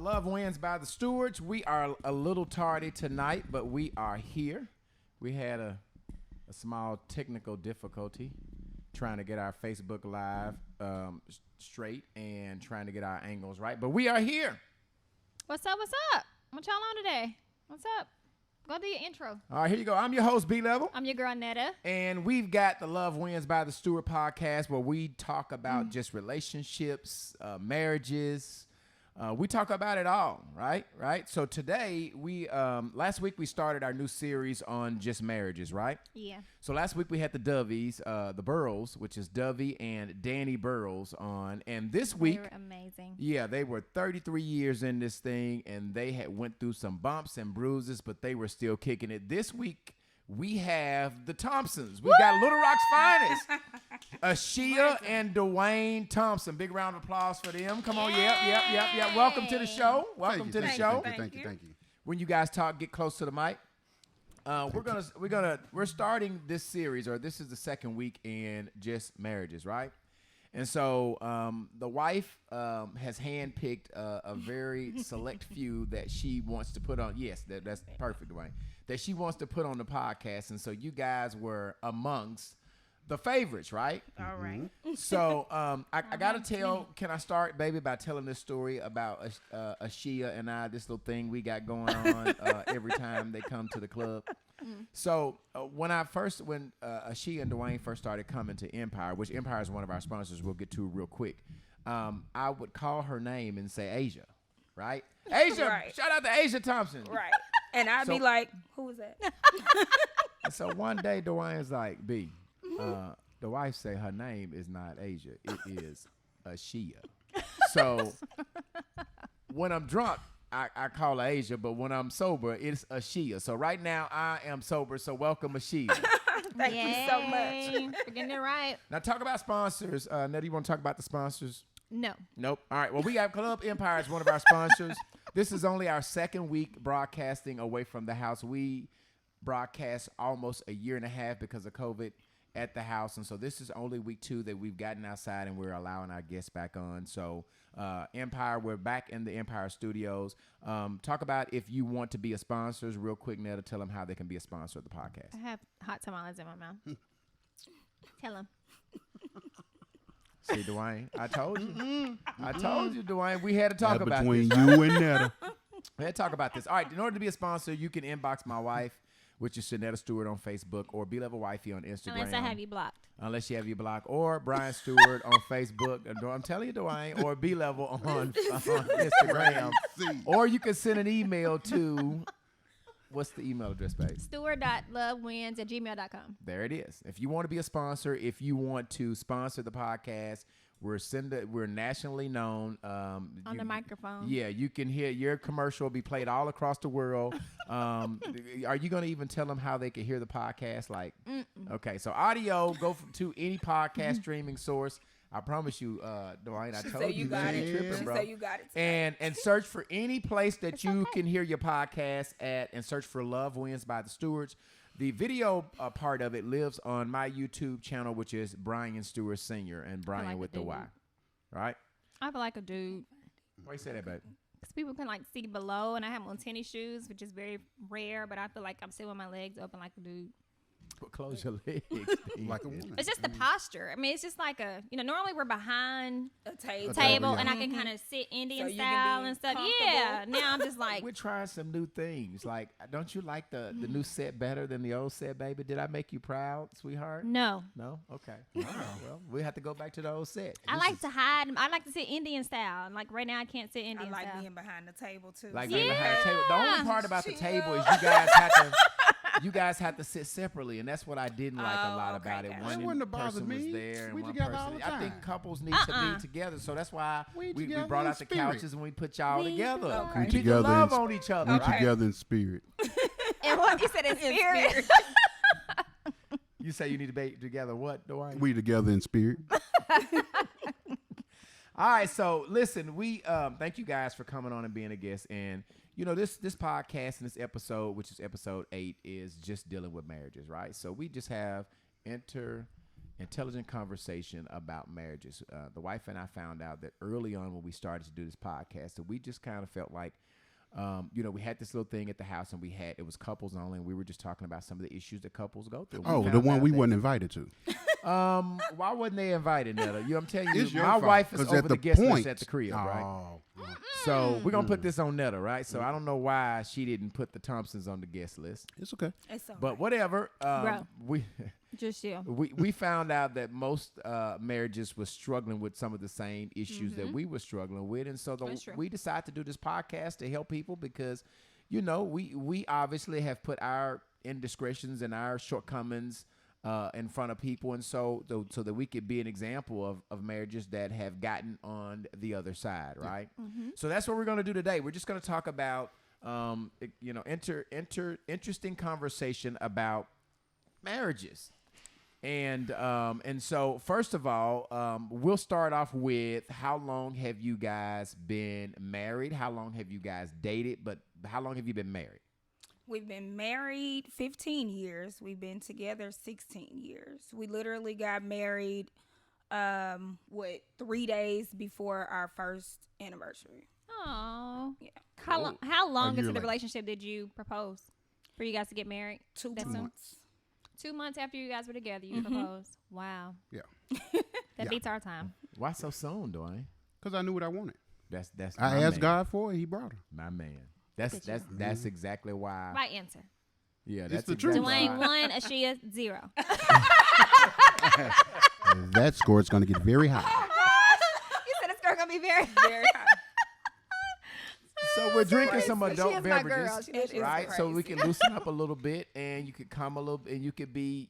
Love Wins by the Stewards. We are a little tardy tonight, but we are here. We had a small technical difficulty trying to get our Facebook Live straight and trying to get our angles right, but we are here. What's up? What's up? What y'all on today? What's up? Go do your intro. All right, here you go. I'm your host, B-Level. I'm your girl, Netta. And we've got the Love Wins by the Steward podcast where we talk about just relationships, marriages. We talk about it all, right? So today, last week we started our new series on just marriages, right? Yeah. So last week we had the Doveys, the Burrows, which is Dovey and Danny Burrows on. And this week. They were amazing. Yeah, they were 33 years in this thing, and they had went through some bumps and bruises, but they were still kicking it. This week, we have the Thompsons. We got Little Rock's finest. Ashiya and Dwayne Thompson. Big round of applause for them. Come on, yep. Welcome to the show. Welcome to the show. Thank you. When you guys talk, get close to the mic. We're starting this series, or this is the second week in just marriages, right? And so the wife has handpicked a very select few that she wants to put on. Yes, that's perfect, Dwayne. That she wants to put on the podcast. And so you guys were amongst the favorites, right? All right. So I got to tell, can I start, baby, by telling this story about Ashiya and I, this little thing we got going on every time they come to the club. So when Ashiya and Dwayne first started coming to Empire, which Empire is one of our sponsors, we'll get to real quick, I would call her name and say Asia, right? Asia, Right. Shout out to Asia Thompson. Right. And I'd be like, who is that? And so one day Dwayne's like, B, the wife say her name is not Asia, it is Ashiya. So when I'm drunk, I call her Asia, but when I'm sober, it's Ashiya. So right now I am sober, so welcome Ashiya. Thank you so much. We're getting it right. Now talk about sponsors. Netta, you want to talk about the sponsors? No. Nope. All right. Well, we have Club Empire as one of our sponsors. This is only our second week broadcasting away from the house. We broadcast almost a year and a half because of COVID at the house. And so this is only week 2 that we've gotten outside and we're allowing our guests back on. So Empire, we're back in the Empire studios. Talk about if you want to be a sponsor real quick, Netta, tell them how they can be a sponsor of the podcast. I have hot tamales in my mouth. Tell them. See, Dwayne, I told you. I told you, Dwayne. We had to talk about between this. you and Netta. We had to talk about this. All right, in order to be a sponsor, you can inbox my wife, which is Shanetta Stewart on Facebook, or B-Level Wifey on Instagram. Unless I have you blocked. Unless you have you blocked. Or Brian Stewart on Facebook. I'm telling you, Dwayne. Or B-Level on Instagram. Or you can send an email to... What's the email address, babe? Stewart.lovewins@gmail.com. There it is. If you want to be a sponsor, if you want to sponsor the podcast, we're nationally known. On the microphone. Yeah, you can hear your commercial will be played all across the world. Are you going to even tell them how they can hear the podcast? Okay, so audio, go to any podcast streaming source. I promise you, Dwayne, I told you got it. tripping, She bro. said you got it. And search for any place that you can hear your podcast at, and search for Love Wins by the Stewards. The video part of it lives on my YouTube channel, which is Brian Stewart Sr. and Brian with the Y. Right? I feel like a dude. Why you say that, babe? Because people can see below, and I have on tennis shoes, which is very rare, but I feel like I'm still with my legs open like a dude. Close your legs. Like a woman. It's just the posture. I mean, it's just like normally we're behind A table. table yeah. and I can kind of sit Indian So you can style be and stuff. comfortable. Yeah. Now I'm just like, We're trying some new things. Like, don't you like the new set better than the old set, baby? Did I make you proud, sweetheart? no. No? Okay. Well, we have to go back to the old set. I like to hide. I like to sit Indian style. Like right now, I can't sit I Indian like style. being behind the table too. Like So being behind the table. The Yeah. only part about the Chill. table is you guys have to sit separately, and that's what I didn't like a lot okay, about it. gotcha. One That wouldn't have bothered person was me. there, and We one together person. all the I think time. couples need to be together, so that's why we together brought in out the spirit. couches and we put y'all We together. Okay. We We need to together love in on each other, We right? together in spirit. And what you said in spirit. You say you need to be together. What, Dwayne? We together in spirit. All right, so listen, we thank you guys for coming on and being a guest. And this podcast and this episode, which is episode 8, is just dealing with marriages, right? So we just have intelligent conversation about marriages. The wife and I found out that early on when we started to do this podcast, that we just kind of felt like, we had this little thing at the house, and it was couples only, and we were just talking about some of the issues that couples go through. Oh, the one we wasn't invited to. Why wasn't they invited, Netta? I'm telling you, It's your my fault, wife is 'cause over at the the guest list point- at the crib, right? Oh, So we're gonna put this on Netta, right? So I don't know why she didn't put the Thompsons on the guest list, it's okay. It's all but right. whatever. Bro. We Just you. we found out that most marriages were struggling with some of the same issues that we were struggling with, and so That's true. we decided to do this podcast to help people because, we obviously have put our indiscretions and our shortcomings in front of people, and so that we could be an example of marriages that have gotten on the other side, right? So that's what we're going to do today. We're just going to talk about interesting conversation about marriages. And so first of all, we'll start off with, how long have you guys been married? How long have you guys dated? But how long have you been married? We've been married 15 years. We've been together 16 years. We literally got married, 3 days before our first anniversary. Oh. Yeah. How long year into the later. relationship did you propose for you guys to get married? 2 That's soon? months. 2 months after you guys were together, you proposed. Wow. Yeah. That beats our time. Why so soon, Dwayne? Because I knew what I wanted. That's I my asked man. God for it. He brought her. My man. That's exactly why. Right answer. Yeah, It's that's the exactly truth. Dwayne why. 1, Ashiya 0. That score is going to get very high. You said it's going to be very Very high. So we're drinking some crazy. She adult is my girl. beverages, She knows she's right? So we crazy. can loosen up a little bit, and you could come a little, and you could be,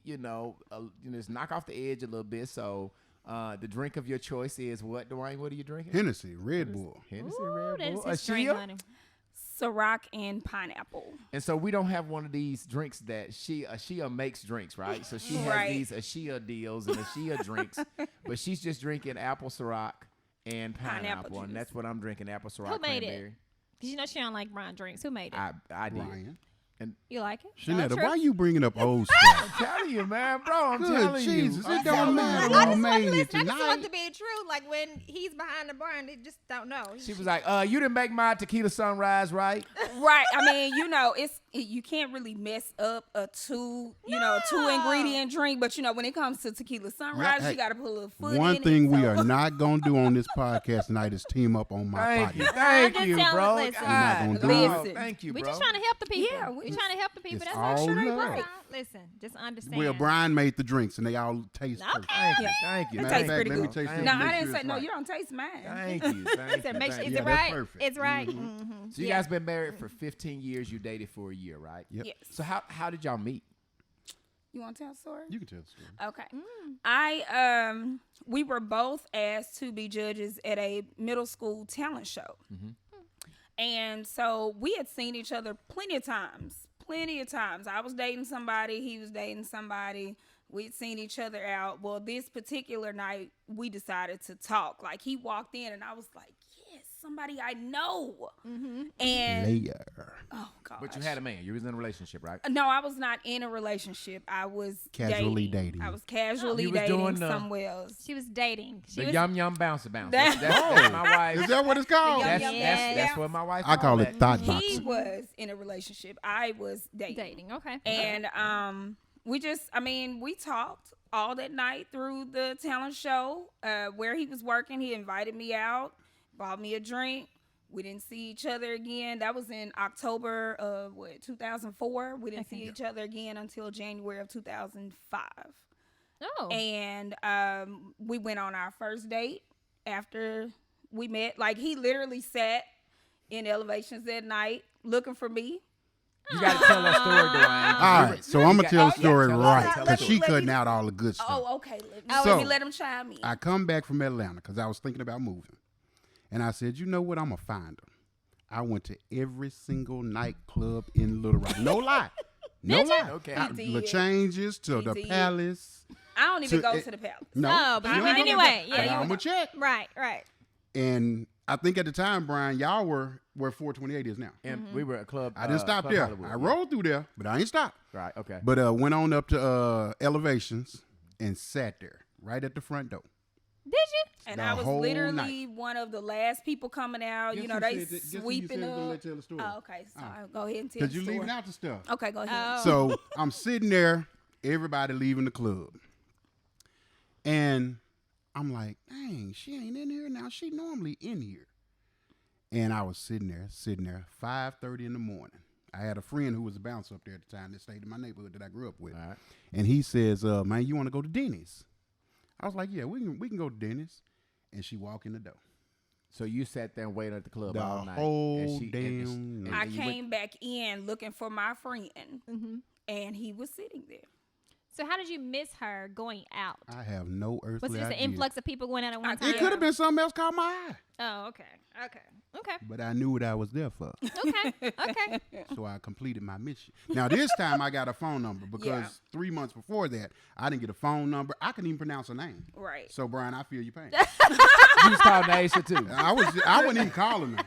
just knock off the edge a little bit. So the drink of your choice is what, Dwayne? What are you drinking? Hennessy, Red Bull. Hennessy, Ooh, Red that Bull, is his drink, Ashiya? honey. Ciroc and pineapple. And so we don't have one of these drinks that Ashiya makes drinks, right? So she has Right. these Ashiya deals and Ashiya drinks, but she's just drinking apple Ciroc and pineapple, and juice. that's what I'm drinking, apple Ciroc Who made cranberry. it? Because you know she don't like brown drinks. Who made it? I did. Ryan. You like it? Shanetta, True? why you bringing up old stuff? I'm telling you, man, bro. I'm Good telling Jesus, you. it I'm don't telling matter. you. I just made it I just want tonight. to be true. Like when he's behind the bar and they just don't know. She was like, you didn't make my tequila sunrise, right? Right. I mean, you can't really mess up a two ingredient drink, but when it comes to tequila sunrise, hey, you got to put a little foot in One it. thing we so- are not going to do on this podcast tonight is team up on my Thank you, podcast. thank just you, telling- bro. listen. We're not gonna God, do dog, it. thank you, We bro. just trying to help the people. Yeah, we trying to help the people. It's That's all what love. right. Listen, just understand. Well, Brian made the drinks and they all taste Okay. perfect. Thank you, Yeah. thank you. It man. tastes Thank pretty you, good. Let me taste thank it. No, you. I Make didn't sure say it's no. right. You don't taste mine. Thank you, thank you. Make sure, thank is you. it that's right? perfect. It's right. Mm-hmm. So you guys been married for 15 years. You dated for a year, right? Yep. Yes. So how did y'all meet? You want to tell the story? You can tell the story. Okay. We were both asked to be judges at a middle school talent show. And so we had seen each other plenty of times. I was dating somebody, he was dating somebody. We'd seen each other out. Well, this particular night, we decided to talk. Like, he walked in and I was like, yes, somebody I know. And, Later. oh, God. But you had a man. You was in a relationship, right? No, I was not in a relationship. I was Casually dating. I was casually You was dating doing the- somewhere else. She was dating. She The was yum yum bouncer bouncer. That- That's my wife. Is that what it's called? The yum That's, yum that's, Yeah. that's what my wife. I call it thought He boxing. was in a relationship. I was dating. dating. Okay. And we talked all that night through the talent show. Where he was working, he invited me out, bought me a drink. We didn't see each other again. That was in October of 2004. We didn't see each other again until January of 2005. Oh. And we went on our first date after we met. Like, he literally sat in elevations that night looking for me. You got to tell that story, Dwayne. All right, so I'm going to tell the yeah, story tell us- right tell because us. she Let me- cutting out all the good stuff. Oh, okay. So- Let me let him chime in. I come back from Atlanta because I was thinking about moving. And I said, you know what? I'm going to find her. I went to every single nightclub in Little Rock. No lie. No lie. Okay. He The did. changes to He the did. palace. I don't even So go it- to the palace. No, but you you went ain't gonna anyway. go- Yeah, I'm you going to check. Right. Right. And I think at the time, Brian, y'all were where 428 is now. And we were at club. I didn't stop Club there. Hollywood, I yeah. rolled through there, but I ain't stopped. Right. Okay. But went on up to Elevations. and sat there right at the front door. Did you? And The I was whole literally one of the last people coming out. Guess You know, who they said that- guess who you sweeping said was gonna up. let tell the story? Oh, okay. So go ahead and tell Because the you story. leaving out the stuff. Okay, go ahead. Oh. So I'm sitting there, everybody leaving the club. And I'm like, dang, she ain't in here now. She normally in here. And I was sitting there, 5:30 in the morning. I had a friend who was a bouncer up there at the time that stayed in my neighborhood that I grew up with. All right. And he says, man, you want to go to Denny's? I was like, yeah, we can go to Denny's. And she walked in the door. So you sat there and waited at the club The all night. whole and she, damn night. I and you went- came back in looking for my friend, and he was sitting there. So how did you miss her going out? I have no earthly Was it just an idea. influx of people going out at one time? It could have been something else caught my eye. Oh, okay. But I knew what I was there for. Okay. So I completed my mission. Now, this time I got a phone number because Yeah. 3 months before that, I didn't get a phone number. I couldn't even pronounce her name. Right. So, Brian, I feel your pain. You was calling Aisha too. I wasn't even calling her.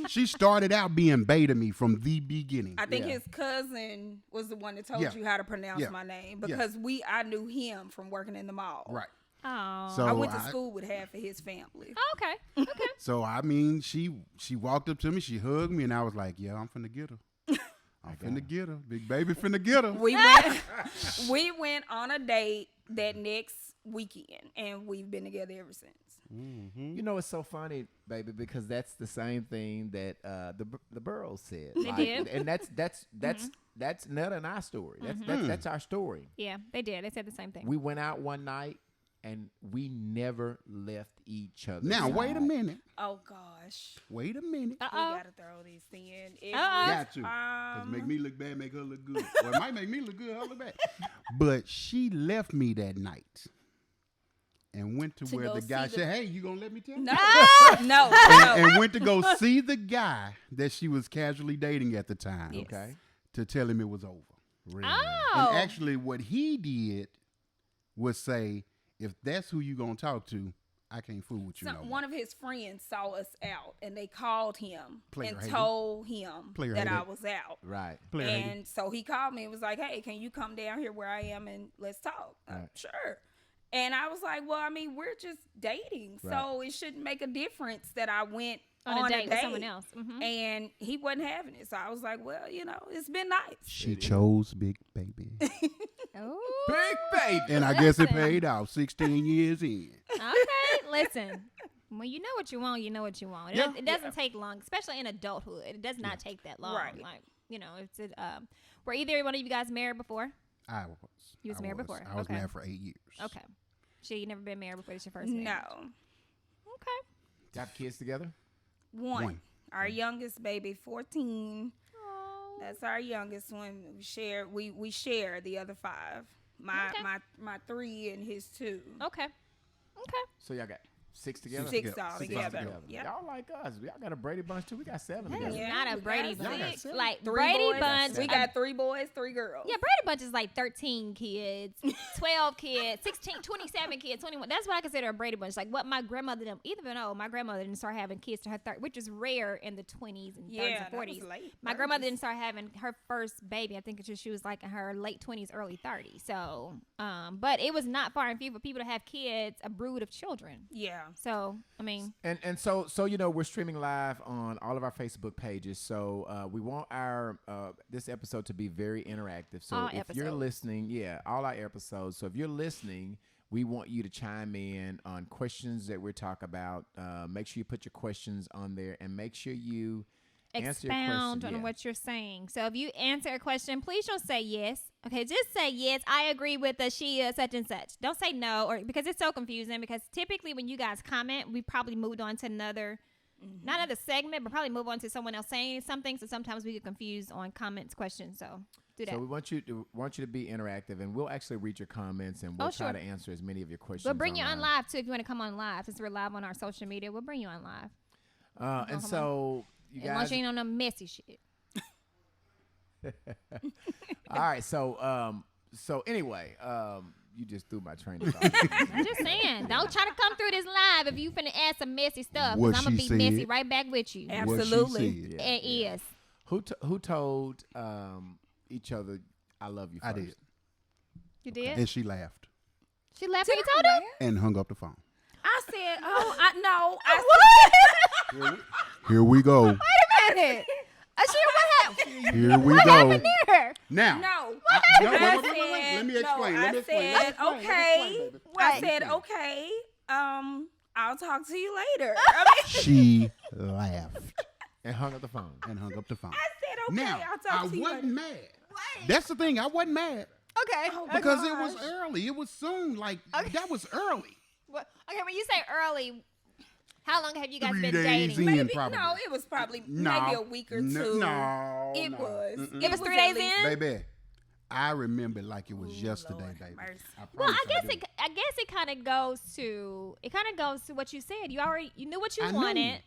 She started out being beta me from the beginning. I think Yeah. his cousin was the one that told Yeah. you how to pronounce Yeah. my name Yeah. because I knew him from working in the mall. Right. Oh. So I went to school with half of his family. Okay. So I mean, she walked up to me, she hugged me, and I was like, "Yeah, I'm finna get her. I'm finna get her. Big baby finna get her." We went on a date that next weekend, and we've been together ever since. You know, it's so funny, baby, because that's the same thing that the Burrows said. They did. And that's Netta and our story. That's our story. Yeah, they did. They said the same thing. We went out one night and we never left each other. Now wait a minute. Oh gosh, Wait a minute. we Uh-oh. gotta throw these in. Got to. Cause make me look bad, make her look good. Well, it might make me look good, her look bad. But she left me that night and went to where go the guy see said, "Hey, you gonna let me tell you?" No, And went to go see the guy that she was casually dating at the time. Yes. Okay. To tell him it was over. Really? Oh. And actually, what he did was say, "If that's who you gonna talk to, I can't fool with you no more." One of his friends saw us out, and they called him Player and hater. told him Player that hater. I was out. Right. Player hater. And so he called me and was like, "Hey, can you come down here where I am and let's talk?" Right. Sure. And I was like, "Well, I mean, we're just dating, so Right. it shouldn't make a difference that I went on a date with someone else. Mhm. And he wasn't having it. So I was like, well, it's been nice. She chose Big Baby. Oh. Big baby. And I guess it Listen. paid off 16 years in. Okay, listen. When you know what you want, you know what you want. Yeah. It doesn't take long, especially in adulthood. It does not take that long. Right. Like, it's were either one of you guys married before? I was. You was I married before? I was Okay. married for 8 years. Okay. So you never been married before? This your first marriage? No. Okay. Got kids together? One. Our youngest baby, 14. Oh. That's our youngest one. We share the other 5. My 3 and his 2. Okay. Okay. So y'all got 6 together? 6 together. all Six together. Yep. Y'all like us. Y'all got a Brady Bunch too. We got 7 That is together. Yeah, not a we Brady got Bunch. six. Like 3 Brady boys. Bunch. We got 3 boys, 3 girls. Yeah, Brady Bunch is like 13 kids, 12 kids, 16, 27 kids, 21. That's what I consider a Brady Bunch. Like what my grandmother didn't, my grandmother didn't start having kids to her 30s, which is rare in the 20s and 30s Yeah, and that was 40s. late. My grandmother 30s. didn't start having her first baby. I think she was like in her late 20s, early 30s. So, but it was not far and few for people to have kids, a brood of children. Yeah. So, I mean, And so we're streaming live on all of our Facebook pages. So we want our this episode to be very interactive. So All if you're episodes. listening, all our episodes. So if you're listening, we want you to chime in on questions that we're talking about. Make sure you put your questions on there, and make sure you answer your expound question. on Yeah. what you're saying. So if you answer a question, please don't say yes. Okay, just say yes. I agree with the she such and such. Don't say no, or because it's so confusing. Because typically when you guys comment, we probably moved on to another, not another segment, but probably move on to someone else saying something. So sometimes we get confused on comments, questions. So do that. So we want you to be interactive, and we'll actually read your comments, and we'll Oh, try sure. to answer as many of your questions. We'll bring you on online. live too if you want to come on live. Since we're live on our social media, we'll bring you on live. And so you As long as guys. you ain't on no messy shit. All right. So anyway, you just threw my train of thought. I'm just saying, don't try to come through this live if you finna add some messy stuff. What Because I'm gonna she be messy said. right back with you. Ab- What she Absolutely. said. It is. Who told each other I love you first? I did. You did? And she laughed. She left To when you told her? where? and hung up the phone. I said, oh, I know. I Here we go. Wait a minute. What happened? Here we What go. happened there? Now, No. no, I wait. Let me explain. No, Let me I explain. said, okay. I Right. said, okay. I'll talk to you later. I mean, She laughed And hung up the phone. and hung up the phone. I said, okay. Now, I'll I talk to you wasn't later. mad. That's the thing. I wasn't mad Okay. because it was early. It was soon. Like that was early. Okay, when you say early, how long have you guys 3 been days dating? in, Maybe, probably. no, it was probably No. maybe a week or No, two. no, It no. was. Mm-mm. It was 3 at days least- in? Baby, I remember like it was yesterday, Lord baby. mercy. Well, I promise guess do. I guess it kind of goes to what you said. You knew what you I knew. wanted.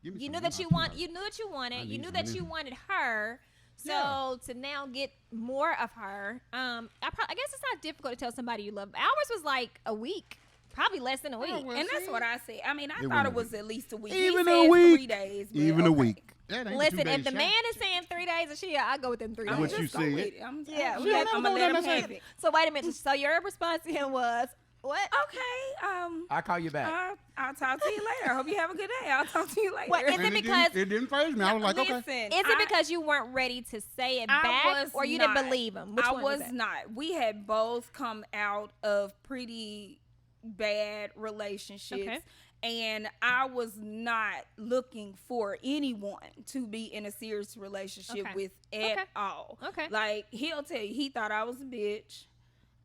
Give me You some knew more. that you I'll want. keep You knew what you wanted. I You need knew some that of you this. wanted her. So Yeah. to now get more of her, I guess it's not difficult to tell somebody you love. Ours was like a week, probably less than a week. well, And that's see? what I said. I mean, I It thought wasn't it a was week. at least a week. Even he a said week. 3 days. but Even a okay. week. That ain't Listen, 2 if the days man shot. is saying 3 days, I go with them 3 I'm days. What just you going with said. it. I'm Yeah, I'm we gonna don't let him that's have it. it. So wait a minute. So your response to him was what? Okay. I'll call you back. I'll talk to you later. I hope you have a good day. I'll talk to you later. What, is And it because- it didn't faze me. I was like, okay. Listen, Is it because you weren't ready to say it I back, was or you not. didn't believe him? Which I one was it? not. We had both come out of pretty bad relationships. Okay. And I was not looking for anyone to be in a serious relationship Okay. with at Okay. all. Okay. Like, he'll tell you, he thought I was a bitch.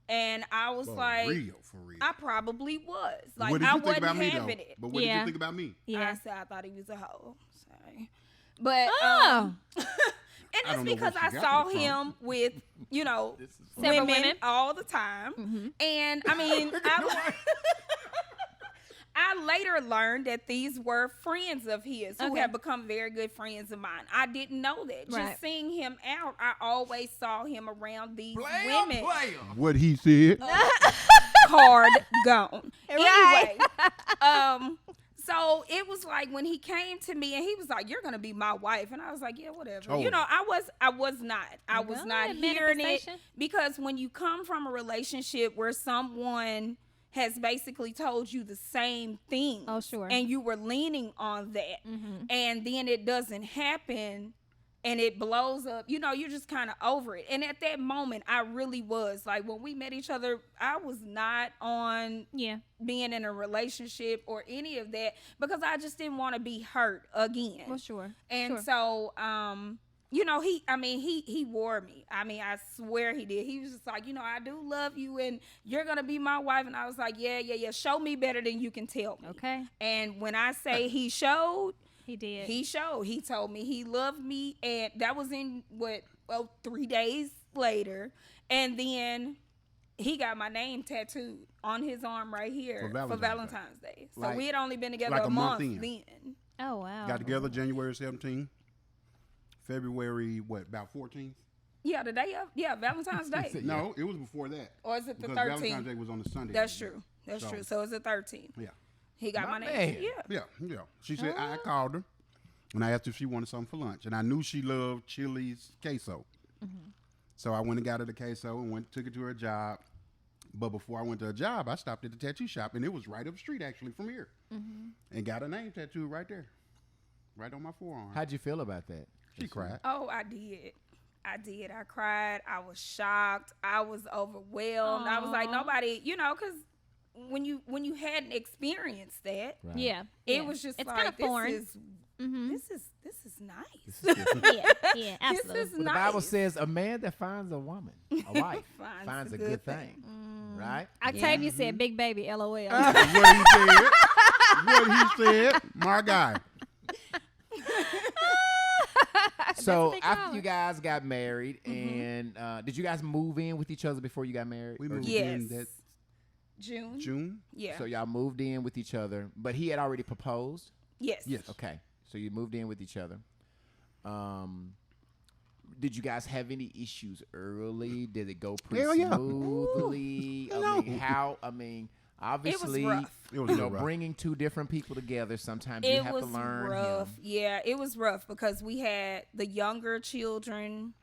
And I was For like, real, for real. I probably was. Like, what did I you think wasn't about me, having though? it. But what did Yeah. you think about me? Yeah. I said I thought he was a hoe. Sorry. But Oh. and I it's don't know where because she I got saw that from. him with, Several women, women. all the time. And I mean, I later learned that these were friends of his who Okay. have become very good friends of mine. I didn't know that. Right. Just seeing him out, I always saw him around these Player, women. player. What he said. Card gone. Right. Anyway, so it was like when he came to me and he was like, "You're gonna be my wife," and I was like, "Yeah, whatever." Totally. You know, I was not. I was Good not hearing it manifestation. because when you come from a relationship where someone has basically told you the same thing, Oh, sure. and you were leaning on that, and then it doesn't happen. And it blows up, you're just kind of over it. And at that moment, I really was. Like, when we met each other, I was not on Yeah. being in a relationship or any of that because I just didn't want to be hurt again. Well, sure. And Sure. so, he wore me. I mean, I swear he did. He was just like, I do love you and you're going to be my wife. And I was like, yeah. Show me better than you can tell me. Okay. And when I say he showed, He did. he showed. He told me he loved me, and that was in 3 days later, and then he got my name tattooed on his arm right here For for Valentine's Day. So Like- we had only been together like a a month month in. then. Oh wow. Got together January 17th. February, about 14th? Yeah, the day of Valentine's Day, No, it was before that. or is it the Because Valentine's 13th? Day was on the Sunday. That's true. That's So- true. So it's the 13th. Yeah. He got My my name. man. Yeah. Yeah. She said, I called her, and I asked if she wanted something for lunch. And I knew she loved Chili's queso. So I went and got her the queso and took it to her job. But before I went to her job, I stopped at the tattoo shop, and it was right up the street, actually, from here. And got her name tattooed right there, right on my forearm. How'd you feel about that? She cried. Oh, I did. I cried. I was shocked. I was overwhelmed. I was like, Aw. nobody, because when you hadn't experienced that, Right. Yeah. it yeah. was just it's like, kind of foreign. this is nice. This is different. Yeah. Absolutely. This is But nice. the Bible says a man that finds a woman, a wife, finds a good thing. Right? Octavia said, "Big baby, LOL." What he said. What he said. My guy. So what they after call you it. guys got married, and did you guys move in with each other before you got married? We Or moved did- Yes. in that June. June. Yeah. So y'all moved in with each other, but he had already proposed. Yes. Yes. Okay, so you moved in with each other. Did you guys have any issues early? Did it go pretty Hell yeah. smoothly? I mean, obviously, rough. It was you real know, rough. bringing two different people together, sometimes you It have was to learn rough. him. Yeah, it was rough because we had the younger children.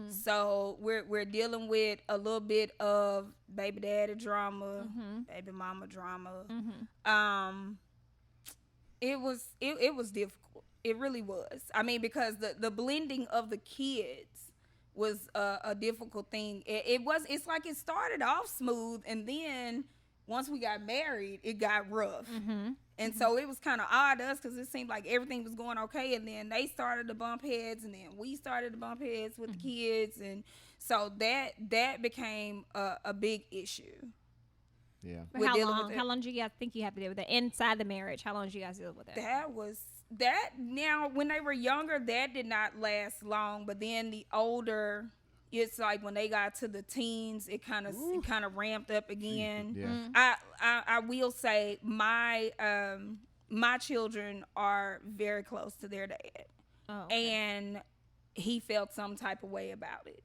So we're dealing with a little bit of baby daddy drama, baby mama drama. It was difficult. It really was. I mean, because the blending of the kids was a difficult thing. It's like it started off smooth, and then once we got married, it got rough. And so it was kind of odd to us because it seemed like everything was going okay, and then they started to bump heads, and then we started to bump heads with the kids, and so that became a big issue. Yeah. But how long do you guys think you have to deal with it inside the marriage? How long did you guys deal with it? Now, when they were younger, that did not last long, but then the older, it's like when they got to the teens, it kind of ramped up again. Yeah. I will say my children are very close to their dad. Oh, okay. And he felt some type of way about it.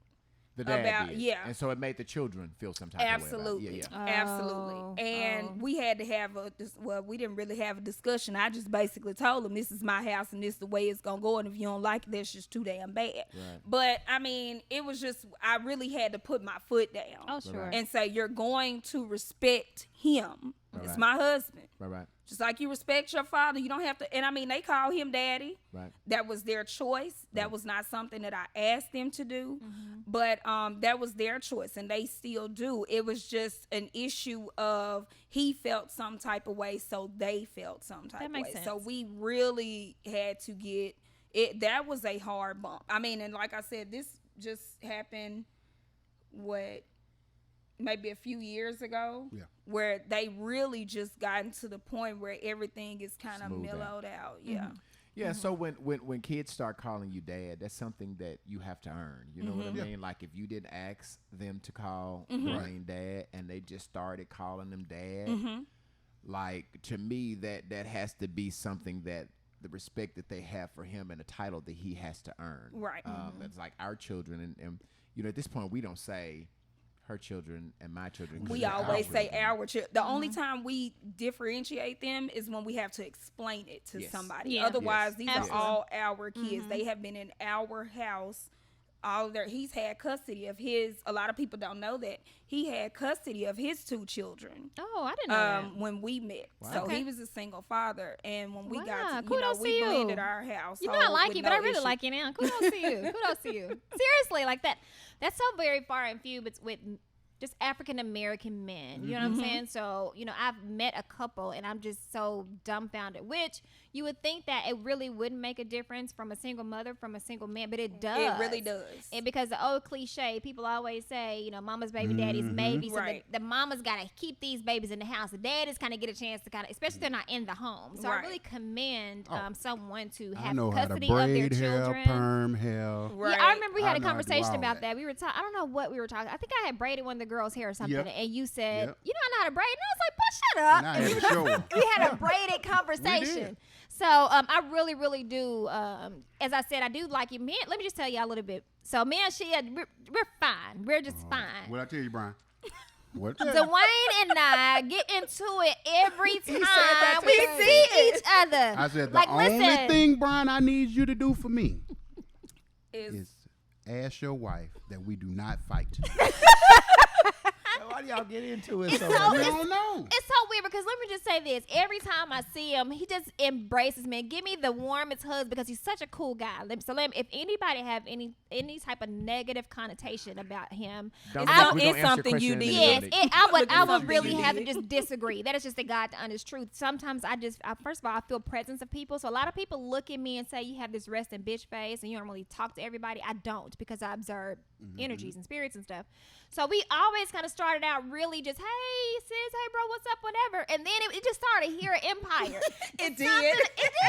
The dad did. And so it made the children feel some type of way about it. Yeah. Absolutely. And we had to have we didn't really have a discussion. I just basically told him, this is my house and this is the way it's going to go. And if you don't like it, that's just too damn bad. Right. But I mean, it was just, I really had to put my foot down. Oh, sure. And say, you're going to respect him. It's my husband. Right. Just like you respect your father, you don't have to. And I mean, they call him daddy. Right. That was their choice. That was not something that I asked them to do. But that was their choice, and they still do. It was just an issue of he felt some type of way, so they felt some type of way. Sense. So we really had to get it. That was a hard bump. I mean, and like I said, this just happened, maybe a few years ago, where they really just gotten to the point where everything is kind of mellowed out. Yeah, so when kids start calling you dad, that's something that you have to earn. You know what I mean? Like if you didn't ask them to call Dwayne dad and they just started calling him dad, like to me that has to be something that the respect that they have for him and the title that he has to earn. Right. It's like our children and you know, at this point we don't say her children and my children. We always say our children. The only time we differentiate them is when we have to explain it to somebody. Otherwise, these are all our kids. They have been in our house. He's had custody of his. A lot of people don't know that he had custody of his 2 children. Oh, I didn't know that. When we met, so he was a single father, and when we got to, we to blended our house. You know, I like you, but I really like you now. Kudos to you. Kudos to you. Seriously, like that. That's so very far and few, but with just African American men. You know what I'm saying? So, you know, I've met a couple and I'm just so dumbfounded, which you would think that it really wouldn't make a difference from a single mother, from a single man, but it does. It really does. And because the old cliche, people always say, you know, mama's baby, daddy's maybe. So the mama's got to keep these babies in the house. The daddies kind of get a chance to kind of, especially if they're not in the home. So I really commend someone to have custody of their children. Perm hair. Right. Yeah, I remember we had a conversation about that. We were talking, I don't know what we were talking. I think I had braided one of the girls' hair or something. And you said, you know how to braid? And I was like, but shut up. And we had a braided conversation. So I really, really do. As I said, I do like you. Man, let me just tell you a little bit. So me and Shia, we're fine. We're just fine. What I tell you, Brian? Dwayne and I get into it every time we see each other. I said, the only thing, Brian, I need you to do for me is ask your wife that we do not fight tonight. Why do y'all get into it? I don't know. It's so weird because let me just say this. Every time I see him, he just embraces me and give me the warmest hugs because he's such a cool guy. So if anybody have any type of negative connotation about him, it's something you did. Yes, I would really have to just disagree. That is just the God to honest truth. Sometimes first of all, I feel presence of people. So a lot of people look at me and say, you have this resting bitch face and you don't really talk to everybody. I don't, because I observe energies and spirits and stuff. So we always kind of started out really just, hey, sis, hey, bro, what's up, whatever. And then it just started here at Empire. It did.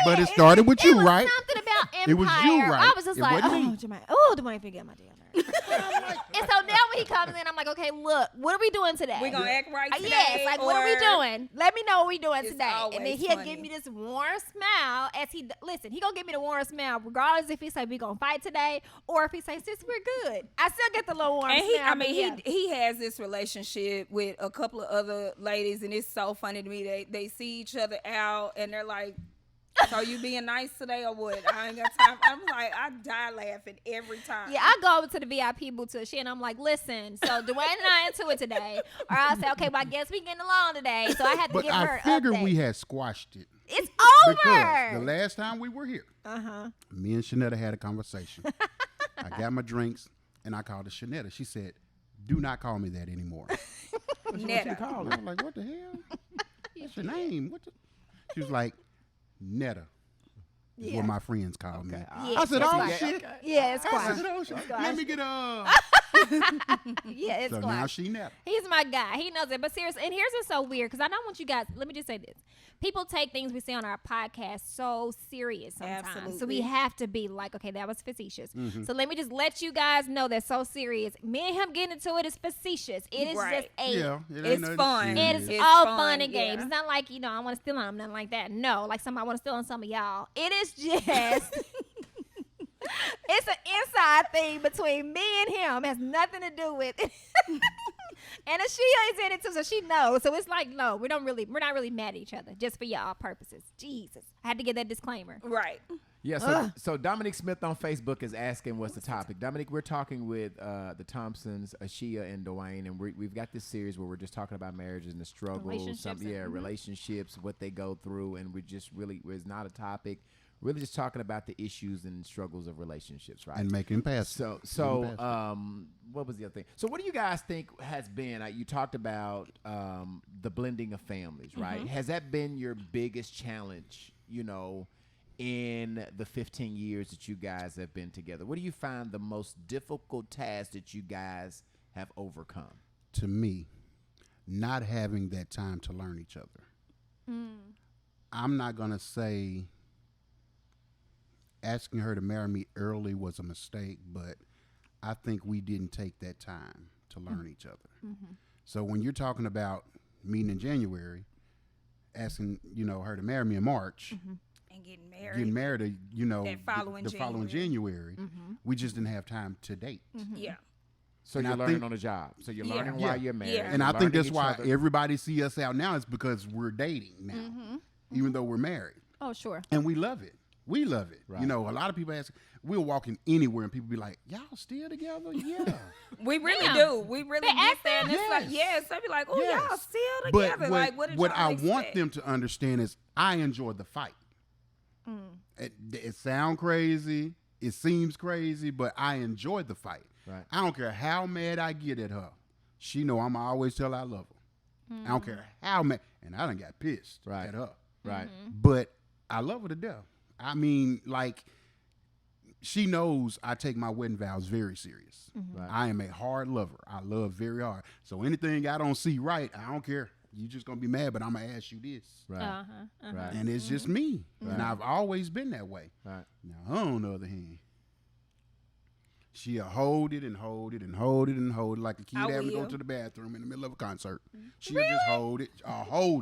But it started with you, right? It was something about Empire. It was you, right? I was just like, Dwayne, forget my damn nerve. And so now when he comes in, I'm like, okay, look, what are we doing today? We're going to act right today. Yes, like, what are we doing? Let me know what we're doing today. And then he'll funny. give me this warm smile as he going to give me the warm smile, regardless if he say we going to fight today or if he say, sis, we're good. I still get the little warm smile. He has this relationship with a couple of other ladies, and it's so funny to me. They see each other out, and they're like, So you being nice today or what? I ain't got time. I'm like, I die laughing every time. Yeah, I go over to the VIP booth to she and I'm like, listen, so Dwayne and I into it today. Or I'll say, okay, well, I guess we getting along today. So I had to But give her I an figured update. we had squashed it. It's Because the over. last time we were here, me and Shanetta had a conversation. I got my drinks, and I called her Shanetta. She said, do not call me that anymore. Netta. I was like, what the hell? What's your name? She was like, Netta. Is what my friends call me. Yeah, I said, it's oh, squash. shit. Yeah, it's I squash. said, oh, shit. Squash. Let me get Yeah, it's So squash. now she Netta. He's my guy. He knows it. But seriously, and here's what's so weird, because I don't want you guys, let me just say this. People take things we say on our podcast so serious sometimes. So Absolutely. we have to be like, okay, that was facetious. Mm-hmm. So let me just let you guys know that's so serious. Me and him getting into it is facetious. It is Right. just a Yeah. It ain't It's nothing fun. serious. It's, It's all fun, fun and games. yeah. It's not like, I want to steal on them, nothing like that. No, like somebody want to steal on some of y'all. It is just, it's an inside thing between me and him. It has nothing to do with it. And Ashiya is in it too, so she knows. So it's like, no, we're not really mad at each other, just for y'all purposes. Jesus. I had to get that disclaimer. Right. Yeah, so Dominic Smith on Facebook is asking what's the topic. Dominic, we're talking with the Thompsons, Ashiya and Dwayne, and we've got this series where we're just talking about marriages and the struggles, Relationships and- relationships, what they go through, and we just really, it's not a topic, really just talking about the issues and struggles of relationships, right? And making passes. So what was the other thing? So what do you guys think has been, you talked about the blending of families, right? Has that been your biggest challenge, in the 15 years that you guys have been together? What do you find the most difficult task that you guys have overcome? To me, not having that time to learn each other. I'm not going to say asking her to marry me early was a mistake, but I think we didn't take that time to learn each other. So when you're talking about meeting in January, asking, her to marry me in March, And getting married. getting married, That following the following January, we just didn't have time to date. Yeah. So And you're I learning think- on the job. So you're Yeah. learning Yeah. while you're married. Yeah. And You're I think learning that's each why other. everybody see us out now is because we're dating now, even though we're married. Oh, sure. And we love it. We love it. Right. A lot of people ask, we're walking anywhere and people be like, y'all still together? Yeah. We really Damn. do. We really They get ask there. And it's like, Yes. yes. They be like, oh, Yes. y'all still But together. Like, what did what y'all I want expect? them to understand is I enjoy the fight. It sounds crazy. It seems crazy, but I enjoy the fight. Right. I don't care how mad I get at her. She know I'm always tell her I love her. I don't care how mad. And I done got pissed Right. at her. Right. But I love her to death. I mean, like, she knows I take my wedding vows very serious. Right. I am a hard lover. I love very hard. So anything I don't see right, I don't care. You just gonna be mad, but I'm gonna ask you this. Right. Right. And it's just me. Right. And I've always been that way. Right. Now, her on the other hand, she'll hold it and hold it and hold it and hold it like a kid I having to go will. to the bathroom in the middle of a concert. She'll just hold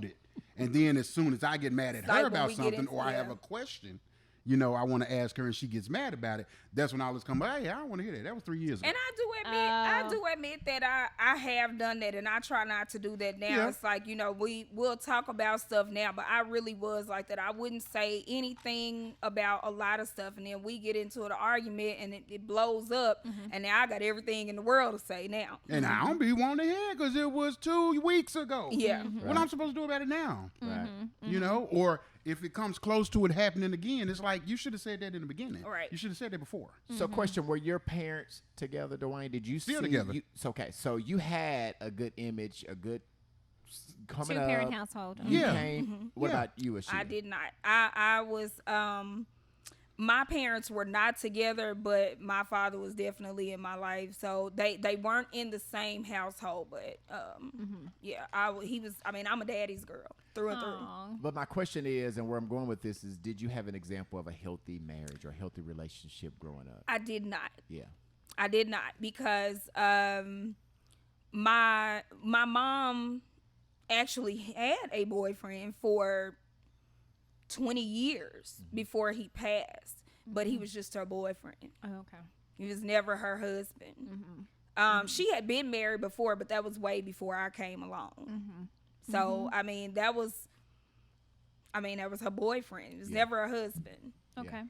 it. And then as soon as I get mad at Like her when about we get something into- or I have yeah. a question, I want to ask her and she gets mad about it, that's when I always come, hey, I don't want to hear that. That was 3 years ago. And I do admit that I have done that, and I try not to do that now. Yeah. It's like, we'll talk about stuff now, but I really was like that. I wouldn't say anything about a lot of stuff, and then we get into an argument, and it blows up, and now I got everything in the world to say now. And I don't be wanting to hear because it was 2 weeks ago. Yeah. What I'm supposed to do about it now? Right. Or if it comes close to it happening again, it's like you should have said that in the beginning. Right. You should have said that before. So question, were your parents together, Dwayne? Did you Still see together. So you had a good image, a good coming up. Two-parent household. You Yeah. came. What Yeah. about you, Ashiya? I did not. I was my parents were not together, but my father was definitely in my life. So they weren't in the same household, but yeah, I'm a daddy's girl through and through. Aw. But my question is, and where I'm going with this is, did you have an example of a healthy marriage or healthy relationship growing up? I did not. Yeah. I did not because my mom actually had a boyfriend for 20 years before he passed, but he was just her boyfriend. Oh, okay. He was never her husband. She had been married before, but that was way before I came along. So I mean, that was I mean, that was her boyfriend. It was never a husband. Okay.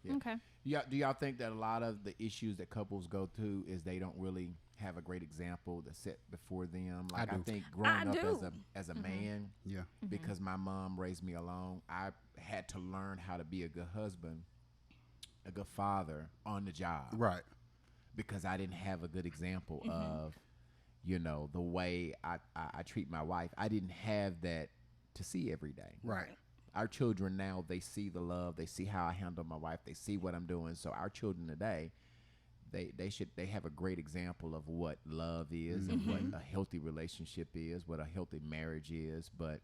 Yeah. Okay. Yeah. Do y'all think that a lot of the issues that couples go through is they don't really have a great example to set before them? Like I think growing up as a man, Yeah. because my mom raised me alone, I had to learn how to be a good husband, a good father on the job. Right. Because I didn't have a good example of, the way I treat my wife. I didn't have that to see every day. Right. Our children now, they see the love, they see how I handle my wife, they see what I'm doing. So our children today, they have a great example of what love is and what a healthy relationship is, what a healthy marriage is. But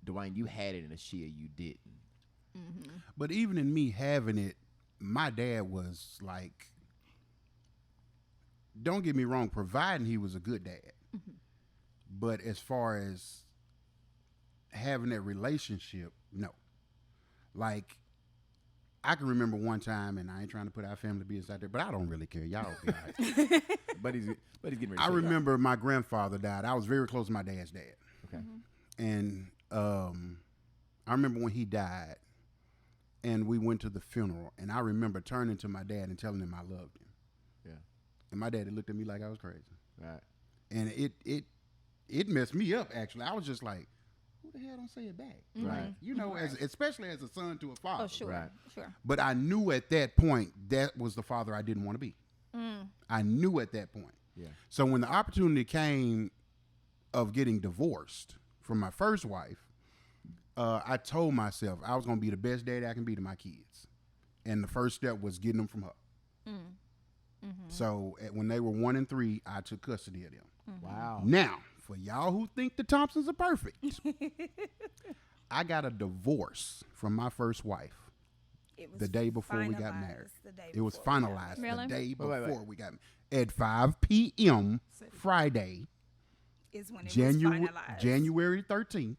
Dwayne, you had it in Ashiya, you didn't. But even in me having it, my dad was like, don't get me wrong, providing he was a good dad. But as far as having that relationship, no. Like, I can remember one time, and I ain't trying to put our family business out there, but I don't really care. Y'all be all right. But he's getting ready to I say remember my grandfather died. I was very close to my dad's dad. Okay. And I remember when he died, and we went to the funeral, and I remember turning to my dad and telling him I loved him. Yeah. And my daddy looked at me like I was crazy. Right. And it messed me up, actually. I was just like, who the hell don't say it back? Right. Like, especially as a son to a father. Oh, sure. Right. Sure. But I knew at that point that was the father I didn't want to be. I knew at that point. Yeah. So when the opportunity came of getting divorced from my first wife, I told myself I was going to be the best daddy I can be to my kids. And the first step was getting them from her. So when they were 1 and 3, I took custody of them. Wow. Now, for y'all who think the Thompsons are perfect, I got a divorce from my first wife It was the day before we got married. the day It was before we got finalized Really? the day Wait, before wait. we got at 5 p.m. Friday, is when it January was finalized. January 13th.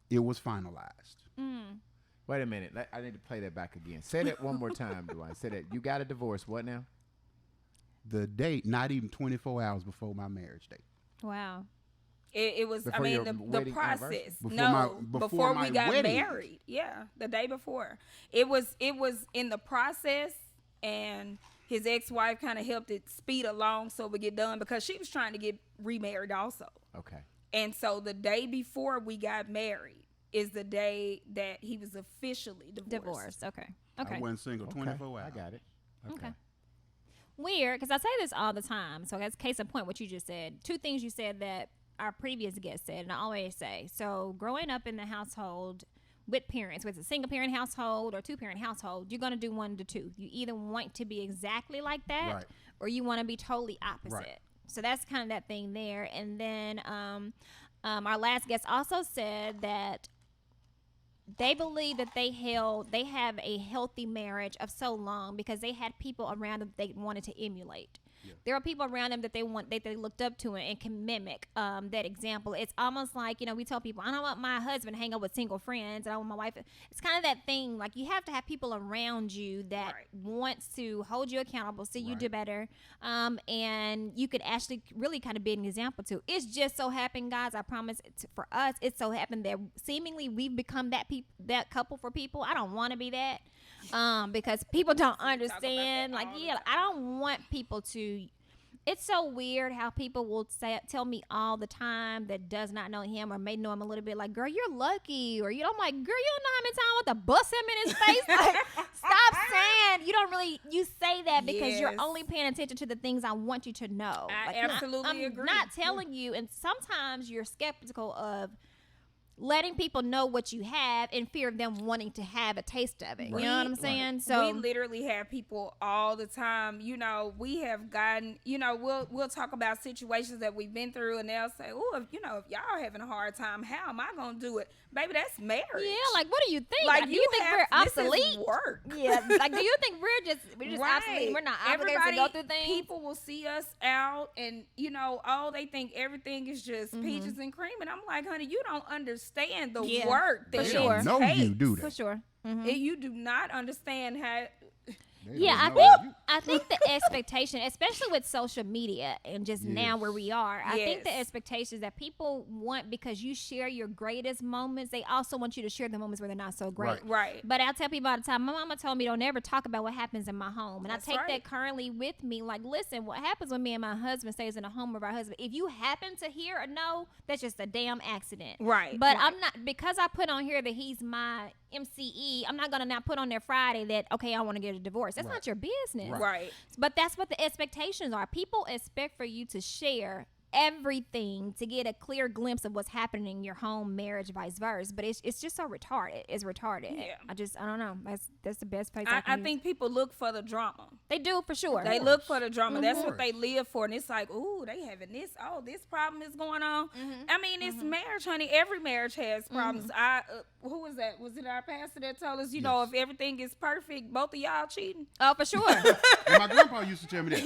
It was finalized. Wait a minute. I need to play that back again. Say that one more time, Dwayne. Say that. You got a divorce. What now? The date, not even 24 hours before my marriage date. Wow. It was, Before I your mean, the wedding process. anniversary? Before my we got wedding. married. Yeah, the day before. It was in the process, and his ex-wife kind of helped it speed along so it would get done because she was trying to get remarried also. Okay. And so the day before we got married is the day that he was officially divorced. Okay. I Okay. wasn't single 24 hours. I got it. Okay. Weird, because I say this all the time. So that's case in point what you just said. Two things you said that our previous guest said, and I always say. So growing up in the household with parents, whether it's a single parent household or 2-parent household, you're going to do one to two. You either want to be exactly like that, Right. or you want to be totally opposite. Right. So that's kind of that thing there. And then our last guest also said that they believe that they have a healthy marriage of so long because they had people around them they wanted to emulate. Yeah. There are people around them that they looked up to and can mimic that example. It's almost like, we tell people, I don't want my husband to hang out with single friends, and I want my wife. It's kind of that thing, like you have to have people around you that wants to hold you accountable, see you do better, and you could actually really kind of be an example to. It's just so happened, guys, I promise, for us, it's so happened that seemingly we've become that couple for people. I don't want to be that. Because people don't understand. Like, I don't want people to. It's so weird how people will tell me all the time that does not know him or may know him a little bit. Like, girl, you're lucky, or I'm like, girl, you don't know how many times I want to bust him in his face. Like, stop saying you say that because you're only paying attention to the things I want you to know. I like, absolutely I'm agree. not telling you, and sometimes you're skeptical of letting people know what you have in fear of them wanting to have a taste of it. You know what I'm saying? So we literally have people all the time. We have gotten, we'll talk about situations that we've been through, and they'll say, "Oh, if y'all having a hard time, how am I gonna do it, baby? That's marriage." Yeah, like what do you think? Like, do you think we're obsolete? This is work. Yeah, like do you think we're just obsolete? We're not obligated to go through things. People will see us out, and they think everything is just peaches and cream, and I'm like, honey, you don't understand the work that for it sure. No, takes. you do that. For sure. You do not understand how. Yeah, I know think you. I think the expectation, especially with social media and just now where we are, I think the expectations that people want, because you share your greatest moments, they also want you to share the moments where they're not so great. Right. But I'll tell people all the time, my mama told me don't ever talk about what happens in my home. And That's I take right. that currently with me. Like, listen, what happens when me and my husband stays in the home of our husband, if you happen to hear or know, that's just a damn accident. Right. But right. I'm not, because I put on here that he's my MCE, I'm not going to now put on there Friday that, okay, I want to get a divorce. That's not your business. Right. But that's what the expectations are. People expect for you to share everything to get a clear glimpse of what's happening in your home, marriage, vice versa. But it's just so retarded. It's retarded. Yeah. I don't know. That's the best place I can think people look for the drama. they do for sure. They look for the drama. That's what they live for. And it's like, ooh, they having this. Oh, this problem is going on. I mean, it's marriage, honey. Every marriage has problems. Who was that? Was it our pastor that told us, you know, if everything is perfect, both of y'all cheating? Oh, for sure. And my grandpa used to tell me that.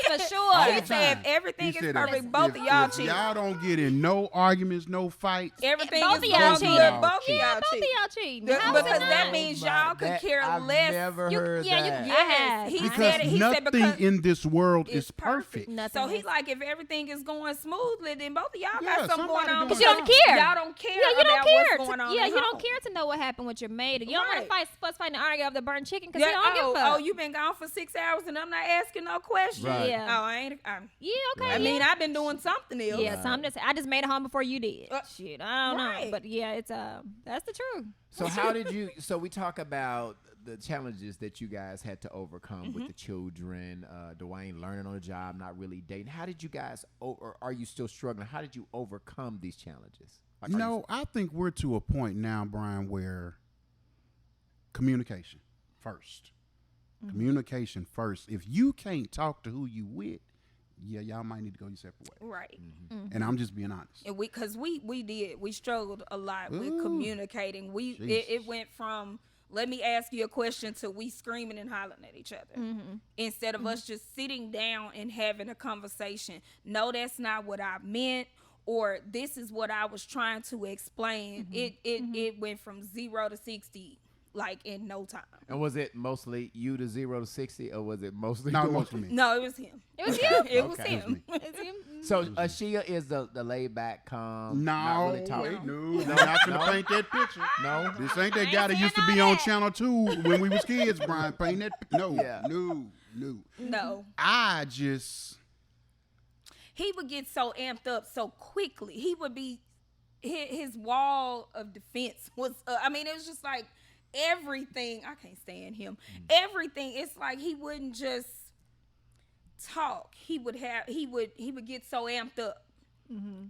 That's for sure. He said, if everything He is said perfect, both of y'all if cheating. y'all don't get in no arguments, no fights. Everything Both is of y'all going cheating. good. Both of Yeah, y'all both of cheating. y'all cheating. Because How is it that not? means y'all could care I've less. never You- heard yeah, you- that. I Yes, have. he I said Because it. He said nothing because in this world it's is perfect. Nothing So is. he's like, if everything is going smoothly, then both of y'all Yeah, got something going somebody on. doing Because you don't something. care. Y'all don't care Yeah, you about don't care. what's going on. Yeah, at you don't home. care to know what happened with your maid. You don't want to Right. fight and argue over the burnt chicken because Yeah, you don't give a fuck. oh, you been gone for 6 hours and I'm not asking no questions. Right. Yeah. Oh, I ain't. Yeah, okay. I mean, I've been doing something else. yeah. So I just made it home before you did. Shit, I don't know, right. but yeah, it's that's the truth. So how did you? So we talk about the challenges that you guys had to overcome with the children. Dwayne learning on the job, not really dating. How did you guys? Or are you still struggling? How did you overcome these challenges? Like, are you- I think we're to a point now, Brian, where communication first. Communication first. If you can't talk to who you with, yeah, y'all might need to go your separate way. Right. And I'm just being honest. And we struggled a lot with Ooh. communicating. It Jesus. went from let me ask you a question to we screaming and hollering at each other instead of us just sitting down and having a conversation. No, that's not what I meant, or this is what I was trying to explain. It went from 0 to 60 like in no time. And was it mostly you to 0 to 60, or was it mostly? No, Dwayne? mostly me. No, it was him. It was you. It was Okay. him. It's you. So Ashiya is the laid back, calm, not No, really talking. no, we're not gonna No. paint that picture. No. This ain't that guy that saying used to all be on that. Channel 2 when we was kids, Brian. Paint that. No, Yeah. no. No. I just. He would get so amped up so quickly. He would be his wall of defense was. It was just like everything. I can't stand him. Everything. It's like he wouldn't just talk. He would get so amped up,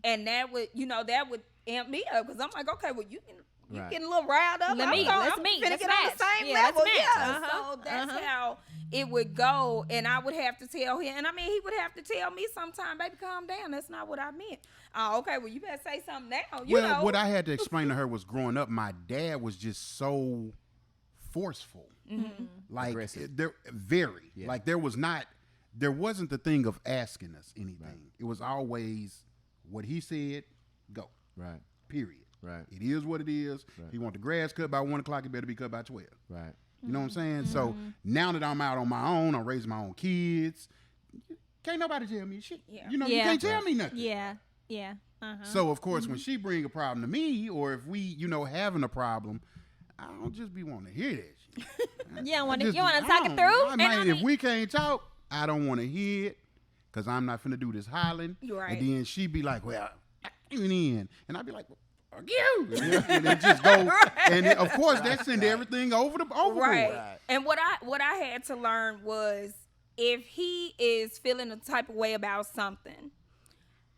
and that would amp me up because I'm like, okay, well you Right. getting a little riled up. Let's I'm meet. finna Let's get on match. the same Yeah, let's level. match. Yeah. So that's how it would go, and I would have to tell him, and he would have to tell me sometime, baby, calm down. That's not what I meant. Oh, okay. Well, you better say something now. You know. What I had to explain to her was growing up, my dad was just so forceful. Like Aggressive. like there wasn't the thing of asking us anything. It was always what he said, go. Right. Period. Right. It is what it is. Right. He want the grass cut by 1 o'clock, it better be cut by 12. Right. You know what I'm saying? So now that I'm out on my own, I'm raising my own kids. Can't nobody tell me shit. Yeah. You know, Yeah. you can't tell me nothing. Yeah. So of course, when she bring a problem to me, or if we, having a problem, I don't just be wanting to hear that shit. You don't want to Just- talk I it don't- through? if we can't talk, I don't want to hear it because I'm not finna do this hollering. You're right. And then she be like, well, you in. And I'd be like, fuck you. And then just go. And then, of course, that send everything overboard. Right. And what I had to learn was if he is feeling a type of way about something,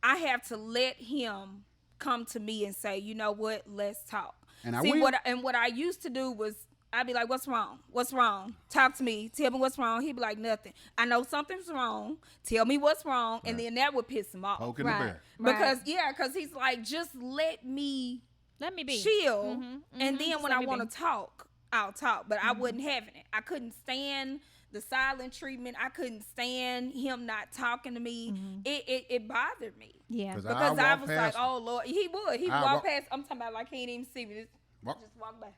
I have to let him come to me and say, you know what, let's talk. And I See, will. what I used to do was I'd be like, what's wrong? What's wrong? Talk to me. Tell me what's wrong. He'd be like, nothing. I know something's wrong. Tell me what's wrong. And then that would piss him off. Poking the bear. Because he's like, just let me be. chill. And then Just when let I me want to talk, I'll talk. But I wasn't having it. I couldn't stand the silent treatment. I couldn't stand him not talking to me. It bothered me. Yeah. 'Cause Because I walk was past- like, oh, Lord. He would. He'd I walk walk- past. I'm talking about like he ain't even see me. Just Walk- walk by.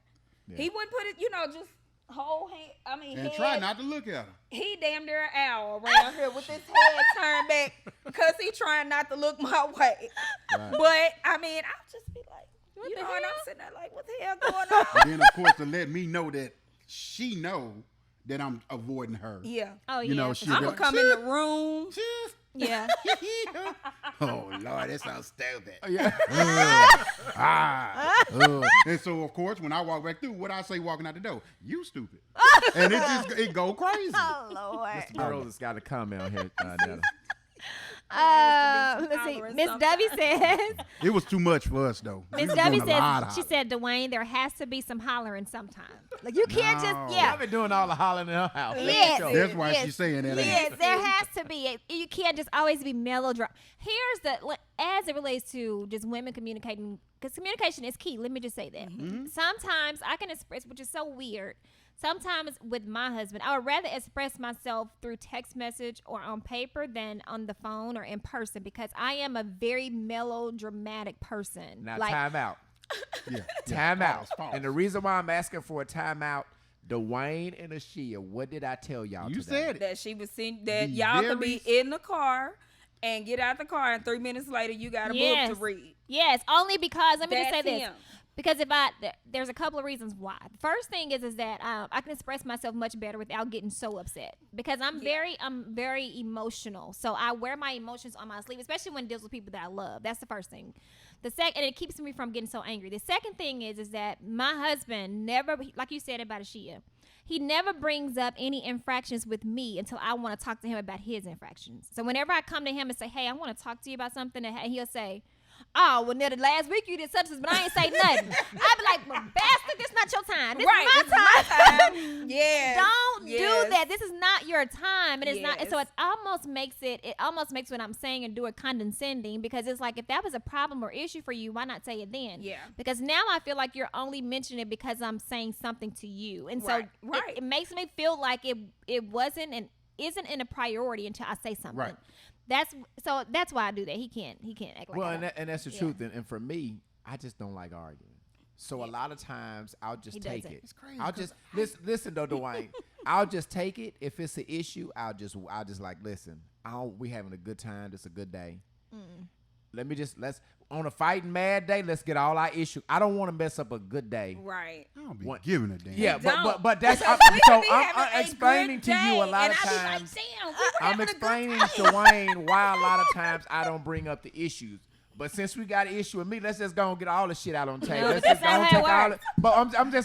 Yeah. He wouldn't put it, just, whole hand. I mean, And head, try not to look at her. he damn near an owl around here with his head turned back because he trying not to look my way. Right. But I mean, I'll just be like, you know, and I'm sitting there like, what the hell going on? And then, of course, to let me know that she know that I'm avoiding her. Yeah. Oh, You know, yeah. she- I'm gonna come in the room. Yeah. Oh, Lord, that sounds stupid. Yeah. And so, of course, when I walk back through, what I say walking out the door? You stupid. And it go crazy. Oh, Lord. Girls has got a comment on here. Netta. Let's see. tolerance Miss W says, It was too much for us, though. We Miss was W doing a lot of says, she hollering. said, Dwayne, there has to be some hollering sometime. Like, you can't No. just, yeah. I've been doing all the hollering in her house. Yes. That's why Yes. she's saying that. ain't Yes, it? there has to be. You can't just always be melodramatic. Here's the, as it relates to just women communicating, because communication is key. Let me just say that. Sometimes I can express, which is so weird. Sometimes with my husband, I would rather express myself through text message or on paper than on the phone or in person because I am a very melodramatic person. Now, like, time out. Yeah. Time out. Pause. And the reason why I'm asking for a timeout, Dwayne and Ashiya, what did I tell y'all You today? said it. That she was seeing that Be y'all could very- be in the car and get out the car, and 3 minutes later you got a Yes. book to read. yes, only because, let me just say That's this. him. Because there's a couple of reasons why. The first thing is that I can express myself much better without getting so upset. Because I'm very emotional. So I wear my emotions on my sleeve, especially when it deals with people that I love. That's the first thing. The second, and it keeps me from getting so angry. The second thing is that my husband never, like you said about Ashiya, he never brings up any infractions with me until I want to talk to him about his infractions. So whenever I come to him and say, hey, I want to talk to you about something, and he'll say, oh, well, Netta, last week you did such and such, but I ain't say nothing. I'd be like, well, bastard, this not your time. This Right, is this my is time. my time. Yes. Don't Yes. do that. This is not your time. It is not. And so Yes. it almost makes what I'm saying and do it condescending because it's like, if that was a problem or issue for you, why not say it then? Yeah. Because now I feel like you're only mentioning it because I'm saying something to you. And so Right, right. It makes me feel like it wasn't and isn't in a priority until I say something. Right. That's why I do that. He can't act like Well, that. and that's the Yeah. truth. And for me, I just don't like arguing. So a lot of times I'll just He take doesn't. it. It's crazy I'll 'cause just listen though, Dwayne. I'll just take it. If it's an issue, I'll just like listen. We having a good time. It's a good day. Let's on a fighting mad day. Let's get all our issues. I don't want to mess up a good day. Right. I don't be What- giving a damn. Yeah, Don't. but that's Because we so be I'm having a explaining good to you a day, lot and of I be like, times. damn, we were I'm having a good explaining time. to Wayne why a lot of times I don't bring up the issues. But since we got an issue with me, let's just go and get all the shit out on the table. No, Let's but just that's go not and how it take all works. it.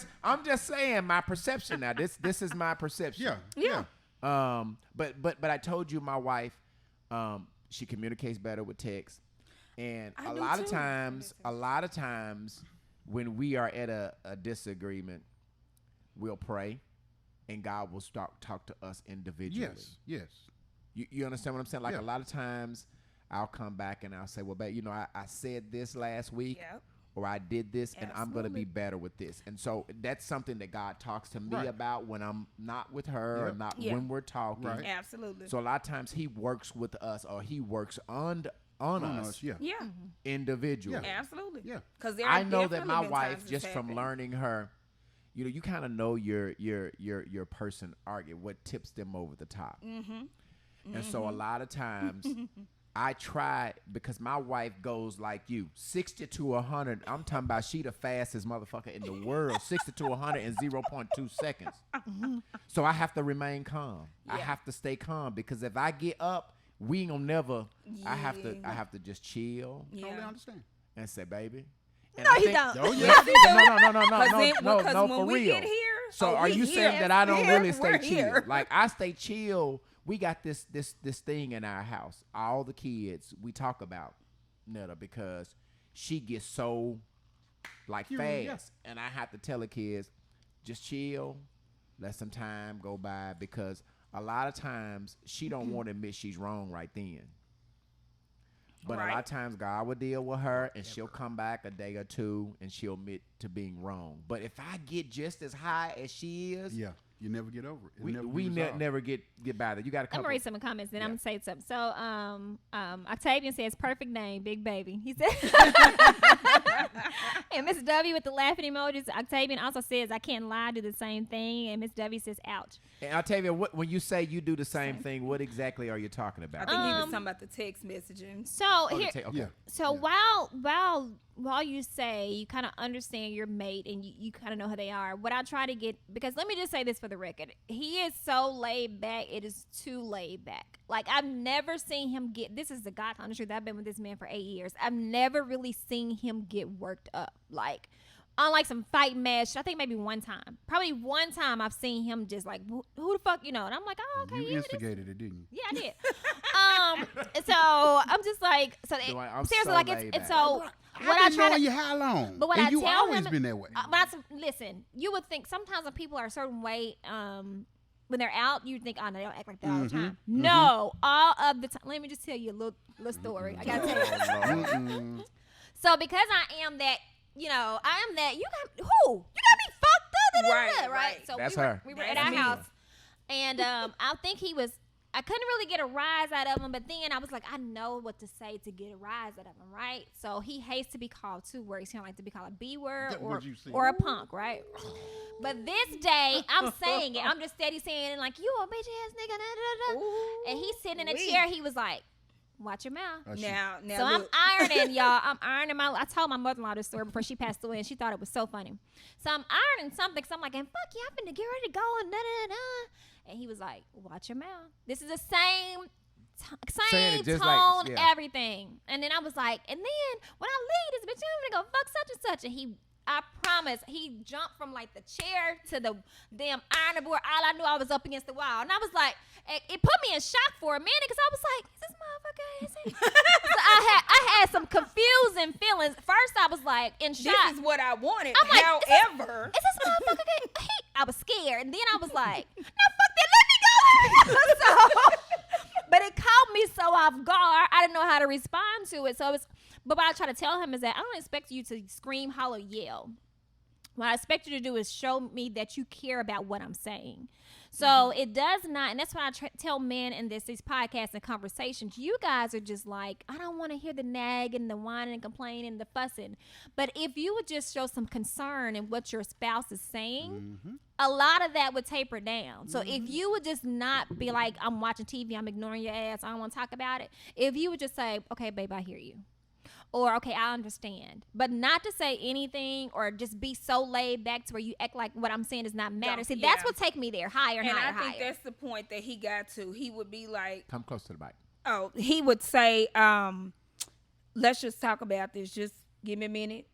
But I'm just saying my perception now. This is my perception. Yeah. But I told you my wife, she communicates better with text, and I a do lot of too. times when we are at a disagreement, we'll pray, and God will talk to us individually. Yes. You understand what I'm saying? Like Yeah. a lot of times, I'll come back and I'll say, well, babe, I said this last week. Yep. Or I did this, and I'm going to be Absolutely. better with this. And so that's something that God talks to me Right. about when I'm not with her or Yep. not Yeah. when we're talking. Right. Absolutely. So a lot of times he works with us or he works on On us us, yeah. yeah. individually. Yeah. Absolutely. Yeah. Because I know that my wife, just from learning her, you kind of know your person argue, what tips them over the top. And so a lot of times I try, because my wife goes like you, 60 to 100. I'm talking about she the fastest motherfucker in the world, 60 to 100 in 0.2 seconds. So I have to remain calm. I Yeah. have to stay calm because if I get up, we ain't gonna never. I have Yeah. to just chill Yeah. Totally understand. and say, baby. And No, I you think- don't. Oh, yeah. Yes, you do. No, Because for when we real. get here, So are we you saying here. that I don't We're really stay we're chill? here. Like I stay chill. We got this thing in our house. All the kids we talk about Netta because she gets so like Curious, fast, and I have to tell the kids just chill, let some time go by because a lot of times she don't want to admit she's wrong right then. But a lot Right. of times God will deal with her and she'll come back a day or two and she'll admit to being wrong. But if I get just as high as she is, Yeah. You never get over it. We never get by that. You got a I'm couple. gonna read some comments, then I'm gonna say something. So, Octavian says, "Perfect name, Big Baby." He said, and Miss W with the laughing emojis. Octavian also says, "I can't lie, do the same thing." And Miss W says, "Ouch." And Octavia, when you say you do the same thing, what exactly are you talking I about? think he was talking about the text messaging. So Oh, here, okay. Yeah. so while you say you kind of understand your mate and you kind of know who they are, what I try to get, because let me just say this for the record, he is so laid back, it is too laid back. Like, I've never seen him get, this is the God honest truth, I've been with this man for 8 years, I've never really seen him get worked up. Like, unlike some fight match, I think maybe one time. Probably one time I've seen him just like, who the fuck, And I'm like, oh, okay. You instigated it, didn't you? Yeah, I did. So I'm just like, I'm seriously, so like laid it's back. so. I've What I been try knowing to, you how long? but what and I you tell always him, been that way. listen, you would think sometimes when people are a certain way, when they're out, you think, oh, no, they don't act like that all the time. No, all of the time. Let me just tell you a little story. I gotta tell you. So because I am that, I am that. You got me fucked up, right? So That's we were, her. we were at our house, and I think I couldn't really get a rise out of him, but then I was like, I know what to say to get a rise out of him, right? So he hates to be called 2 words. He don't like to be called a B word That what you said. or a punk, right? But this day, I'm saying it. I'm just steady saying it like, you a bitch ass nigga, da, da, da. And he's sitting in a chair. He was like, watch your mouth. Now, So look. I'm ironing, y'all. I told my mother-in-law this story before she passed away, and she thought it was so funny. So I'm ironing something, so I'm like, and fuck yeah, I'm finna get ready to go, and da-da-da. And he was like, watch your mouth. This is the same Saying it just tone, like, yeah. everything. And then I was like, and then when I leave this bitch, I'm gonna go fuck such and such. And I promise, he jumped from like the chair to the damn ironing board. All I knew, I was up against the wall. And I was like, it put me in shock for a minute because I was like, is this motherfucker is it? So I had some confusing feelings. First, I was like in shock. This is what I wanted. I'm like, however, is this motherfucker gay? I was scared. And then I was like, no, fuck that, let me go. So, but it caught me so off guard. I didn't know how to respond to it. But what I try to tell him is that I don't expect you to scream, holler, yell. What I expect you to do is show me that you care about what I'm saying. So it does not, and that's what I tell men in these podcasts and conversations. You guys are just like, I don't want to hear the nagging, the whining and complaining, the fussing. But if you would just show some concern in what your spouse is saying, a lot of that would taper down. So if you would just not be like, I'm watching TV, I'm ignoring your ass, I don't want to talk about it. If you would just say, okay, babe, I hear you. Or, okay, I understand. But not to say anything or just be so laid back to where you act like what I'm saying does not matter. See, that's what take me there, higher and higher. I think that's the point that he got to. He would be like, Come close to the mic. oh, he would say, let's just talk about this. Just give me a minute.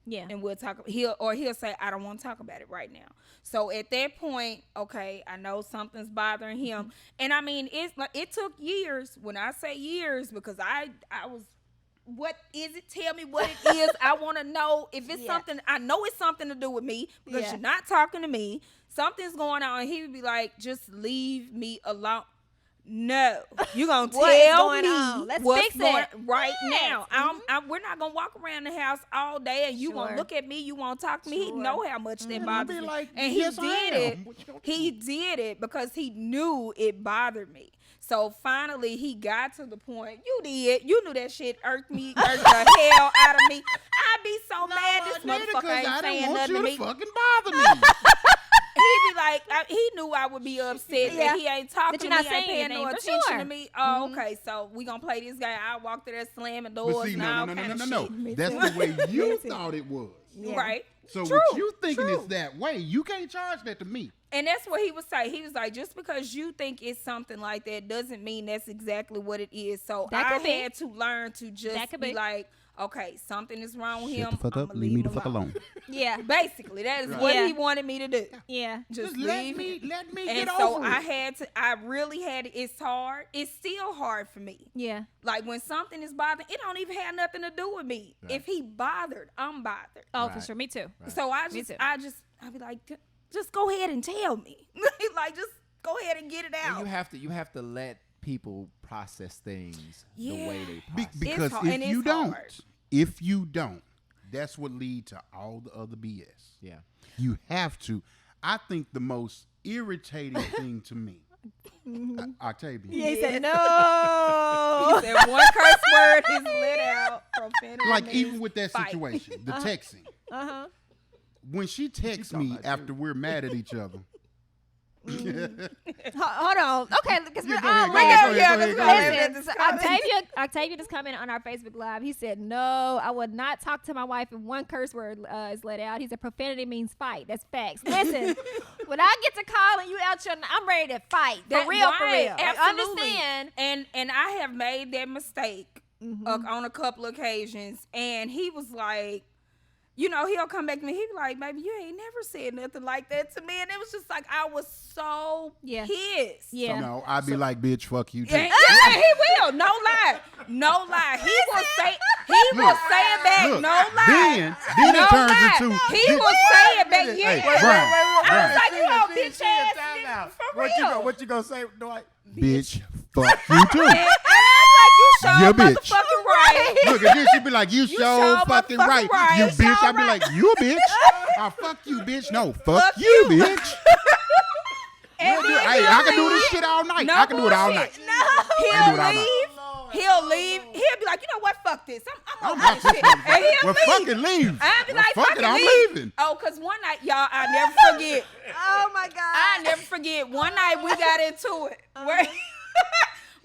Yeah. And we'll talk. He'll say, I don't want to talk about it right now. So at that point, okay, I know something's bothering him. And I mean, it took years. When I say years, because I was, what is it? Tell me what it is. I want to know if it's something. I know it's something to do with me because you're not talking to me. Something's going on. And he would be like, just leave me alone. No, you're going to tell me what's going on right now. We're not going to walk around the house all day and you going to look at me. You want to talk to me. He know how much that bothers me. Like, and yes, he did it. He did it because he knew it bothered me. So finally, he got to the point. You did. You knew that shit irked the hell out of me. I'd be so mad this motherfucker ain't saying nothing to me. Fucking bother me. He'd be like, he knew I would be upset that he ain't talking to me, ain't paying no attention to me. Oh, okay, so we gonna play this guy. I walk through there slamming doors. But see, and all kind of shit. no. That's the way you thought it was. Right. So True. what you thinking is that way. You can't charge that to me. And that's what he would say. He was like, just because you think it's something like that doesn't mean that's exactly what it is. So I had to learn to just be like, okay, something is wrong with him. Shut the fuck up. Leave me the fuck alone. Yeah. Basically, that is what he wanted me to do. Yeah. Just let leave me and get so over it. I really had it. It's hard. It's still hard for me. Yeah. Like when something is bothering, it don't even have nothing to do with me. Right. If he bothered, I'm bothered. Oh, for sure. Me too. Right. So I'd be like, just go ahead and tell me. Like, just go ahead and get it out. And you have to let people process things the way they process. Because if you don't, that's what lead to all the other BS. Yeah. You have to. I think the most irritating thing to me. Octavian. Yeah, he said He no. said one curse word is let out. Profanity Like means even with that fight. situation, the texting. Uh-huh. When she texts me after we're mad at each other. Hold on. Okay, because we're all Go ahead, listen, go ahead. listen, so Octavia just commented on our Facebook Live. He said, no, I would not talk to my wife if one curse word is let out. He said, profanity means fight. That's facts. Listen, when I get to calling you out your I'm ready to fight. For real, for real. Absolutely. Understand. And I have made that mistake on a couple occasions. And he was like, you know, he'll come back to me. He be like, baby, you ain't never said nothing like that to me. And it was just like, I was so pissed. Yeah. No, I'd be like, bitch, fuck you too. Yeah, he will. No lie. No lie. He will say it back. Look, no lie. Then no it turns lie. into He will say it back. Hey, Yeah. Brian, I was like, you Brian. know, bitch ass nigga, for real. What you gonna say, Dwight? bitch, fuck you too. And I'm like, you show Yeah, bitch. motherfucking right. Look, and then she be like, you You so sure fucking motherfucking right. right. You You bitch. sure I be right. like, you a bitch. Fuck you, bitch. No, fuck you, bitch. And then Hey, I can do this shit all night. I can do it all night. He'll do it all night. leave. He'll leave. He'll be like, you know what? Fuck this. I'm I'm over out this this shit. And motherfucker. he'll Well, leave. fucking leave. I'll be Well, like, fuck fucking it, I'm leave. leaving. Oh, because one night, y'all, I never forget. Oh my God. I never forget. One night we got into it. Where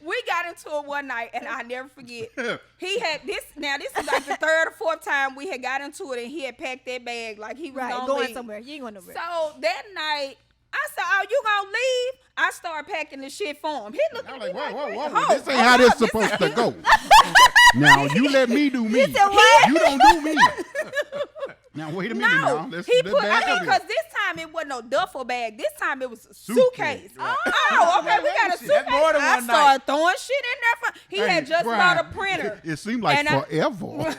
we got into it one night, and I never forget. He had this. Now this is like the third or fourth time we had got into it, and he had packed that bag like he was Right, gonna going leave. somewhere. You ain't going nowhere. So that night, I said, "Oh, you gonna leave?" I started packing the shit for him. He looked I'm at like, me whoa, like, whoa, whoa. "Hold This ain't on, how this this supposed to ain't-" go. Now, you let me do me. said what? You don't do me. Now, wait a minute No, now. Let's he back put. I up mean, here. because this time it wasn't no duffel bag. This time it was a Suitcase. suitcase. Right. Oh, okay, we got a Shit, suitcase. that's more than I one started throwing shit in there. He Hey, had just Brian, bought a printer. It seemed like And I- forever.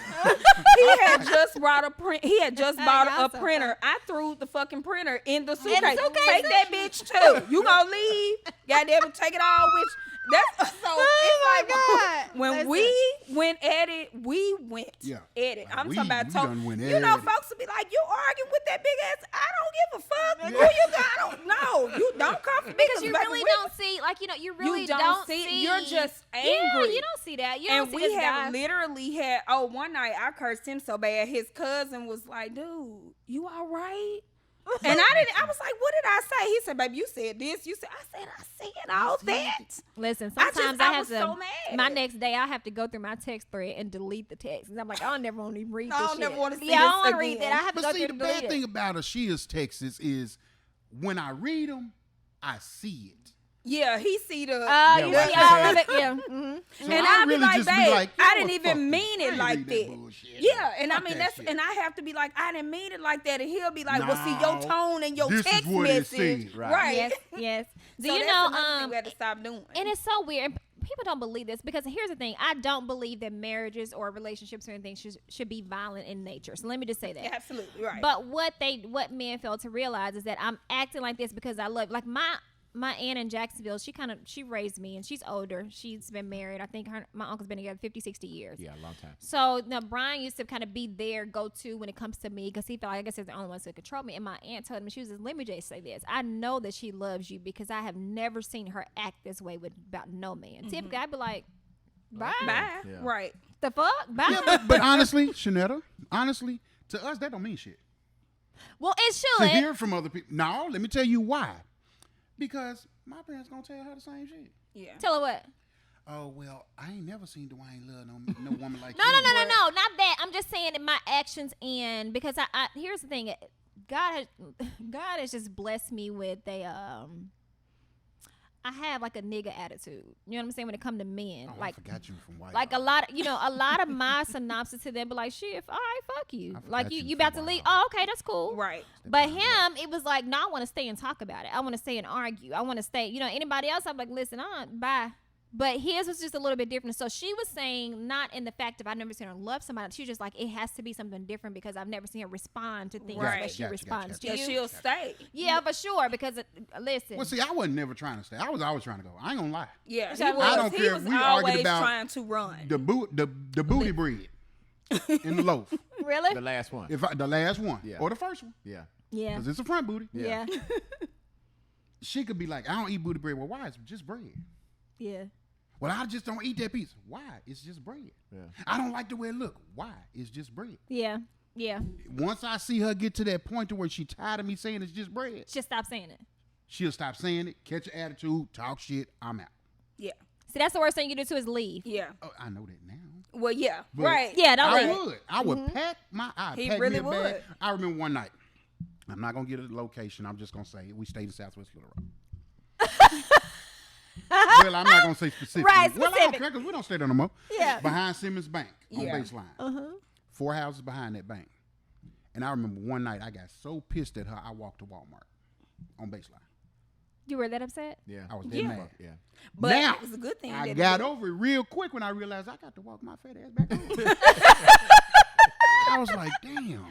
He had just brought a print. He had just bought y'all a so printer. I threw the fucking printer in the suitcase. suitcase Take too? that bitch too. You gonna leave? Goddamn it, take it all with you. That's so. Oh it's my like God. when Listen. we went at it, we went Yeah. at it. I'm We- talking about we talk. done went You know, at it. folks will be like, "You arguing with that big ass? I don't give a fuck. Who you got? I don't know. You don't come for me Because you baby, really we- don't see, like, you know, you really You don't see it. You're just Yeah, angry. you don't see that. You And don't see we this have guy. literally had. Oh, one night I cursed him so bad. His cousin was like, "Dude, you all right?" And I didn't. I was like, "What did I say?" He said, "Baby, you said this. You said." I said all that. Listen, I just- sometimes I I have was to. so mad. My next day, I have to go through my text thread and delete the text. And I'm like, I don't never want to read I this don't shit. never wanna see Yeah, I this don't want to read again. that. I have to But go see, through the and delete bad it. thing about Ashiya's texts is when I read them, I see it. Yeah, he see the. You what see you all said. of it. Yeah. Mm-hmm. So and I I'll be really like, just "Babe, be like, I you didn't know even what, mean fuck it you. I like ain't that." read bullshit. Yeah, and I Fuck mean that that's shit. and I have to be like, "I didn't mean it like that," and he'll be like, "Well, see your No, tone and your this is text what it message, said. right?" Yes, yes. Do So you that's know? another thing we had to stop doing. And it's so weird. People don't believe this because here's the thing. I don't believe that marriages or relationships or anything should be violent in nature. So let me just say that. Absolutely right. But what men fail to realize is that I'm acting like this because I love, like, my aunt in Jacksonville, she raised me and she's older. She's been married. I think my uncle's been together 50, 60 years. Yeah, a long time. So now Brian used to kind of be their go-to when it comes to me because he felt like, I guess, they're the only ones who control me. And my aunt told me, she was just, let me just say this. I know that she loves you because I have never seen her act this way about no man. Typically, I'd be like, bye. Bye. Yeah. Right. The fuck? Bye. Yeah, but honestly, Shanetta, honestly, to us, that don't mean shit. Well, it To should. hear from other people. No, let me tell you why. Because my parents gonna tell her the same shit. Yeah. Tell her what? Oh, well, I ain't never seen Dwayne love no woman like No, you. not that. I'm just saying that my actions and because I here's the thing, God has just blessed me with I have like a nigga attitude. You know what I'm saying when it come to men, Oh, like I forgot you from White like House. a lot of my synopsis to them be like, shit, all right, fuck you. I Like forgot you you about to from leave. White Oh, okay, that's cool. Right. But him, it was like, no, I want to stay and talk about it. I want to stay and argue. I want to stay. You know, anybody else, I'm like, listen, bye. But his was just a little bit different. So she was saying, not in the fact of I've never seen her love somebody. She was just like, it has to be something different because I've never seen her respond to things Right. that she Gotcha, responds Yeah, to you. she'll stay. Yeah, for sure. Because listen, Well, see, I wasn't never trying to stay. I was always trying to go. I ain't gonna lie. Yeah. So He I was, don't he care was if we always argued about trying to run. The booty bread in the loaf. really? The last one. The last one Yeah. or the first one, Yeah. Yeah. because it's a front booty. Yeah. she could be like, I don't eat booty bread. Well, why? It's just bread. Yeah. Well, I just don't eat that piece. Why? It's just bread. Yeah. I don't like the way it look. Why? It's just bread. Yeah. Yeah. Once I see her get to that point to where she tired of me saying it's just bread, Just stop saying it. she'll stop saying it, catch an attitude, talk shit, I'm out. Yeah. See, that's the worst thing you do too is leave. Yeah. Oh, I know that now. Well, yeah. But Right. Yeah, don't I leave. would. I would pack my. He pack really me a bag. would. I remember one night. I'm not gonna get a location. I'm just gonna say we stayed in Southwest Little Rock. Well, I'm not gonna say specifically. Right, Well, I don't specific. care because we don't stay there no more. Yeah. Behind Simmons Bank on Yeah. Baseline. 4 houses behind that bank. And I remember one night I got so pissed at her I walked to Walmart on Baseline. You were that upset? Yeah. I was dead mad. Yeah. But Now, it was a good thing. I that got it- over it real quick when I realized I got to walk my fat ass back home. I was like, damn.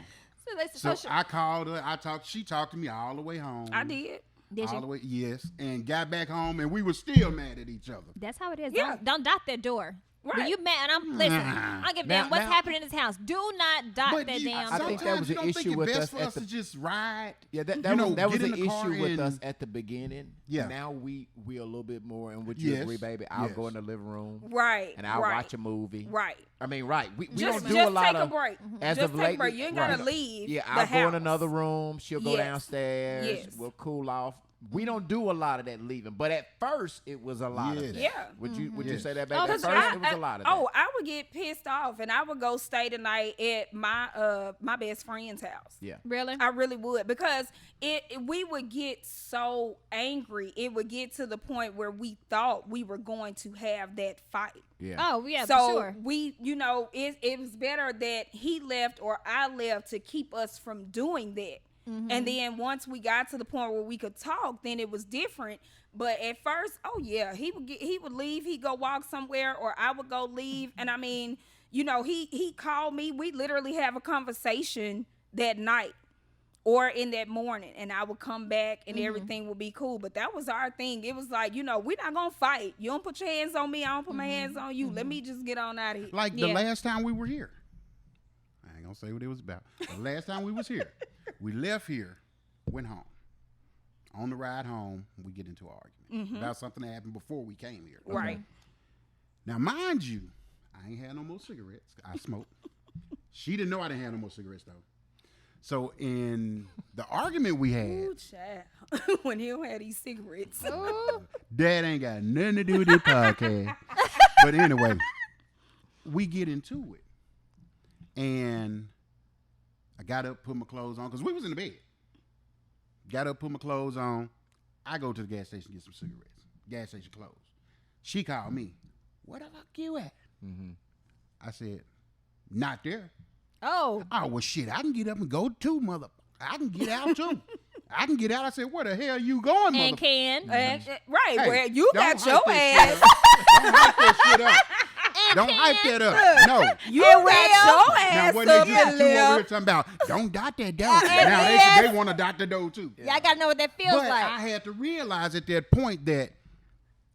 So that's So social. I called her. I talked. She talked to me all the way home. I did. Did all you? the way, yes, and got back home, and we were still mad at each other. That's how it is. Yeah. Don't dot that door. When Right. you mad, and I'm listen. Nah. I give Now- damn what's now- happening in this house. Do not dot But that you, damn I door. think sometimes that was you the don't issue think with it's us best for at us the- to just ride. Yeah, that You was know, that was get in an the car issue with us and- at the beginning. Yeah. Now we a little bit more, and would you Yes. agree, baby? I'll Yes. go in the living room Right. and I'll right. watch a movie. Right. I mean, right? We Just, don't do just a lot take of a break. as just of take late. a break. You ain't gotta leave. Yeah, the I'll go in house. another room. She'll go Yes. downstairs. Yes. We'll cool off. We don't do a lot of that leaving, but at first it was a lot of Yes. that. Yeah. Would you Yes. say that, baby? Oh, At 'cause first it was a lot of that. I would get pissed off, and I would go stay the night at my best friend's house. Yeah. Really? I really would, because we would get so angry. It would get to the point where we thought we were going to have that fight. Yeah. Oh yeah, So for sure. we, it was better that he left or I left to keep us from doing that. And then once we got to the point where we could talk, then it was different. But at first, oh yeah, he would leave, he'd go walk somewhere, or I would go leave. And I mean, he called me. We literally have a conversation that night or in that morning, and I would come back and everything would be cool. But that was our thing. It was like, we're not gonna fight. You don't put your hands on me, I don't put my hands on you. Let me just get on out of here. Like Yeah. the last time we were here. I ain't gonna say what it was about. The last time we was here, we left here, went home. On the ride home, we get into an argument about something that happened before we came here. Right. Now, mind you, I ain't had no more cigarettes. I smoked. She didn't know I didn't have no more cigarettes though. So in the argument we had, Ooh, child. When he don't have these cigarettes. that ain't got nothing to do with this podcast. But anyway, we get into it. And I got up, put my clothes on, because we was in the bed. Got up, put my clothes on. I go to the gas station to get some cigarettes. Gas station closed. She called me. Where the fuck you at? I said, not there. Oh. Oh, well, shit, I can get up and go too, mother. I can get out too. I can get out. I said, where the hell you going, mother? And can. Right, Hey, where you don't got hype your that ass. shit up. Don't hype that up. Don't hype that up. No. You got your Now, ass what up they just and too over here left. talking about, don't dot that dough. Now, they want to dot the dough, too. Yeah, I gotta know what that feels But like. I had to realize at that point that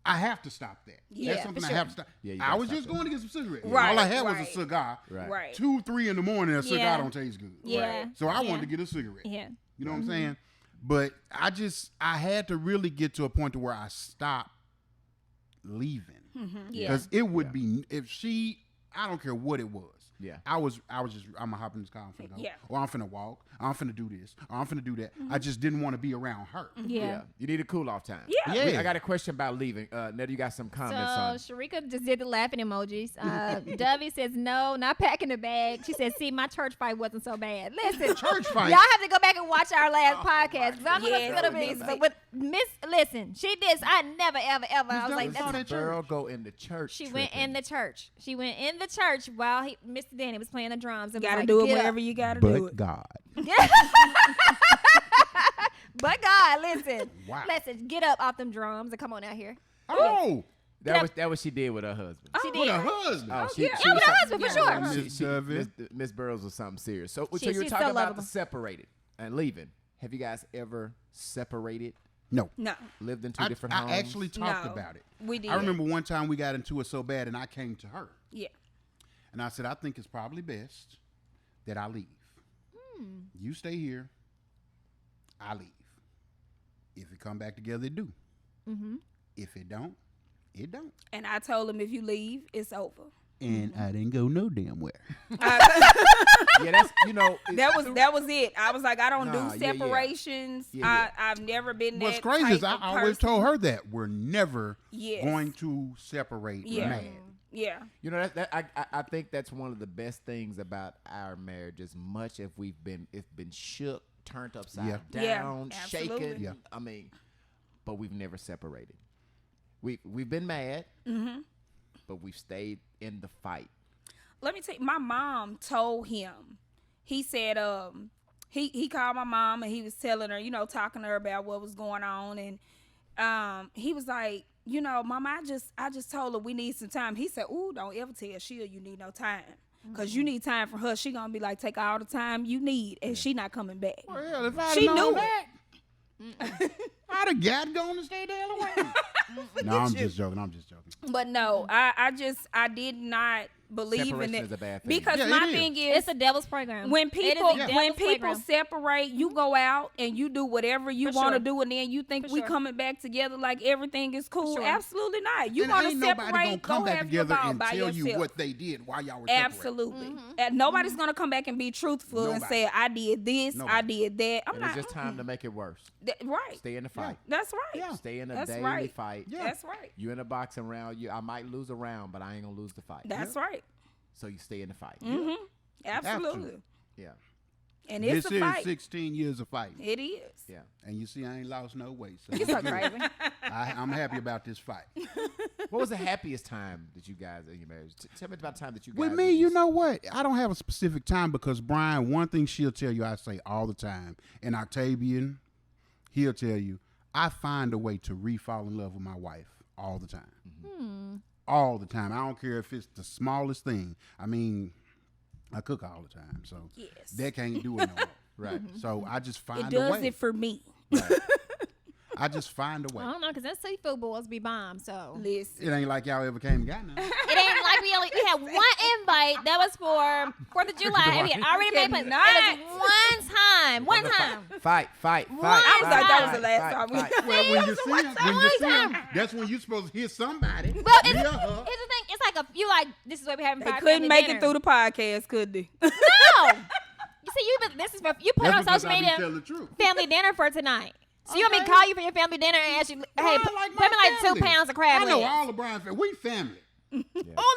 I have to stop that. Yeah, That's something for I sure. have to stop. Yeah, you I gotta was stop just that. going to get some cigarettes. Right, All I had was right. a cigar. Right. Right. 2, 3 in the morning, a cigar Yeah. don't taste good. Yeah. So I Yeah. wanted to get a cigarette. Yeah. You know what I'm saying? But I had to really get to a point to where I stopped leaving. Yeah. Because it would be, I don't care what it was. Yeah. I'm gonna hop in this car, I'm finna go. Yeah. Or I'm finna walk, or I'm finna do this, or I'm finna do that. I just didn't want to be around her. Yeah. You need a cool off time. Yeah. Yeah. I got a question about leaving. Netta, you got some So comments on. Sharika just did the laughing emojis. Dovey says no, not packing the bag. She says, "See, my church fight wasn't so bad." Listen, Church fight? y'all have to go back and watch our last podcast. 'Cause I'm Yes, gonna spill yes. this. But with Miss, listen, she did. I never, ever, ever. I was Dovey like, saw that's, that Girl church. go in the church. she went tripping. in the church. She went in the church while Mr. Danny was playing the drums. And was Gotta like, do it "Get up." wherever you gotta do it. God. But God, listen, Wow. listen, get up off them drums and come on out here. Oh, That was she did with her husband. She with did. a husband. Oh, yeah. Yeah, with her husband for sure. Miss Dovey. Miss Burroughs was something serious. So She- you were she's talking so about lovable. the separated and leaving. Have you guys ever separated, No. No. lived in two I different homes? actually talked No. about it. We did. I remember one time we got into it so bad, and I came to her. Yeah. And I said, I think it's probably best that I leave. You stay here. I leave. If it come back together, it do. Mm-hmm. If it don't, it don't. And I told him if you leave, it's over. And I didn't go no damn where. Yeah, that's That was it. I was like, I don't Nah, do yeah, yeah. separations. Yeah, I've never been What's that crazy type is I of always person. told her that we're never Yes. going to separate Yeah. mad. Yeah. You know, I think that's one of the best things about our marriage. As much as it's been shook, turned upside Yeah. down, Yeah, shaken. absolutely. Yeah. I mean, but we've never separated. We've been mad, but we've stayed in the fight. Let me tell you, my mom told him. He said, he called my mom and he was telling her, talking to her about what was going on, and he was like, Mama, I just told her we need some time. He said, ooh, don't ever tell Sheila you need no time. Because you need time from her. She going to be like, take all the time you need, and she not coming back. Well, hell, if I'd She known knew that, I'd have got going to stay the hell away. No, I'm just joking. But no, I did not believe Separation in it. is a bad thing. Because Yeah, my it is. thing is, It's a devil's playground. when It is a people devil's playground. separate, you go out and you do whatever you For want to sure. do, and then you think For we sure. coming back together like everything is cool. sure. Absolutely not. You And want to ain't nobody separate? gonna come Go back have your together ball and by tell yourself. you what they did while y'all were separated. Absolutely. And nobody's gonna come back and be truthful and Nobody. say I did this, I Nobody. did that. I'm And not. it's just time to make it worse. Right. Stay in the fight. That's right. Yeah. Stay in a That's daily right. fight. Yeah. That's right. You in a boxing round. I might lose a round, but I ain't gonna lose the fight. That's right. So you stay in the fight. Mm-hmm. Absolutely. Yeah. And it's This a is fight. 16 years of fighting. It is. Yeah. And you see, I ain't lost no weight. So You're so crazy. I'm happy about this fight. What was the happiest time that you guys in your marriage? Tell me about the time that you guys. With were me, you just- know what? I don't have a specific time because Brian, one thing she'll tell you, I say all the time, and Octavian, he'll tell you, I find a way to re-fall in love with my wife all the time. All the time. I don't care if it's the smallest thing. I mean, I cook all the time, so Yes. that can't do it no more. Right. So I just find It a does way. it for me. I just find a way. I don't know, because that seafood boils be bomb, so. Listen. It ain't like y'all ever came and got none. It ain't like we had one invite that was for 4th of July, and we had already made plans. It was one time. Fight. I was like, that was the last time we- Well, when you see him, that's when you supposed to hear somebody. Well, it's Me or the her. thing. It's like this is what we're having. They couldn't make it through the podcast, could they? No. You see, you put That's on because social I be media telling the truth. family dinner for tonight. So you want me to Okay. call you for your family dinner and ask you, hey, Brian put like me my like 2 family. pounds of crab I know legs. all of Brian's family. We family. Oh,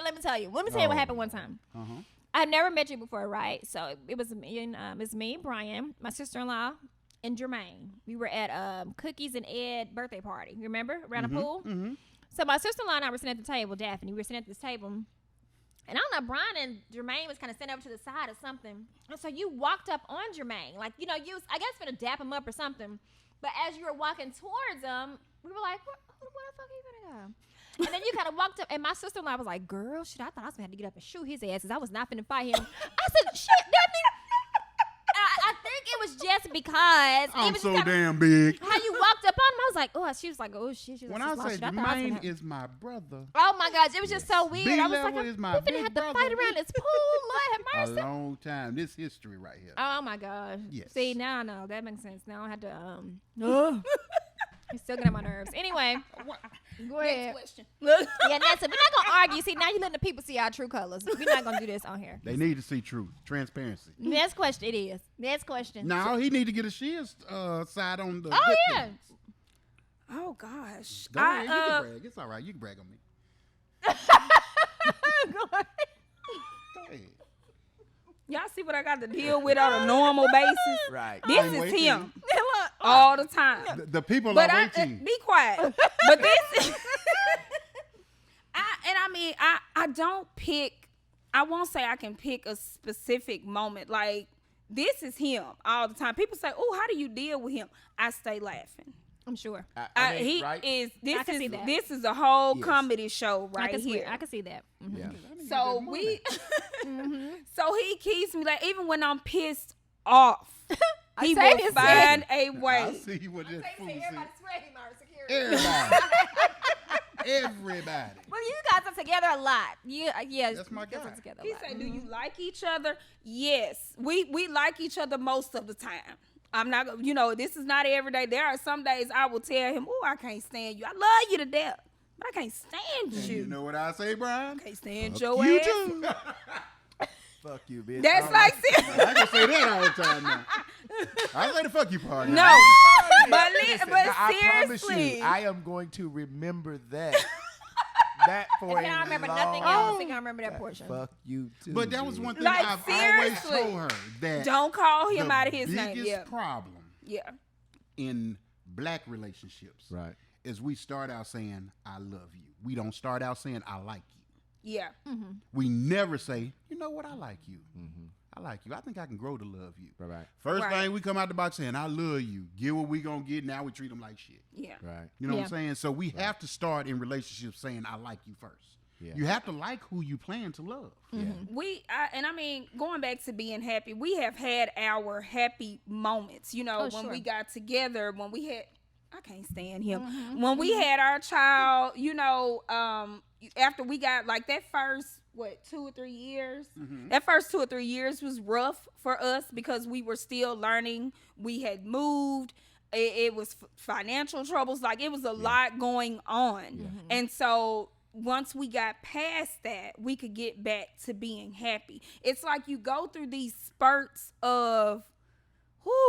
let me tell you. Let me tell you what happened one time. Uh-huh. I've never met you before, right? So it was me and Brian, my sister-in-law, and Jermaine. We were at Cookies and Ed birthday party. You remember? Around the pool? Mm-hmm. So my sister-in-law and I were sitting at the table, Daphne. We were sitting at this table. And I don't know, Brian and Jermaine was kind of sitting over to the side or something. And so you walked up on Jermaine. Like, you was, I guess, going to dap him up or something. But as you were walking towards him, we were like, where the fuck are you going to go? And then you kind of walked up, and my sister-in-law was like, girl, shit, I thought I was going to have to get up and shoot his ass because I was not finna fight him. I said, shit, Daphne. I think it was just because. I'm it was so just damn big. how you walked up on him. I was like, oh, she was like, oh, shit. She was When like, I say shit, thought I was gonna Jermaine have- is my brother, Oh my gosh, it was just so weird. I was like, B-level we is my finna big have to brother. fight around this pool. Lord a have mercy. long time. This history right here. Oh my gosh. Yes. See, now I know. That makes sense. Now I have to, he's still getting on my nerves. Anyway, go ahead. Question. Yeah, that's it. We're not going to argue. See, now you're letting the people see our true colors. We're not going to do this on here. They need to see truth, transparency. Next question. It is. Next question. Now he need to get a Shea's side on the. Oh, good yeah. things. Oh gosh. Go ahead, you can brag. It's all right. You can brag on me. Go ahead. Go ahead. Y'all see what I got to deal with on a normal basis? Right. This I'm is waiting. him Look. all the time. The people But are waiting. be quiet. But this, I don't pick. I won't say I can pick a specific moment. Like this is him all the time. People say, "Oh, how do you deal with him?" I stay laughing. I'm sure. I mean, He right? is. I can see that. This is a whole Yes. comedy show I right can see, here. I can see that. Mhm. Yeah. So we, so he keeps me like even when I'm pissed off, he will Octavius find a I way. see what this fool see. swear him our security. Everybody. Everybody. Well, you guys are together a lot. Yeah, That's my you guys guy. are together a He lot. said, "Do you like each other?" Yes, we like each other most of the time. I'm not, this is not every day. There are some days I will tell him, "Oh, I can't stand you. I love you to death, but I can't stand And you. you know what I say, Brian? I can't stand Fuck your you ass." too. Fuck you, bitch. That's All like right. seriously. I can say that all the time now. I say the fuck you part. No, now. but Listen, but now, I promise seriously, you, I am going to remember that. That for If a I don't remember nothing long- else, I can remember that portion. Fuck you too. But that was bitch. one thing Like, I've always seriously. told her, that don't call him the out of his name. biggest Yeah, problem yeah, in black relationships Right. is we start out saying, I love you. We don't start out saying, I like you. yeah. We never say, you know what, I like you. I like you. I think I can grow to love you. Right. First Right. thing we come out the box saying, I love you. Get what we gonna get. Now we treat them like shit. Yeah. Right. You know what Yeah. I'm saying? So we have to start in relationships saying, I like you first. Yeah. You have to like who you plan to love. Yeah. I mean, going back to being happy, we have had our happy moments, when sure. we got together, when we had, I can't stand him, when we had our child, after we got like that first, 2 or 3 years, that first 2 or 3 years was rough for us because we were still learning. We had moved. It was financial troubles. Like, it was a lot going on. And so once we got past that, we could get back to being happy. It's like you go through these spurts of,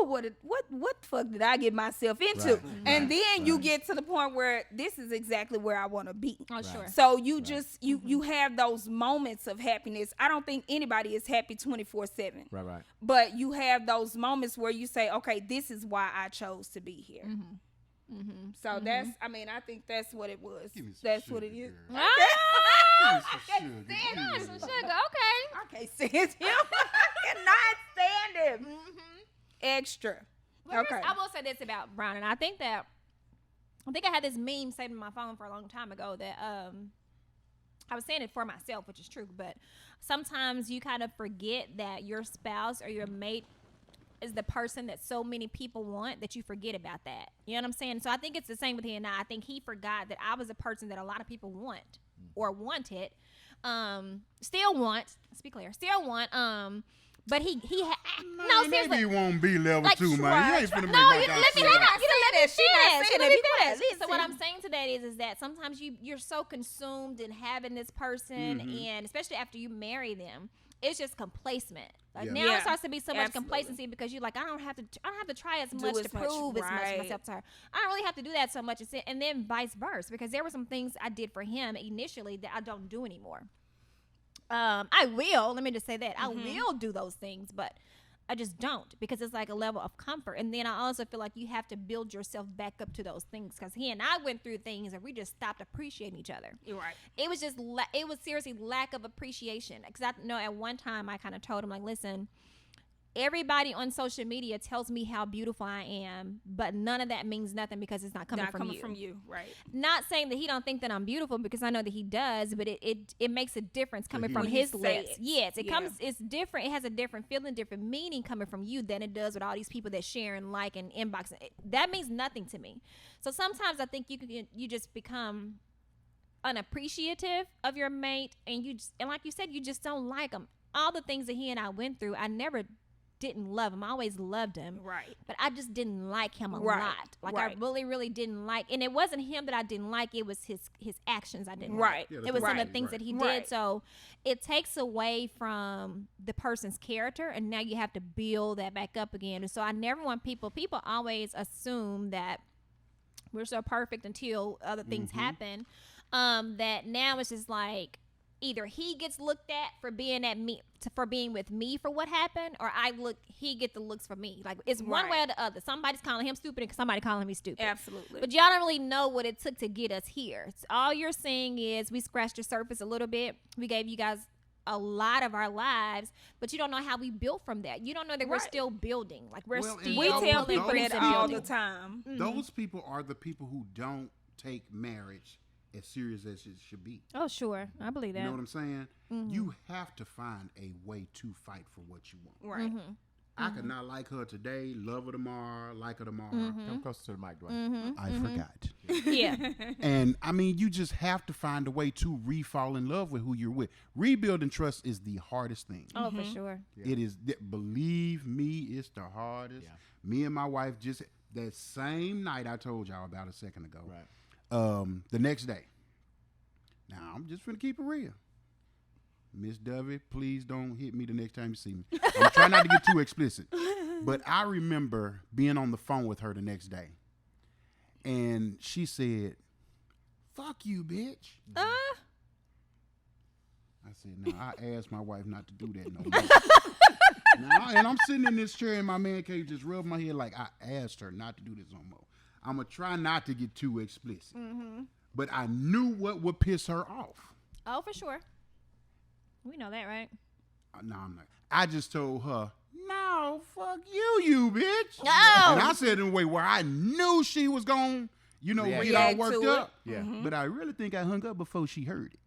what the fuck did I get myself into? Right, And right, then you right. get to the point where this is exactly where I want to be. Oh, sure. So you just you have those moments of happiness. I don't think anybody is happy 24/7. Right. But you have those moments where you say, okay, this is why I chose to be here. So that's, I think that's what it was. Give me some That's sugar, what it is. girl. Ah! Give me some sugar. Damn, some Yeah. sugar. Okay. I can't stand him. I cannot stand him. Extra. Well, Okay. I will say this about Brown, and I think I had this meme saved in my phone for a long time ago that I was saying it for myself, which is true, but sometimes you kind of forget that your spouse or your mate is the person that so many people want that you forget about that. You know what I'm saying? So I think it's the same with he and I. I think he forgot that I was a person that a lot of people want or wanted, still want. Let's be clear, still want. But he no, Man, seriously. maybe you won't be level Like, 2, man. You ain't finna make No, my let me guy say finish. that. Let me finish. saying Let it. me Be quiet. finish. So what Listen. I'm saying to that is that sometimes you're so consumed in having this person, and especially after you marry them, it's just complacent. Like Yeah. now Yeah, it starts to be so much absolutely. complacency because you're like, I don't have to try as Do much as to much, prove as much right. to myself to her. I don't really have to do that so much, and then vice versa, because there were some things I did for him initially that I don't do anymore. I will. Let me just say that I will do those things, but I just don't, because it's like a level of comfort. And then I also feel like you have to build yourself back up to those things, because he and I went through things and we just stopped appreciating each other. You're right. It was just it was seriously lack of appreciation, because I know at one time I kind of told him, like, listen, everybody on social media tells me how beautiful I am, but none of that means nothing because it's not coming from you. Right. Not saying that he don't think that I'm beautiful, because I know that he does, but it makes a difference coming he- from When he his say lips. it. Yes, it Yeah. comes. It's different. It has a different feeling, different meaning coming from you than it does with all these people that share and like and inbox. That means nothing to me. So sometimes I think you just become unappreciative of your mate, and and like you said, you just don't like him. All the things that he and I went through, I never didn't love him. I always loved him. Right. But I just didn't like him a Right, lot. Like right. I really, really didn't like. And it wasn't him that I didn't like. It was his actions I didn't Right. like. Yeah, It was some of right, the things that he right. did. So it takes away from the person's character, and now you have to build that back up again. And so I never want people always assume that we're so perfect until other things happen. That now it's just like, either he gets looked at for being for being with me for what happened, or he get the looks for me. Like, it's one Right. way or the other. Somebody's calling him stupid and somebody calling me stupid. Absolutely. But y'all don't really know what it took to get us here. So all you're seeing is we scratched the surface a little bit. We gave you guys a lot of our lives, but you don't know how we built from that. You don't know that we're Right. still building. Like, we're Well, and still we tell those- people building that and all building. the time. Those people are the people who don't take marriage as serious as it should be. Oh, sure. I believe that. You know what I'm saying? You have to find a way to fight for what you want. Right. I could not like her today, love her tomorrow, like her tomorrow. Come closer to the mic, Dwayne. I forgot. Yeah. And I mean, you just have to find a way to re-fall in love with who you're with. Rebuilding trust is the hardest thing. Oh, for sure. It is, believe me, it's the hardest. Yeah. Me and my wife just, that same night I told y'all about a second ago, Right. the next day. Now, I'm just finna keep it real. Miss Dovey, please don't hit me the next time you see me. I'm trying not to get too explicit. But I remember being on the phone with her the next day. And she said, "Fuck you, bitch." I said, "No, I asked my wife not to do that no more." And I'm sitting in this chair in my man cave just rubbing my head like I asked her not to do this no more. I'm going to try not to get too explicit. But I knew what would piss her off. Oh, for sure. We know that, right? No, I'm not. I just told her, "No, fuck you, you bitch." No. And I said it in a way where I knew she was going to, get all React worked to it. up. Yeah. But I really think I hung up before she heard it.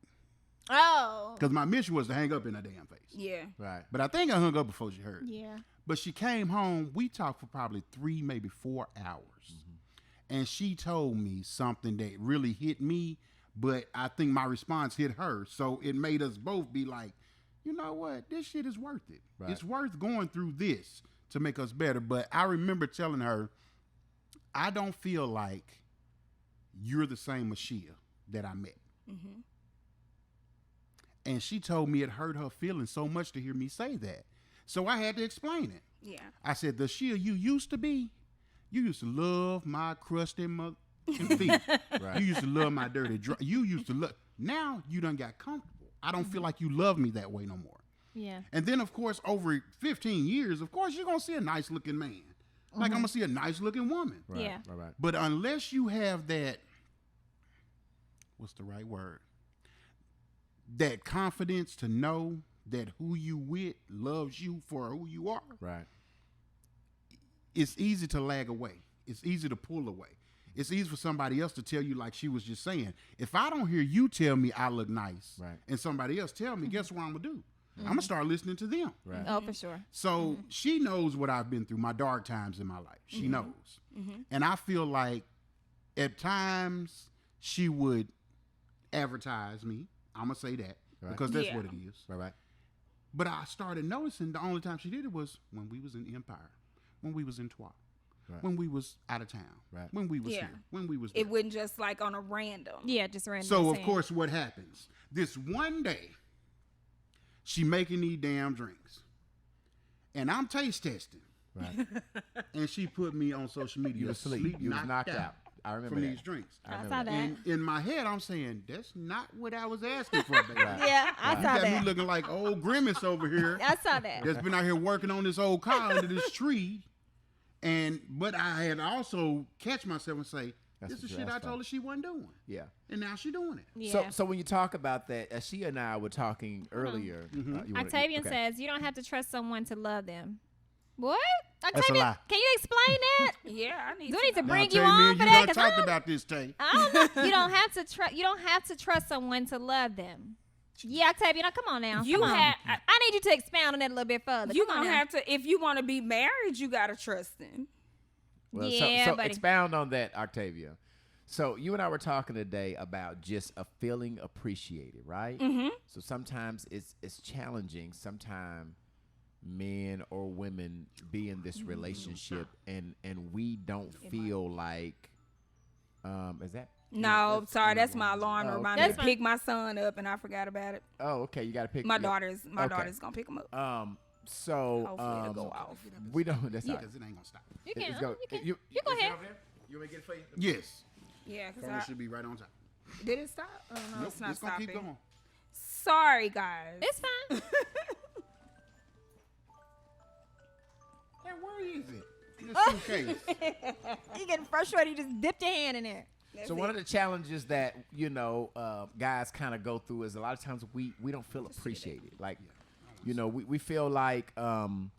Oh. Because my mission was to hang up in her damn face. Yeah. Right. But I think I hung up before she heard it. Yeah. But she came home. We talked for probably 3, maybe 4 hours. And she told me something that really hit me, but I think my response hit her. So it made us both be like, you know what? This shit is worth it. Right. It's worth going through this to make us better. But I remember telling her, I don't feel like you're the same Ashiya that I met. And she told me it hurt her feelings so much to hear me say that. So I had to explain it. Yeah. I said, the Ashiya you used to be, you used to love my crusty mother feet. Right. You used to love my dirty you used to love. Now you done got comfortable. I don't feel like you love me that way no more. Yeah. And then, of course, over 15 years, of course, you're going to see a nice looking man. Like I'm going to see a nice looking woman. Right. Yeah. Right. But unless you have that, what's the right word? That confidence to know that who you with loves you for who you are. Right. It's easy to lag away. It's easy to pull away. It's easy for somebody else to tell you, like she was just saying. If I don't hear you tell me I look nice, Right. and somebody else tell me, guess what I'm gonna do? I'm gonna start listening to them. Right. Oh, for sure. So she knows what I've been through, my dark times in my life. She knows. And I feel like at times she would advertise me. I'm gonna say that Right. because that's Yeah. what it is. Right. But I started noticing the only time she did it was when we was in Empire, when we was in Twa, Right. when we was out of town, Right. when we was Yeah. here, when we was It there. wasn't just like on a random. Yeah, just random. So of course, what happens? This one day, she making these damn drinks, and I'm taste testing, Right. and she put me on social media. You was asleep. You was knocked out. I remember from that. these drinks. I I remember saw that. And in my head, I'm saying, that's not what I was asking for, baby. Yeah, I You saw got me that. looking like old Grimace over here I saw that. that's been out here working on this old car under this tree. But I had also catch myself and say, That's this is what you shit I asked told for. her she wasn't doing. Yeah. And now she doing it. Yeah. So when you talk about that, Ashiya and I were talking earlier. You wanna- Octavian okay. says you don't have to trust someone to love them. What? That's a Octavian, lie. can you explain that? Yeah, I need Do I need to know. bring now, you Tay, me on and for you that? done 'Cause talked I'm- about this, Tay. I don't know. You don't have to trust. You don't have to trust someone to love them. Yeah, Octavian, now come on now. You come on. have- I need you to expound on that a little bit further. You Come on gonna now. have to, if you want to be married, you gotta trust them. Well, Yeah, so buddy. expound on that, Octavia. So you and I were talking today about just a feeling appreciated, right? Mm-hmm. So sometimes it's challenging. Sometimes men or women be in this relationship and we don't feel like is that No, sorry, that's my alarm. Oh, Remind me That's to fine. pick my son up, and I forgot about it. oh okay, you gotta pick My yeah. daughter's Okay. gonna pick him up. So Hopefully it'll go off. we don't that's all right. Because it ain't going to stop. You can. It's go- you can. you go is it ahead. over there? You want me to get it for you? Yes. Yeah, Phone because should be right on top. did it stop? Oh no, Nope, it's not it's going to stopping. keep going. Sorry, guys. It's fine. Hey, where is it? In the suitcase. You getting frustrated? You just dipped your hand in there. So one of the challenges that guys kind of go through is a lot of times we don't feel appreciated. Like, we feel like and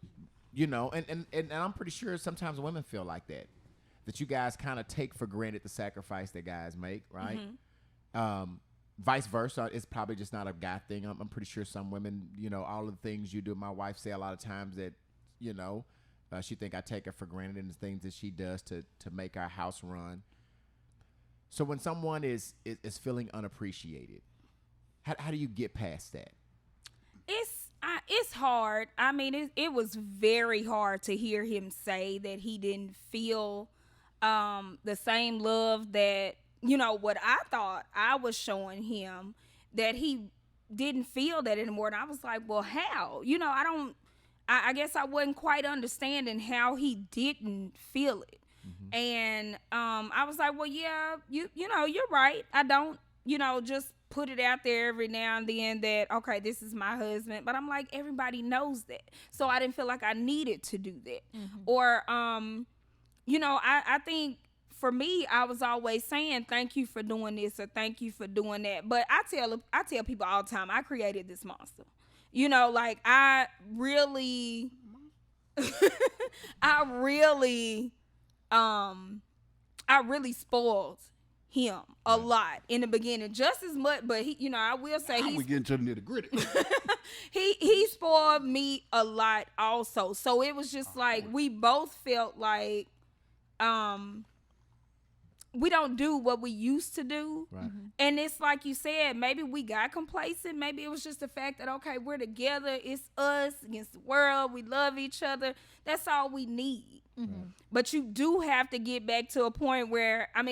I'm pretty sure sometimes women feel like that you guys kind of take for granted the sacrifice that guys make, right? Vice versa, it's probably just not a guy thing. I'm pretty sure some women, all of the things you do. My wife say a lot of times that, She think I take her for granted in the things that she does to make our house run. So when someone is feeling unappreciated, how do you get past that? It's hard. I mean, it was very hard to hear him say that he didn't feel the same love that, what I thought I was showing him, that he didn't feel that anymore. And I was like, well, how? I guess I wasn't quite understanding how he didn't feel it. Mm-hmm. And I was like, well, yeah, you're right. I don't, just put it out there every now and then that, okay, this is my husband. But I'm like, everybody knows that. So I didn't feel like I needed to do that. Mm-hmm. Or, I think for me, I was always saying, thank you for doing this or thank you for doing that. But I tell people all the time, I created this monster. Like I really spoiled him a lot in the beginning, just as much. But he, I will say we get into the nitty gritty. he spoiled me a lot also. So it was just like we both felt like we don't do what we used to do. Right. Mm-hmm. And it's like you said, maybe we got complacent. Maybe it was just the fact that, okay, we're together. It's us against the world. We love each other. That's all we need. Mm-hmm. But you do have to get back to a point where, I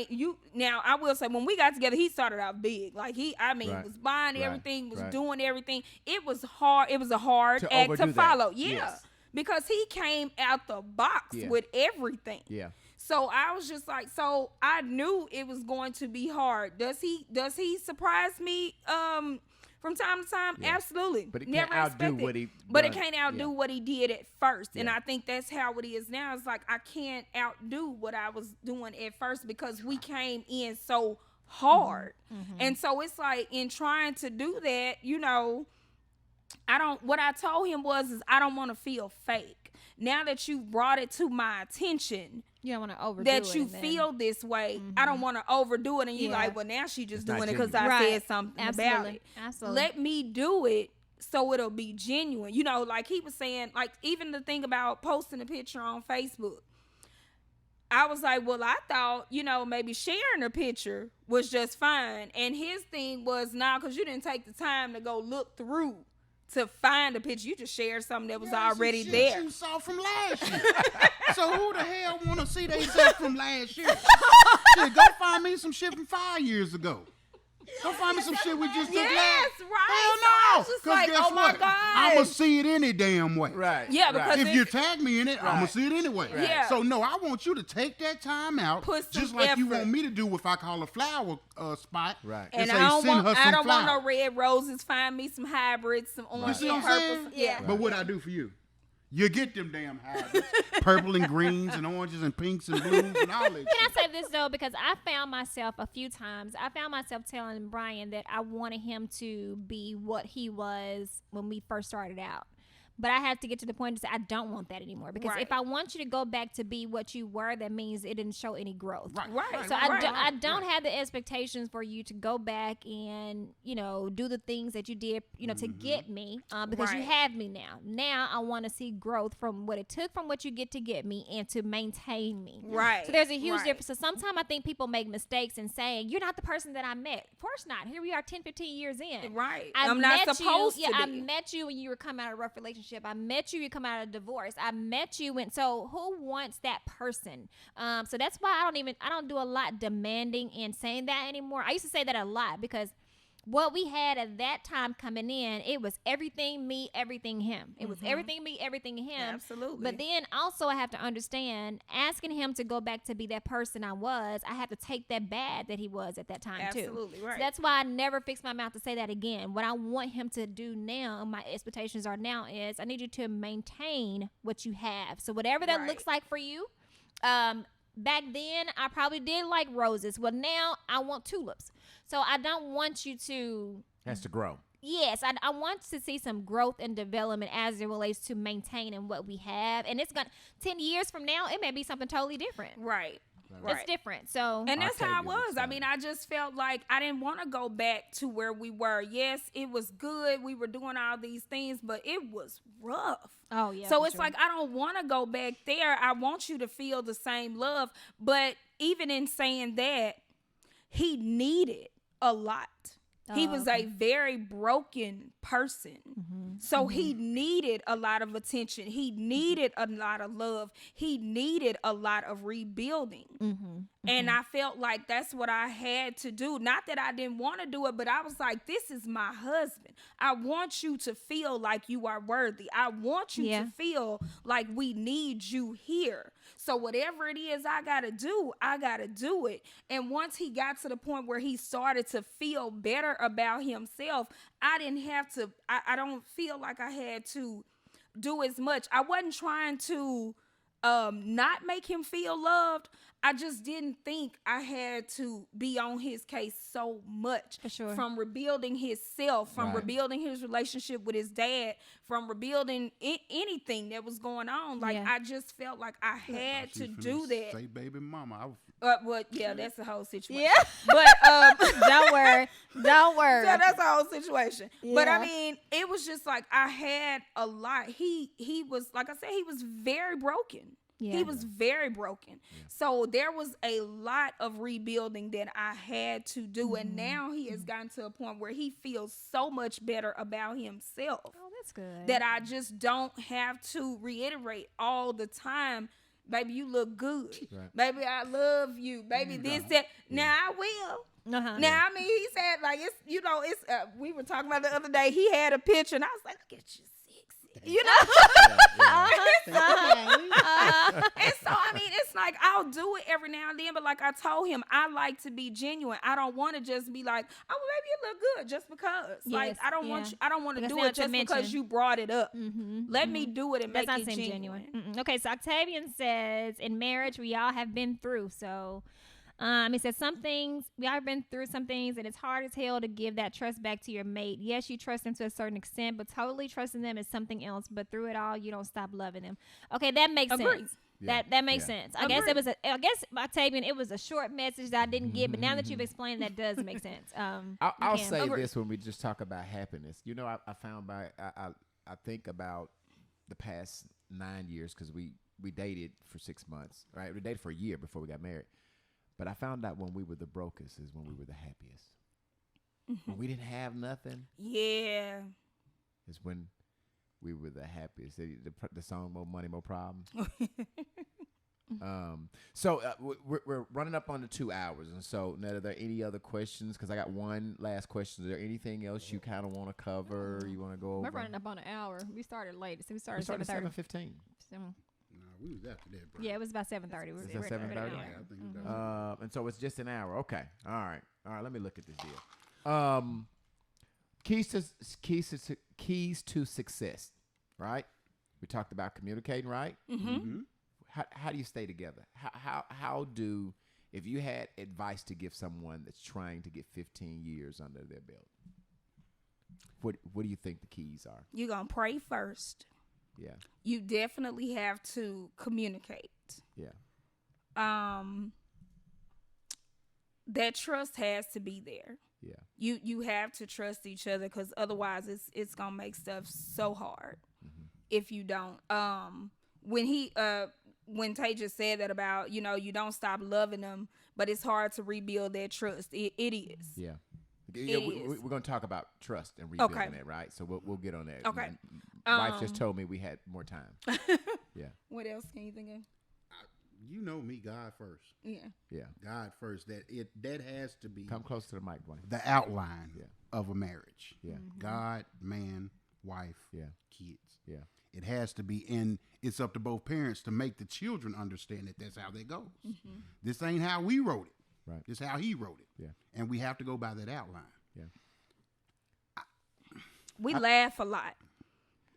will say, when we got together, he started out big. Like right. was buying everything, was doing everything. It was hard. It was a hard act to follow. Yeah. Yes. Because he came out the box with everything. Yeah. So I was just like, so I knew it was going to be hard. Does he surprise me from time to time? Yeah. Absolutely. But it can't outdo what he But it can't outdo what he did at first. Yeah. And I think that's how it is now. It's like I can't outdo what I was doing at first because we came in so hard. Mm-hmm. And so it's like in trying to do that, what I told him is I don't want to feel fake. Now that you brought it to my attention, you don't want to overdo that you feel this way. Mm-hmm. I don't want to overdo it. And you're like, well, now she just doing it because I said something about it. Absolutely. Let me do it so it'll be genuine. Like he was saying, like even the thing about posting a picture on Facebook. I was like, well, I thought, maybe sharing a picture was just fine. And his thing was, because you didn't take the time to go look through to find a picture. You just shared something that was already there. You saw from last year. So who the hell want to see they stuff from last year? Shit, go find me some shit from 5 years ago. Go find me some shit we just took last. Right. Hell no. Because like, guess my what? God. I'm going to see it any damn way. Right. Yeah, because if you tag me in it, I'm going to see it anyway. Right. Yeah. So no, I want you to take that time out. Just like you want me to do if I call a flower spot. Right. And I don't want no red roses. Find me some hybrids, some orange and purple. Yeah. But what I do for you? You get them damn hybrids, purple and greens and oranges and pinks and blues and all that. Can I say this though? Because I found myself a few times. I found myself telling Brian that I wanted him to be what he was when we first started out. But I had to get to the point to say, I don't want that anymore. Because if I want you to go back to be what you were, that means it didn't show any growth. Right. So I don't have the expectations for you to go back and, do the things that you did, to get me. Because you have me now. Now I want to see growth from what it took from what you get to get me and to maintain me. Right. So there's a huge difference. So sometimes I think people make mistakes in saying, you're not the person that I met. Of course not. Here we are 10, 15 years in. Right. I'm not supposed to be. I met you when you were coming out of a rough relationship. I met you come out of a divorce. I met you so who wants that person? So that's why I don't do a lot demanding and saying that anymore. I used to say that a lot because what we had at that time coming in, it was everything me, everything him. It was everything me, everything him. Absolutely. But then also I have to understand, asking him to go back to be that person I was, I have to take that bad that he was at that time too. Absolutely, right. So that's why I never fix my mouth to say that again. What I want him to do now, my expectations are now is, I need you to maintain what you have. So whatever that looks like for you, back then I probably did like roses. Well, now I want tulips. So I don't want you to... Has to grow. Yes, I want to see some growth and development as it relates to maintaining what we have. And it's going to... 10 years from now, it may be something totally different. Right. Right. It's different. So And that's how I Octavia was. I understand. mean, I just felt like I didn't want to go back to where we were. Yes, it was good. We were doing all these things, but it was rough. oh yeah. So for it's sure. like, I don't want to go back there. I want you to feel the same love. But even in saying that, he needed a lot. He was a very broken person. So he needed a lot of attention. He needed a lot of love. He needed a lot of rebuilding. And I felt like that's what I had to do. Not that I didn't want to do it, but I was like, this is my husband. I want you to feel like you are worthy. I want you to feel like we need you here. So whatever it is I got to do it. And once he got to the point where he started to feel better about himself, I didn't have to, I don't feel like I had to do as much. I wasn't trying to not make him feel loved. I just didn't think I had to be on his case so much. For sure. From rebuilding himself, from Right. rebuilding his relationship with his dad, from rebuilding anything that was going on. Like, Yeah. I just felt like I had to do that. Say baby mama. I was, Well, yeah, that's the whole situation. Yeah. But Don't worry. Don't worry. yeah, that's the whole situation. But I Yeah. mean, it was just like I had a lot. He was, like I said, he was very broken. Yeah. He was very broken. So there was a lot of rebuilding that I had to do. And now he has gotten to a point where he feels so much better about himself Oh, that's good. that I just don't have to reiterate all the time. Baby, you look good. Right. Baby, I love you. Baby, this, that. Now I will. Uh-huh. Now, I mean, he said, like, it's, you know, it's, we were talking about the other day, he had a picture, and I was like, look at you, sexy. You know? And so, I mean, it's like, I'll do it every now and then, but like I told him, I like to be genuine. I don't want to just be like, oh, well, baby, you look good just because. Like, Yes, I don't want yeah. you, I don't want to Because do now it to just because mention. you brought it up. Let me do it and That's make not it seem genuine. genuine. Okay, so Octavian says, in marriage, we all have been through. So, he says some things, we all have been through some things, and it's hard as hell to give that trust back to your mate. Yes, you trust them to a certain extent, but totally trusting them is something else. But through it all, you don't stop loving them. Okay, that makes Agree. sense. Yeah, That makes yeah. sense. I guess Octavian, it was a short message that I didn't get, but now that you've explained, that does make sense. I'll can. say Agree. this when we just talk about happiness. You know, I found I think about the past 9 years because we dated for 6 months, right? We dated for a year before we got married. But I found out when we were the brokest is when we were the happiest. When we didn't have nothing Yeah. is when we were the happiest. The song "More Money, More Problems." So we're running up on the 2 hours, and so Netta, are there any other questions? Because I got one last question. Is there anything else you kind of want to cover? You want to go over? We're running up on an hour. We started late. So we We started started at at 7:30. 7:15. So, nah, we was after that, bro. yeah, it was about 7:30. Is that 7:30? Yeah, I think it was that. And so it's just an hour. Okay. All right. Let me look at this deal. Keys to success. Right. We talked about communicating. Right. Mm-hmm. How do you stay together? How do, if you had advice to give someone that's trying to get 15 years under their belt, what do you think the keys are? You're going to pray first. Yeah. You definitely have to communicate. Yeah. That trust has to be there. Yeah. You have to trust each other, because otherwise it's gonna make stuff so hard if you don't. When Tay just said that about, you know, you don't stop loving them, but it's hard to rebuild that trust. It is. Yeah. It We're going to talk about trust and rebuilding that, right? So we'll get on that. Okay. My wife just told me we had more time. Yeah. What else can you think of? You know me, God first. Yeah. Yeah. God first. That has to be Come close to the mic, Dwayne. the outline Yeah. of a marriage. Yeah. God, man, wife, Yeah. kids. Yeah. It has to be, and it's up to both parents to make the children understand that that's how that goes. This ain't how we wrote it. Right. This is how he wrote it. Yeah. And we have to go by that outline. Yeah. We laugh a lot.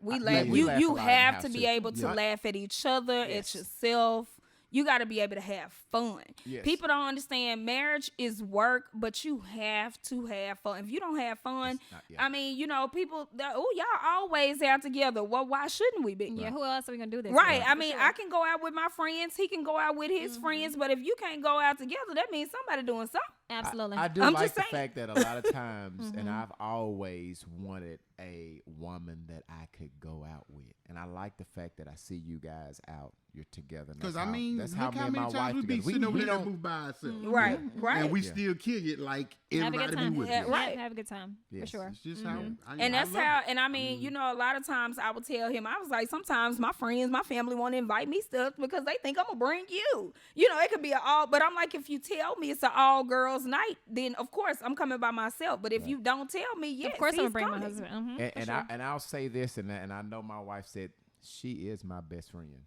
We Yeah, laugh. we laugh a You lot in the have house, to be too. able to Yeah. laugh at each other, Yes. at yourself. You got to be able to have fun. Yes. People don't understand marriage is work, but you have to have fun. If you don't have fun, I mean, you know, people, y'all always out together. Well, why shouldn't we be? Yeah, who else are we gonna do this? Right. with? I mean, I can go out with my friends. He can go out with his friends. But if you can't go out together, that means somebody doing something. Absolutely. I do I'm like just the saying. fact that a lot of times, and I've always wanted a woman that I could go out with, and I like the fact that I see you guys out, you're together. Because I mean, that's look how me how and my many wife times we be together. sitting over there that don't. move by ourselves. Right. Right. And we Yeah. still kick it like have a good everybody be time. with Yeah, us. right. Have a good time for Yes. sure. It's just how. And that's I love how, it. and I mean, you know, a lot of times I would tell him, I was like, sometimes my friends, my family want to invite me stuff because they think I'm going to bring you. You know, it could be an all, but I'm like, if you tell me it's an all girls night, then of course I'm coming by myself. But if you don't tell me, yes, Of course, I'm he's gonna bring my coming. husband. Mhm, for And sure. I'll say this, and I know my wife said she is my best friend.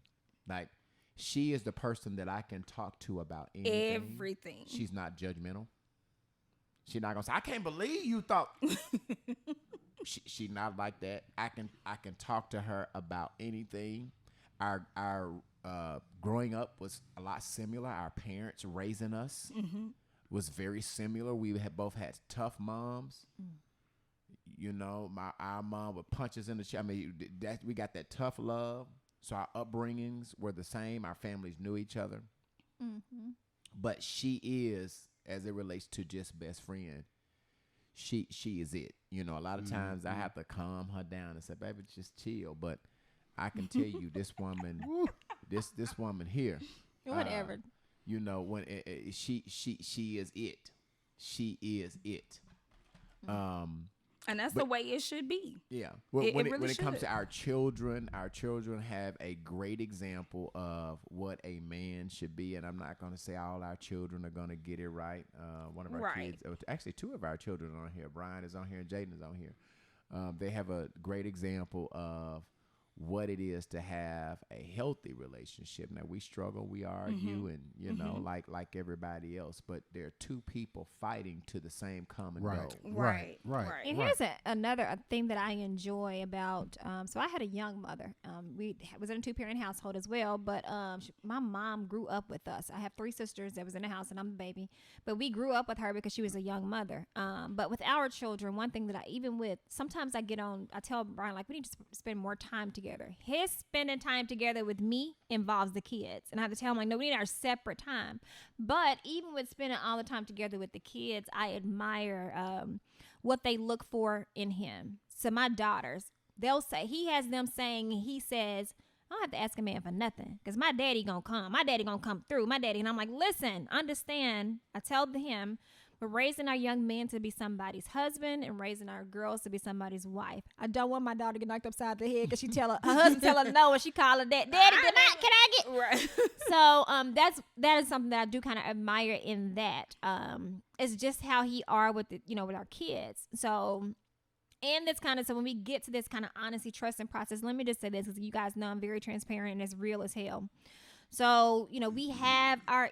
Like, she is the person that I can talk to about anything. Everything. She's not judgmental. She's not gonna say, "I can't believe you thought." she not like that. I can talk to her about anything. Our growing up was a lot similar. Our parents raising us was very similar. We had both had tough moms. You know, our mom would punch us in the chest. I mean, we got that tough love. So our upbringings were the same. Our families knew each other. But she is, as it relates to just best friend, she is it. You know, a lot of times I have to calm her down and say, baby, just chill. But I can tell you, this woman, this woman here, Whatever. you know, when she is it. She is it. And that's the way it should be. Yeah. It When really it comes should. to our children have a great example of what a man should be. And I'm not going to say all our children are going to get it right. One of our Right. kids, actually two of our children are on here. Brian is on here and Jaden is on here. They have a great example of what it is to have a healthy relationship. Now, we struggle, we argue, and, you know, like everybody else. But there are two people fighting to the same common Right. goal. Right. And here's another thing that I enjoy about. So I had a young mother. We was in a 2-parent household as well, but my mom grew up with us. I have 3 sisters that was in the house, and I'm the baby. But we grew up with her because she was a young mother. But with our children, one thing that sometimes I tell Brian, like, we need to spend more time together. His spending time together with me involves the kids, and I have to tell him, like, no, we need our separate time. But even with spending all the time together with the kids, I admire what they look for in him. So my daughters, they'll say, he says, I don't have to ask a man for nothing because my daddy gonna come. My daddy gonna come through. My daddy. And I'm like, listen, understand. I tell him, we're raising our young men to be somebody's husband and raising our girls to be somebody's wife. I don't want my daughter to get knocked upside the head because her husband tell her no and she call her daddy. Can I get? Right. So that is something that I do kind of admire in that. It's just how he are with with our kids. So. And it's kind of, so when we get to this kind of honesty, trust, and process, let me just say this because you guys know I'm very transparent and it's real as hell. So, we had our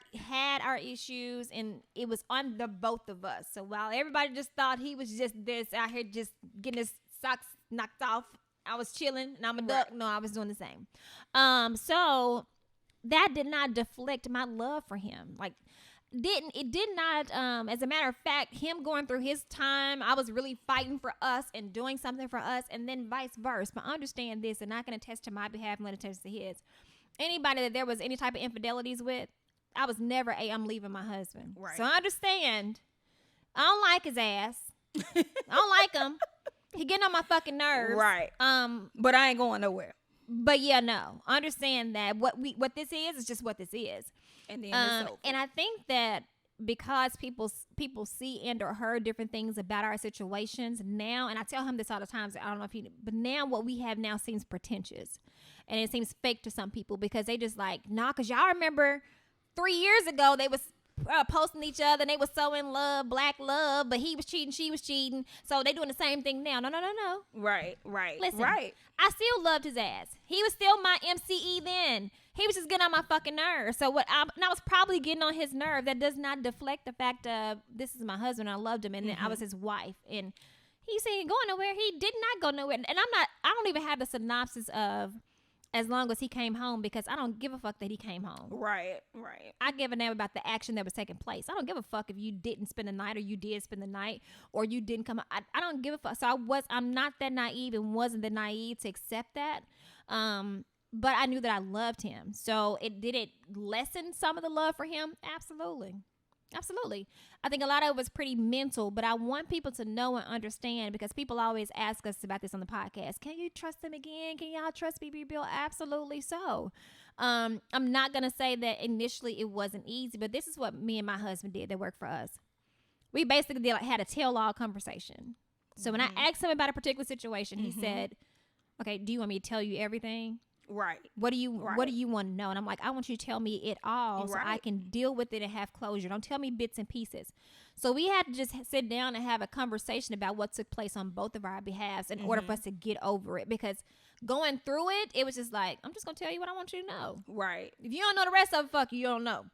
issues, and it was on the both of us. So while everybody just thought he was just this out here just getting his socks knocked off, I was chilling and I'm a duck. No, I was doing the same. So that did not deflect my love for him. Like, it did not, as a matter of fact, him going through his time, I was really fighting for us and doing something for us, and then vice versa. But understand this, and I can attest to my behalf and let it attest to his. Anybody that there was any type of infidelities with, I was never I'm leaving my husband. Right. So I understand. I don't like his ass. I don't like him. He getting on my fucking nerves. Right. But I ain't going nowhere. But yeah, no. Understand that what this is just what this is. And then it's over. And I think that because people see and or heard different things about our situations now, and I tell him this all the time, so I don't know if but now what we have now seems pretentious. And it seems fake to some people because they just like, nah, because y'all remember 3 years ago they was posting each other and they was so in love, black love, but he was cheating, she was cheating. So they doing the same thing now. No. Right. Listen, Right. I still loved his ass. He was still my MCE then. He was just getting on my fucking nerves. So I was probably getting on his nerve. That does not deflect the fact of this is my husband. I loved him, and then I was his wife. And he said he ain't going nowhere. He did not go nowhere. And I don't even have the synopsis of as long as he came home, because I don't give a fuck that he came home. Right. I give a damn about the action that was taking place. I don't give a fuck if you didn't spend the night or you did spend the night or you didn't come. I don't give a fuck. So I'm not that naive and wasn't that naive to accept that. But I knew that I loved him. So did it lessen some of the love for him? Absolutely. I think a lot of it was pretty mental, but I want people to know and understand, because people always ask us about this on the podcast. Can you trust him again? Can y'all trust BB Bill? Absolutely so. I'm not going to say that initially it wasn't easy, but this is what me and my husband did that worked for us. We basically had a tell-all conversation. So when I asked him about a particular situation, he said, okay, do you want me to tell you everything? Right. What do you want to know? And I'm like, I want you to tell me it all so I can deal with it and have closure. Don't tell me bits and pieces. So we had to just sit down and have a conversation about what took place on both of our behalves in order for us to get over it. Because going through it, it was just like, I'm just going to tell you what I want you to know. Right. If you don't know the rest of it, fuck you don't know.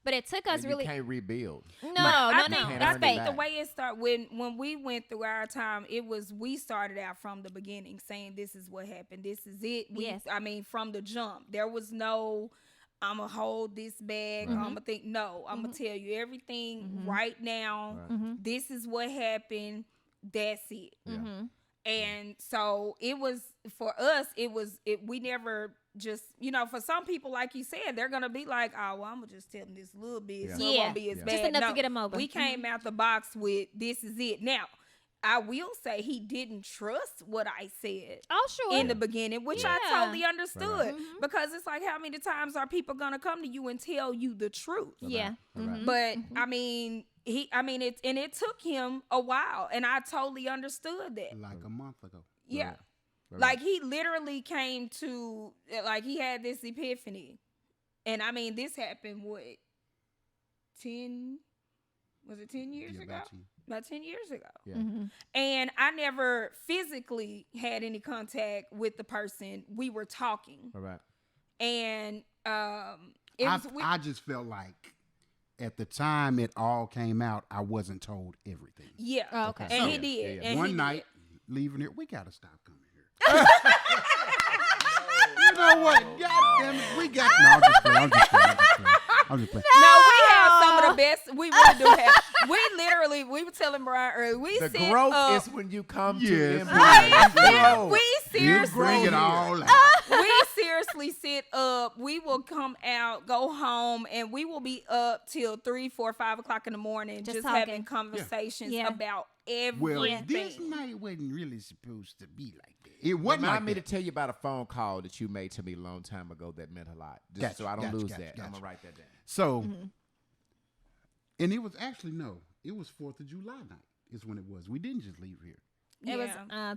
But it took us really. You can't rebuild. No. That's fake. the way it started. When we went through our time, we started out from the beginning saying this is what happened. This is it. Yes. I mean, from the jump, there was no, I'm going to hold this back. I'm going to think, no, I'm going to tell you everything right now. This is what happened. That's it. And so it was, for us, we never just, for some people, like you said, they're going to be like, oh, well, I'm going to just tell them this little bit. So it won't be as bad. Just enough to get them over. We came out the box with, this is it. Now, I will say he didn't trust what I said. Oh, sure. In the beginning, which I totally understood. Because it's like, how many times are people going to come to you and tell you the truth? Yeah. But, I mean... it took him a while, and I totally understood that. Like a month ago. Yeah. Like he literally came to, like he had this epiphany. And I mean, this happened, was it 10 years ago? About 10 years ago. Yeah. And I never physically had any contact with the person. We were talking. All right. And I just felt like at the time it all came out, I wasn't told everything. Yeah. Oh, okay. And he did. And one he night, did. leaving here, we got to stop coming here. You know what? God damn it. We got... No, I'm just playing. No, we have some of the best. We really do have. We were telling Brian earlier. The growth is when you come to Yes. MBA. We seriously bring it all out. We seriously sit up. We will come out, go home, and we will be up till 3, 4, 5 o'clock in the morning, just having conversations about everything. Well, this night wasn't really supposed to be like that. It wasn't. Remind me to tell you about a phone call that you made to me a long time ago that meant a lot. Just so I don't lose that. I'm gonna write that down. So, and it was actually it was 4th of July night is when it was. We didn't just leave here. It was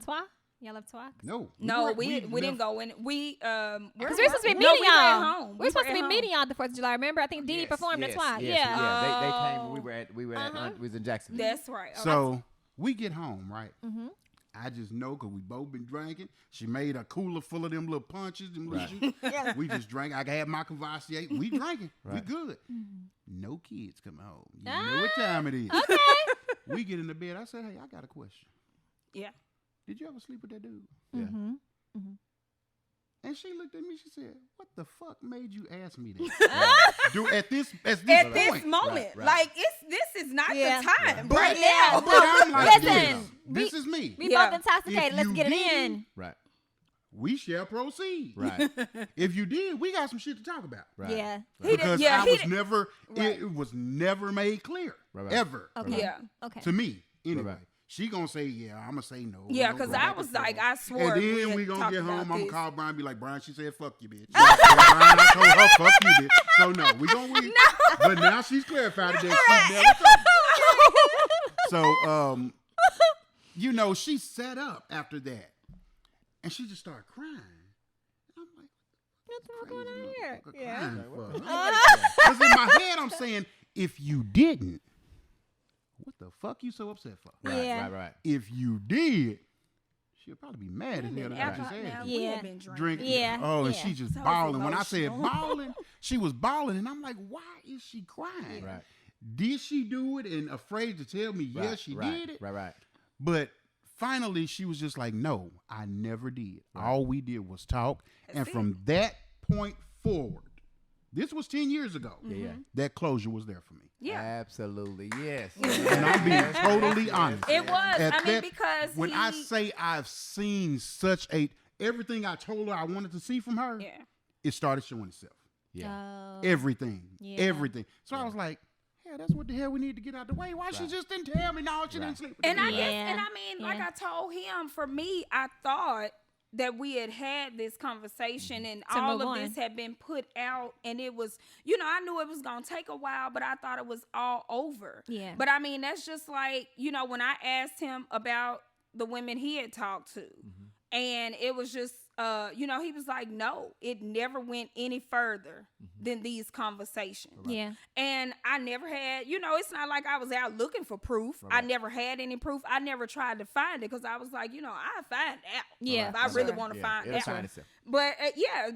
Twa? Y'all left Twa? No, we didn't go in. We because we were supposed to be meeting y'all. We were supposed to be home. meeting y'all the 4th of July. Remember, I think Didi performed at Twa. They came. We was in Jacksonville. That's right. So we get home, right? I just know because we both been drinking. She made a cooler full of them little punches. We just drank. I had my Courvoisier. We drinking. We good. No kids coming home. You know what time it is. Okay. We get in the bed. I said, hey, I got a question. Yeah. Did you ever sleep with that dude? Yeah. And she looked at me. She said, "What the fuck made you ask me that?" At this moment, like this is not the time But, right now. But I'm like, Listen, this is me. We both intoxicated. Let's get it in. Right. We shall proceed. Right. If you did, we got some shit to talk about. Right. Yeah. Because it was never made clear. Ever. Okay. Yeah. Okay. To me, anyway. Right. She gonna say, yeah, I'm gonna say no. Yeah, because I was like, I swore. And then we had gonna talked get home. about I'm gonna this. call Brian and be like, Brian, she said, fuck you, bitch. Brian, I told her, fuck you, bitch. So no, we gonna win. But now she's clarified that she never told me. So, she sat up after that. And she just started crying. And I'm like, What's going on here? Because in my head, I'm saying, if you didn't, what the fuck you so upset for? Right. If you did, she'll probably be mad as hell that I just had. We had been Drinking. Yeah. Oh, and she just So bawling. When I said emotional. bawling, she was bawling. And I'm like, why is she crying? Right. Did she do it and afraid to tell me, yes, she did it? Right. But finally, she was just like, no, I never did. Right. All we did was talk. And from that point forward, this was 10 years ago, that closure was there for me. Yeah. Absolutely. Yes. And I'm being totally honest. It was. At I mean, that- because when I say I've seen such everything I told her I wanted to see from her, it started showing itself. Yeah. Everything. Yeah. Everything. So I was like, yeah, that's what the hell we need to get out the way. Why she just didn't tell me? No, she didn't sleep with And me. I guess, Yeah. and I mean, like Yeah. I told him, for me, I thought that we had this conversation and To all move of on. this had been put out, and it was, you know, I knew it was going to take a while, but I thought it was all over. Yeah. But I mean, that's just like, you know, when I asked him about the women he had talked to, and it was just, you know, he was like, no, it never went any further than these conversations. Yeah. And I never had, you know, it's not like I was out looking for proof. I never had any proof. I never tried to find it because I was like, you know, I find out. Yeah, If I for really sure. want to Yeah, find it'll out. find itself. But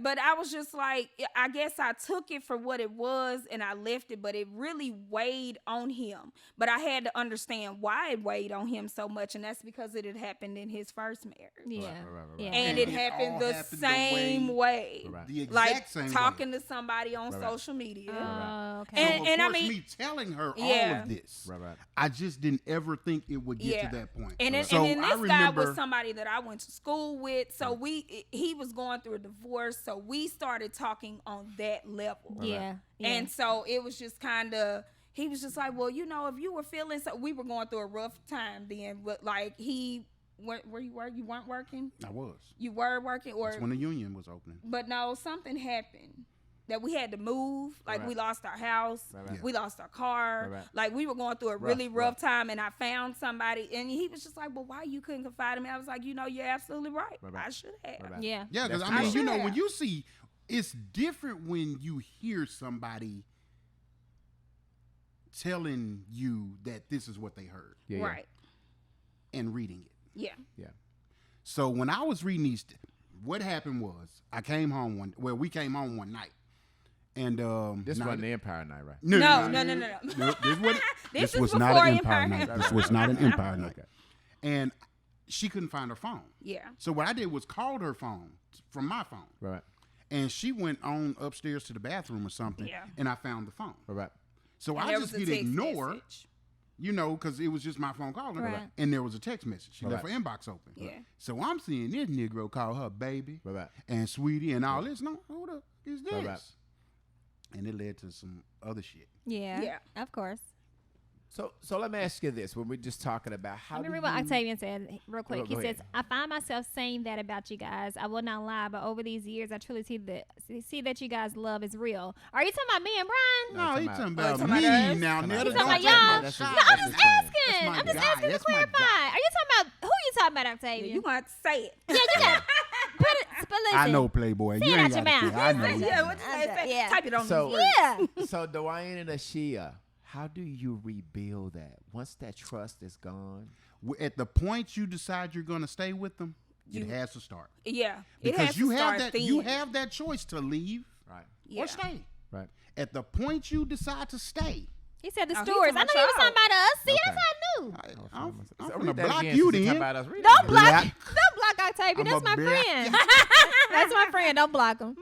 but I was just like, I guess I took it for what it was and I left it, but it really weighed on him. But I had to understand why it weighed on him so much, and that's because it had happened in his first marriage. Yeah. Right. Yeah. And It it happened all the happened the same way. Right. The exact Like same talking way. to somebody on Right. social media. Oh, okay. And- So, of I course, mean- me telling her all Yeah. of this, Right. I just didn't ever think it would get Yeah. to that point. And then, so and then I this guy remember, was somebody that I went to school with. So he was going through a divorce. So we started talking on that level. Yeah. Yeah. And so it was just kind of, he was just like, well, you know, if you were feeling so, we were going through a rough time then. But like where you were, you weren't working? I was. You were working, or That's when the union was opening. but no, something happened that we had to move. Like Right. we lost our house, Right. Yeah. we lost our car. Right. Like we were going through a really rough time, and I found somebody, and he was just like, "Well, why you couldn't confide in me?" I was like, "You know, you're absolutely right. Right. I should have." Right. Yeah. Yeah, because That's I mean, true. you know, I when should you see, it's different when you hear somebody telling you that this is what they heard Yeah. Right. and reading it. Yeah. Yeah. So when I was reading these, what happened was we came home one night, and This now- wasn't the Empire Night, right? No. This is was not before an Empire Empire night. Night. This was not an Empire night. Okay. And she couldn't find her phone. Yeah. So what I did was called her phone from my phone. Right. And she went on upstairs to the bathroom or something. Yeah. And I found the phone. Right. So And I there just was a hit text ignore, message. you know, because it was just my phone calling her. Right. And there was a text message. She left her Right. inbox open. Yeah. So I'm seeing this Negro call her baby Right. and sweetie and all this. No, who the is this? Right. And it led to some other shit. Yeah. Yeah. Of course. So let me ask you this: when we're just talking about how Let me do read what you- Octavian said real quick. Go He says, ahead. I find myself saying that about you guys. I will not lie, but over these years, I truly see that you guys' love is real. Are you talking about me and Brian? No, No, he talking talking about- about talking me about us? now. Talking Netta, about- don't Talking take about my y'all? That's shot. No, I'm That's just his friend. asking. That's my I'm just guy. asking to That's my clarify. guy. Are you talking about who you talking about, Yeah, Octavian? you want to say it. Yeah, you got put it. But listen, I know, Playboy. Say You it ain't out your got to mouth. say. I know. Yeah, what you say? Yeah. Type it on So- the words. Yeah. So Dwayne and Ashiya, how do you rebuild that once that trust is gone? At the point you decide you're going to stay with them, it has to start. Yeah. It Because has you to have start that you thin. have that choice to leave Right. Yeah. or stay. Right. At the point you decide to stay, He said the Oh, he stewards. I talking know he was about talking about us. See, Okay. that's how I knew. I'm So going to read that block again, you since you're talking then. about us. Read Don't that block. again. Don't block Octavian. I'm That's a my black- friend. That's my friend. Don't block him.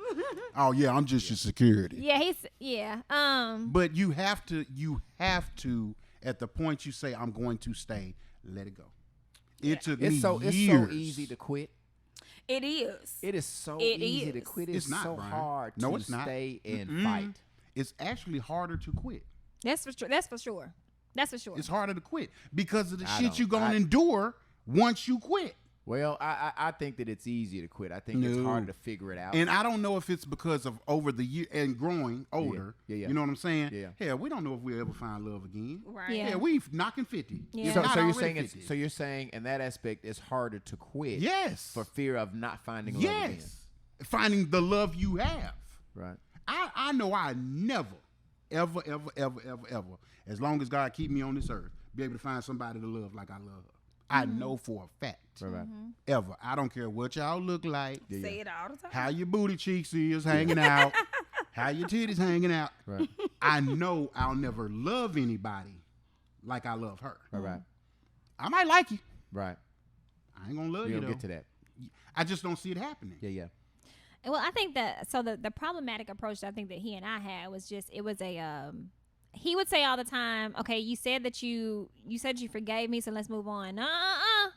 Oh yeah, I'm just your security. Yeah, yeah. But you have to at the point you say I'm going to stay, let it go. It took me It's so years. easy to quit. It is. It is so It easy to is. quit. It's, It's not, so Brian. hard No, to it's not. stay and Mm-mm. fight. It's actually harder to quit. That's for sure. That's for sure. That's for sure. It's harder to quit because of the I shit don't- you're going I- to endure once you quit. Well, I think that it's easier to quit. I think it's No. harder to figure it out. And I don't know if it's because of over the year and growing older. Yeah. You know what I'm saying? Yeah. Hell, we don't know if we'll ever find love again. Right. Yeah. Yeah, we knocking 50. Yeah. If so, not so you're already saying 50. it's so you're saying in that aspect it's harder to quit. Yes. For fear of not finding love again. Yes. Finding the love you have. Right. I know I never, ever, as long as God keep me on this earth, be able to find somebody to love like I love her. I know for a fact. Right. Ever. I don't care what y'all look like, Say it all the time. how your booty cheeks is hanging out, how your titties hanging out. Right. I know I'll never love anybody like I love her. Right. I might like you, Right. I ain't gonna love You you don't though. get to that. I just don't see it happening. Yeah. Well, I think that the problematic approach that I think that he and I had was just it was a he would say all the time, okay, you said you forgave me, so let's move on. I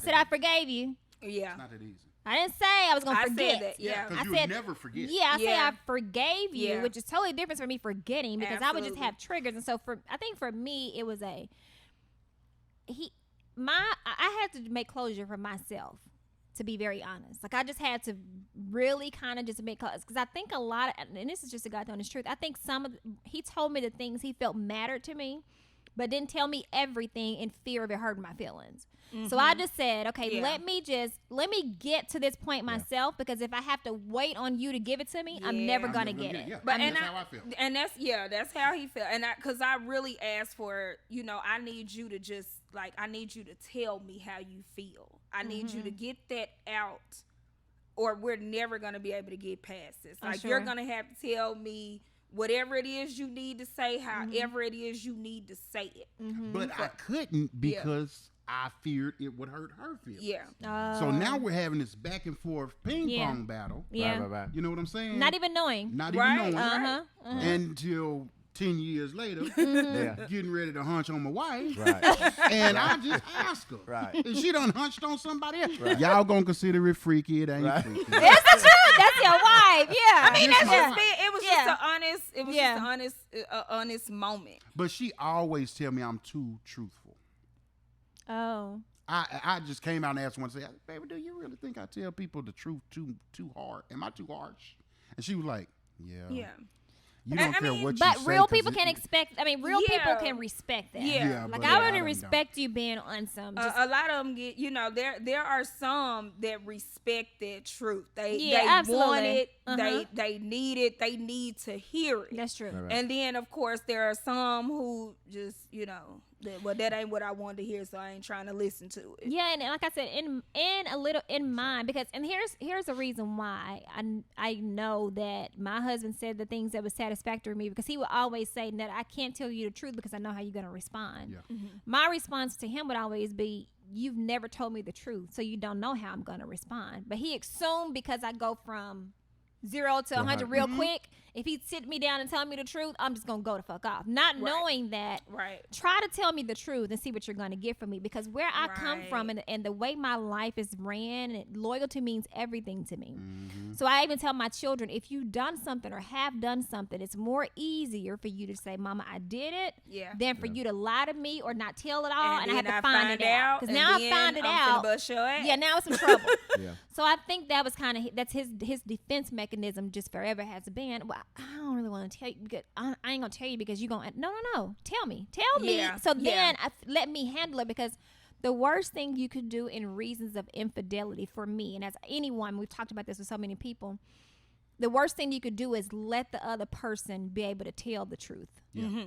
said I forgave you. Yeah. It's not that easy. I didn't say I was gonna I forget. said that. Yeah. Because I you said- would never forget. Yeah, I say Yeah. I forgave you, Yeah. which is totally different from me forgetting because I would just Absolutely. have triggers. And so I think for me it was I had to make closure for myself, to be very honest. Like I just had to really kind of just make because I think a lot of, and this is just a God honest truth. I think he told me the things he felt mattered to me, but didn't tell me everything in fear of it hurting my feelings. So I just said, okay, Yeah. let me get to this point myself because if I have to wait on you to give it to me, I'm never Yeah. gonna get it. Yeah, But that's how I feel. And that's how he felt. And because I really asked for, I need you to just I need you to tell me how you feel. I need you to get that out, or we're never gonna be able to get past this. Like you're sure. gonna have to tell me whatever it is you need to say, however it is you need to say it. But I couldn't because I feared it would hurt her feelings. Yeah. So now we're having this back and forth ping Yeah. pong battle. Yeah. Right. You know what I'm saying? Not even knowing. Not Right. even knowing. Uh-huh. Until 10 years later, Yeah. getting ready to hunch on my wife. Right. And I just ask her. Right. If she done hunched on somebody else, Right. y'all gonna consider it freaky. It ain't Right. freaky. That's the truth. That's your wife. Yeah. I mean, Yes, that's ma'am. just it was Yeah. just an honest moment. But she always tell me I'm too truthful. Oh. I just came out and asked one, say, baby, do you really think I tell people the truth too hard? Am I too harsh? And she was like, yeah. Yeah. You don't I care mean, what you But say. real 'cause people it- can expect. I mean, real people Yeah. can respect that. Yeah. Like but I a lot would of them respect you being on some. Just, A lot of them get, there are some that respect that truth. They Yeah, want absolutely. it. Uh-huh. They need it. They need to hear it. that's true. Right. And then of course there are some who just, that ain't what I wanted to hear, so I ain't trying to listen to it. Yeah, and like I said, in mine, because here's the reason why I know that my husband said the things that was satisfactory to me, because he would always say that I can't tell you the truth because I know how you're gonna respond. Yeah. My response to him would always be, you've never told me the truth, so you don't know how I'm gonna respond. But he assumed because I go from 0 to 100 real quick, if he'd sit me down and tell me the truth, I'm just gonna go the fuck off, not knowing that. Right. Try to tell me the truth and see what you're going to get from me, because where I come from Right. and the way my life is ran, loyalty means everything to me. Mm-hmm. So I even tell my children, if you've done something or have done something, it's more easier for you to say, Mama, I did it, Yeah. than for you to lie to me or not tell it all, and I have then to find it out. Because and now I then found it I'm out. finna bust your ass. Yeah, now it's some trouble. Yeah. So I think that was that's his defense mechanism just forever has been. Well, I don't really want to tell you because I ain't gonna tell you because you gonna no. Tell me. Yeah, So yeah. then let me handle it, because the worst thing you could do in reasons of infidelity for me, and as anyone, we've talked about this with so many people, the worst thing you could do is let the other person be able to tell the truth. Yeah.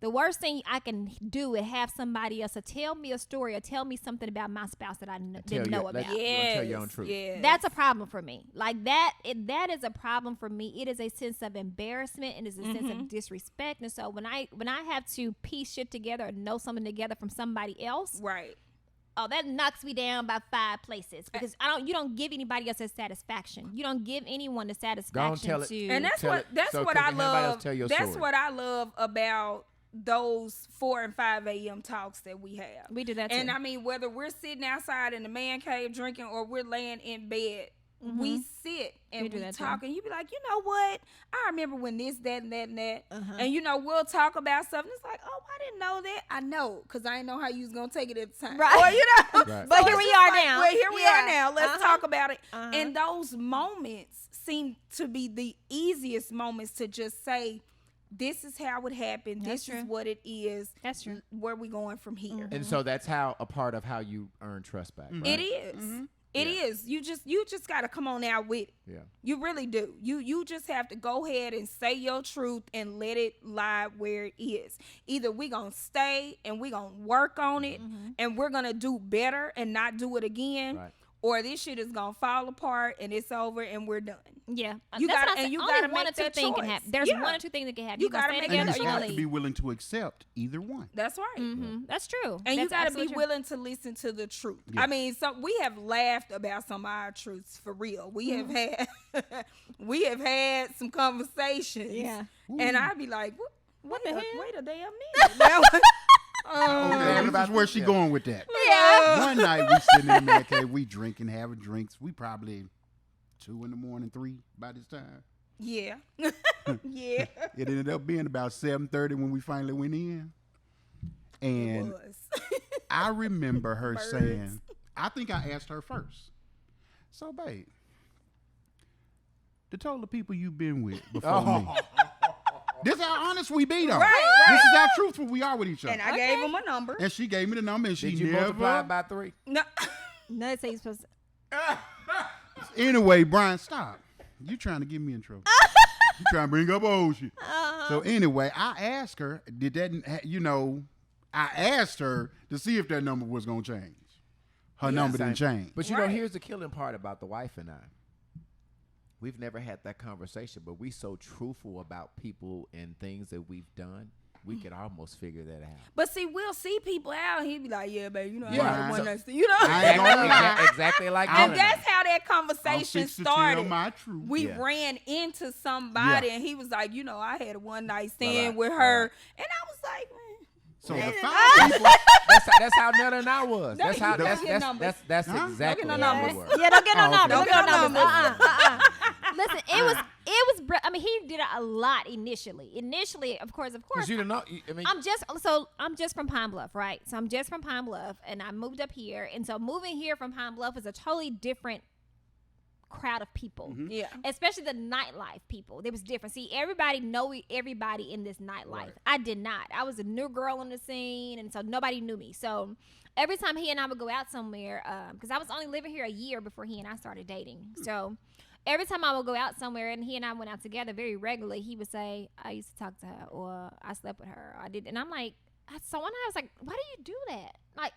The worst thing I can do is have somebody else to tell me a story or tell me something about my spouse that I didn't know about. You don't tell your own truth. Yes. That's a problem for me. Like that is a problem for me. It is a sense of embarrassment and it's a sense of disrespect. And so when I have to piece shit together or know something together from somebody else, right. oh, that knocks me down by 5 places, because you don't give anybody else that satisfaction. You don't give anyone the satisfaction tell it. to. And that's Tell what it that's so what can I anybody else love. tell your That's story. what I love about those 4 and 5 a.m. talks that we have. We do that And too. I mean, whether we're sitting outside in the man cave drinking or we're laying in bed, we sit and We do we that too. talk, and you be like, you know what? I remember when this, that, and that, and that. Uh-huh. And we'll talk about stuff, and it's like, oh, I didn't know that. I know, because I didn't know how you was gonna take it at the time. Right. Or, Right. But So here it's we just are like, now. Well, here we Yeah. are now. Let's Uh-huh. talk about it. Uh-huh. And those moments seem to be the easiest moments to just say, this is how it happened. That's This is true. what it is. That's true. Where we going from here? And so that's how a part of how you earn trust back. Right? It is. It is. You just got to come on out with it. Yeah. You really do. You just have to go ahead and say your truth and let it lie where it is. Either we gonna stay and we gonna work on it and we're gonna do better and not do it again, Right. or this shit is gonna fall apart and it's over and we're done. Yeah, You That's gotta- what I and said. you Only gotta one make or two that things can choice. happen. There's Yeah. one or two things that can happen. You You gonna gotta stay make And together you or have you to be leave. willing to accept either one. That's right. Mm-hmm. That's true. And you That's got to be absolutely true. willing to listen to the truth. Yeah. I mean, we have laughed about some of our truths for real. We have had we have had some conversations. Yeah. And I'd be like, what the hell? Wait a damn minute. Now, Okay, this is where she going with that. Yeah. One night we sitting in the man cave, we drinking, having drinks. We probably 2 in the morning, 3 by this time. yeah. Yeah. It ended up being about 7:30 when we finally went in. And Was. I remember her Birds. saying, I think I asked her first. So, babe, to tell the people you've been with before me. This is how honest we be, though. Right, This is how truthful we are with each other. And I gave him a number. And she gave me the number, and she Did you multiply never. it by 3? No. No, it's how you supposed to. Anyway, Brian, stop. You trying to get me in trouble. You trying to bring up old shit. So anyway, I asked her, did that, I asked her to see if that number was going to change. Her number didn't change. But you know, Right. here's the killing part about the wife and I. We've never had that conversation, but we so truthful about people and things that we've done. We could almost figure that out. But see, we'll see people out. He'd be like, yeah, babe, I Yeah. had one So- night stand. You know? I ain't gonna lie. Exactly like And that. that's how that I'm conversation fixed to tell started. my truth. We Yeah. ran into somebody Yeah. and he was like, I had a one night stand Right, with right. her. And I was like, man. So the Man. 5 people, That's how Netta and I was. No, That's how. you don't That's get that's numbers. that's Huh? exactly Don't get no how we numbers. were. Yeah, don't get no Oh, numbers. okay. Don't get no Don't get numbers. no Listen, I mean, he did a lot initially. Initially, of course. Because you don't know. I mean, I'm just from Pine Bluff, right? So I'm just from Pine Bluff, and I moved up here, and so moving here from Pine Bluff is a totally different crowd of people, Yeah. especially the nightlife people. It was different. See, everybody know everybody in this nightlife. Right. I did not. I was a new girl on the scene, and so nobody knew me. So every time he and I would go out somewhere, because I was only living here a year before he and I started dating, so. Every time I would go out somewhere and he and I went out together very regularly, he would say, I used to talk to her, or I slept with her, or I did. And I'm like, so one night I was like, why do you do that? Like,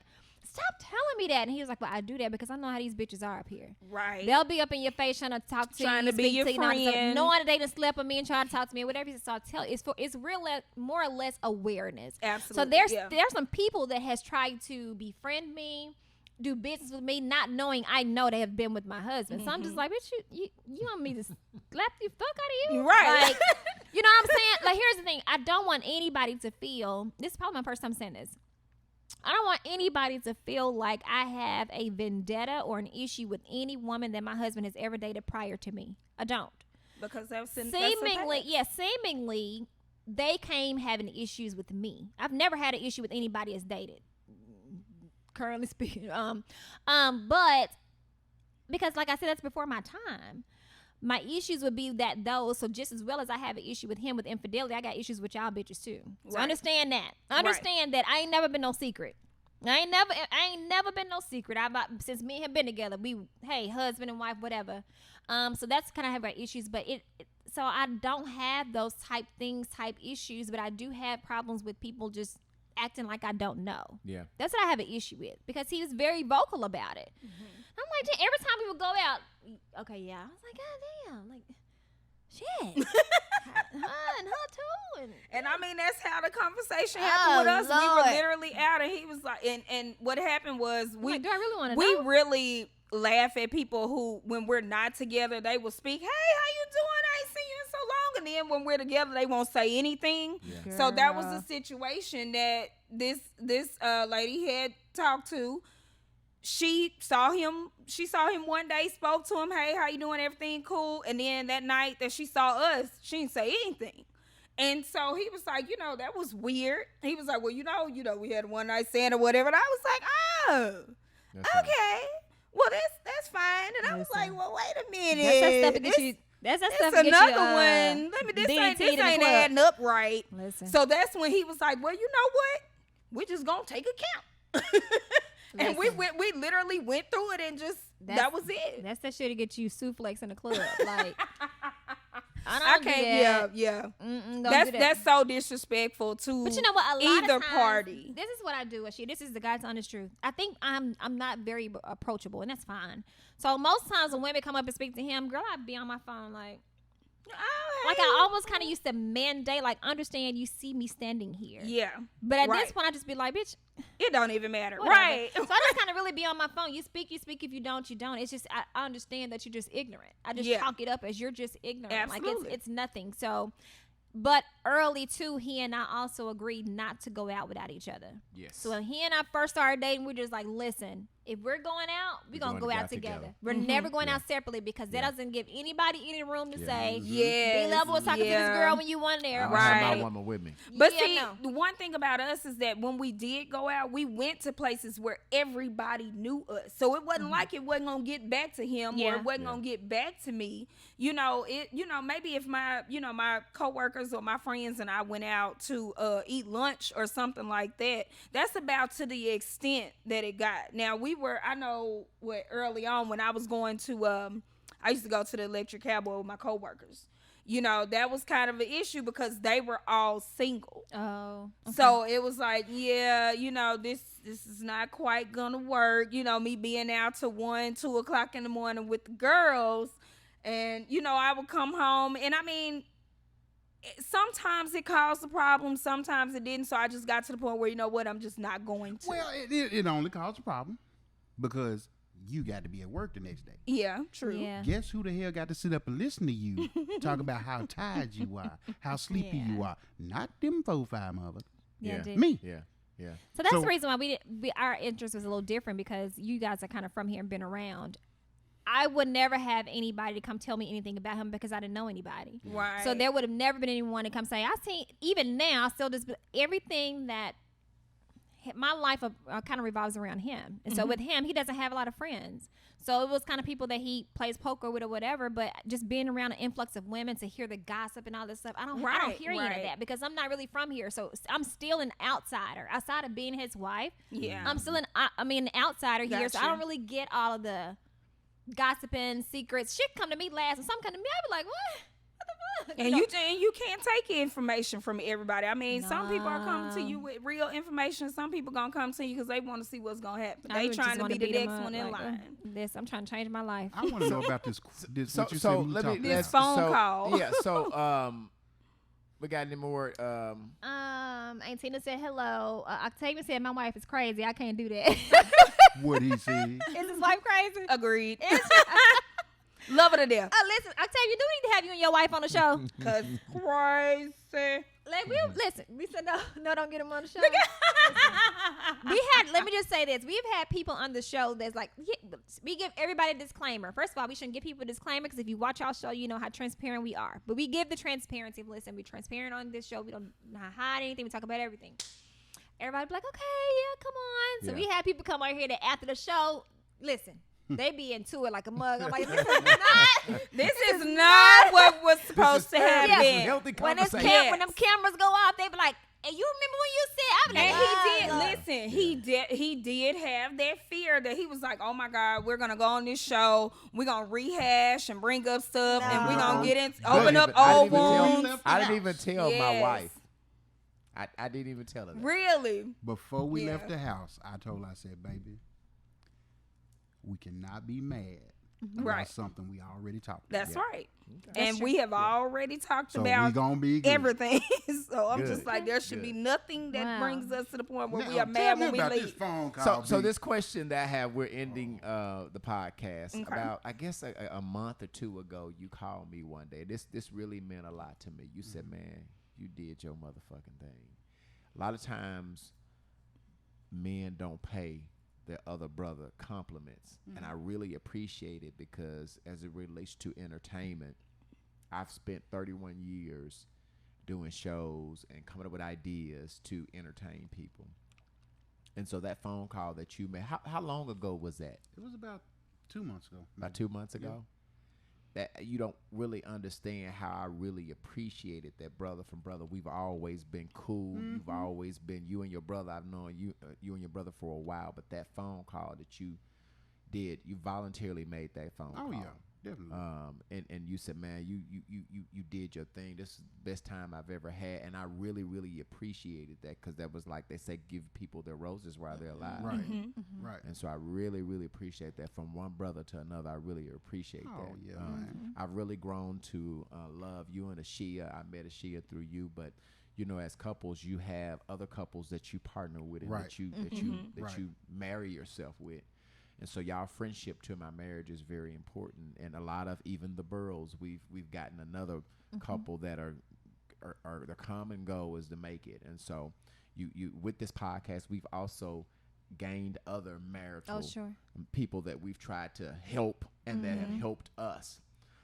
stop telling me that. And he was like, well, I do that because I know how these bitches are up here. Right. They'll be up in your face trying to talk to Trying you, to be speak your to you, and all this stuff, friend. knowing that they done slept with me and try to talk to me, whatever. So I tell it's more or less awareness. Absolutely. So there's some people that has tried to befriend me, do business with me, not knowing I know they have been with my husband. So I'm just like, bitch, you want me to slap the fuck out of you? Right. Like, you know what I'm saying? Like, here's the thing. I don't want anybody to feel, this is probably my first time saying this. I don't want anybody to feel like I have a vendetta or an issue with any woman that my husband has ever dated prior to me. I don't. Because that's Seemingly, they came having issues with me. I've never had an issue with anybody that's dated. Currently speaking, but because, like I said, that's before my time. My issues would be that those. So just as well as I have an issue with him with infidelity, I got issues with y'all bitches too. So Right. understand that. Understand that I ain't never been no secret. I ain't never been no secret. Since me and him been together, hey, husband and wife, whatever. So that's kind of have our issues, but so I don't have those type issues, but I do have problems with people just acting like I don't know. yeah. That's what I have an issue with because he was very vocal about it. I'm like, every time we would go out, okay, yeah. I was like, God damn, like, shit. her and her too. And I mean, that's how the conversation happened with us. We Lord. were literally out, and he was like, and what happened was Like, do I really want to we know? really laugh at people who, when we're not together, they will speak, hey, how you doing? I ain't seen you in so long. And then when we're together, they won't say anything. Yeah. So that was Girl. a situation that this lady had talked to. She saw him one day, spoke to him, hey, how you doing? Everything cool? And then that night that she saw us, she didn't say anything. And so he was like, that was weird. He was like, well, we had a one night stand or whatever. And I was like, oh, That's right. okay. Well, that's fine. And I was Listen. like, well, wait a minute. That's that stuff to get This- you. That's that That's stuff to get another you, one. This DDT'd in the ain't club. adding up right. Listen. So that's when he was like, well, you know what? We're just gonna take a count. And we literally went through it and just that was it. That's that shit to get you soufflex in the club. Like, I don't I do can't. that. Yeah. Don't That's do that. that's so disrespectful to. But you know what? A lot either of times, party. This is what I do. This is the God's honest truth. I think I'm not very approachable, and that's fine. So most times when women come up and speak to him, girl, I'd be on my phone like I almost kind of used to mandate, like, understand you see me standing here. Yeah. But at Right. this point, I just be like, bitch, It don't even matter. whatever. Right. So I just kind of really be on my phone. You speak. If you don't, you don't. It's just I understand that you're just ignorant. I just Yeah. chalk it up as you're just ignorant. Absolutely. Like it's nothing. So, but early too, he and I also agreed not to go out without each other. Yes. So when he and I first started dating, we're just like, listen, if we're going out, we're going to go out together. We're never going out separately because that doesn't give anybody any room to say, Yes. B-Level was talking to this girl when you weren't there. I have Right. my woman with me. But Yeah, see, no. the one thing about us is that when we did go out, we went to places where everybody knew us. So it wasn't like it wasn't gonna get back to him or Yeah. it wasn't gonna get back to me. Maybe if my coworkers or my friends and I went out to eat lunch or something like that, that's about to the extent that it got. Now early on when I was going to I used to go to the Electric Cowboy with my coworkers. That was kind of an issue because they were all single. Oh. Okay. So it was like, this is not quite gonna work. Me being out to 1, 2 o'clock in the morning with the girls, and I would come home, and I mean, sometimes it caused a problem, sometimes it didn't. So I just got to the point where I'm just not going to. Well, it only caused a problem because you got to be at work the next day. Yeah, true. Yeah. Guess who the hell got to sit up and listen to you talk about how tired you are, how sleepy Yeah. you are? Not them 4-5 mother. Yeah, Yeah. dude. Me. Yeah. Yeah. So that's So- the reason why our interest was a little different because you guys are kind of from here and been around. I would never have anybody to come tell me anything about him because I didn't know anybody. Right. So there would have never been anyone to come say, I see, even now, I still just, everything that my life kind of revolves around him. And so with him, he doesn't have a lot of friends. So it was kind of people that he plays poker with or whatever, but just being around an influx of women to hear the gossip and all this stuff, I don't hear any of right. that because I'm not really from here. So I'm still an outsider. Outside of being his wife, Yeah. I'm still an outsider here. So I Gotcha. don't really get all of the gossiping, secrets. Shit come to me last and some come to me, I be like, what? What the fuck? And you can't take information from everybody. I mean, some people are coming to No. you with real information. Some people gonna come to you because they want to see what's gonna happen. I They would trying just to wanna be the beat 'em next up, one in like, line. This, I'm trying to change my life. I want to know about this. So what you so said when let you me talked This let's, phone so, call. Yeah. So we got any more? Aunt Tina said hello. Octavia said my wife is crazy. I can't do that. what he said. Is his wife crazy? Agreed. Love her to death. Listen, Octavia, do we need to have you and your wife on the show? Cause crazy. Like we said no, don't get him on the show. Let me just say this: we've had people on the show that's like, we give everybody a disclaimer. First of all, we shouldn't give people a disclaimer because if you watch our show, you know how transparent we are. But we give the transparency. Listen, we're transparent on this show. We don't hide anything. We talk about everything. Everybody be like, okay, yeah, come on. So Yeah. we had people come out here that after the show, listen. They be into it like a mug. I'm like, this is not. This is not what was supposed to This is happen. healthy When this conversation. when them cameras go off, they be like, "Hey, you remember when you said?" I be like, And he did have that fear that he was like, oh my God, we're gonna go on this show, we're gonna rehash and bring up stuff, and we're gonna get in, open up old wounds. I didn't even tell my Yes. wife. I didn't even tell her that. Really? Before we Yeah. left the house, I told her, I said, baby, we cannot be mad about Right. something we already talked about. That's right. And we have already talked So we about gonna be good. everything. So I'm Good. just like, there should be Good. nothing that Wow. brings us to the point where Now, we are tell mad me when we about this leave. phone call. So B. this question that I have, we're ending the podcast. Okay. About, I guess, a month or two ago, you called me one day. This really meant a lot to me. You said, man, you did your motherfucking thing. A lot of times, men don't pay their other brother compliments. And I really appreciate it because as it relates to entertainment, I've spent 31 years doing shows and coming up with ideas to entertain people. And so that phone call that you made, how long ago was that? It was about 2 months ago. About 2 months ago? That you don't really understand how I really appreciated that brother from brother. We've always been cool. You've always been, you and your brother, I've known you and your brother for a while, but that phone call that you you voluntarily made that phone call. Oh yeah, definitely. And you said, man, you did your thing. This is the best time I've ever had, and I really, really appreciated that, because that was like they say, give people their roses while they're alive. Right, Mm-hmm. right. And so I really, really appreciate that. From one brother to another, I really appreciate Oh, that. yeah, man. I've really grown to love you and Ashiya. I met Ashiya through you, but you know, as couples, you have other couples that you partner with and Right. that you Right. you marry yourself with. And so y'all friendship to my marriage is very important. And a lot of even the Burrows, we've gotten another couple that are the common goal is to make it. And so you with this podcast, we've also gained other marital people that we've tried to help and that have helped us.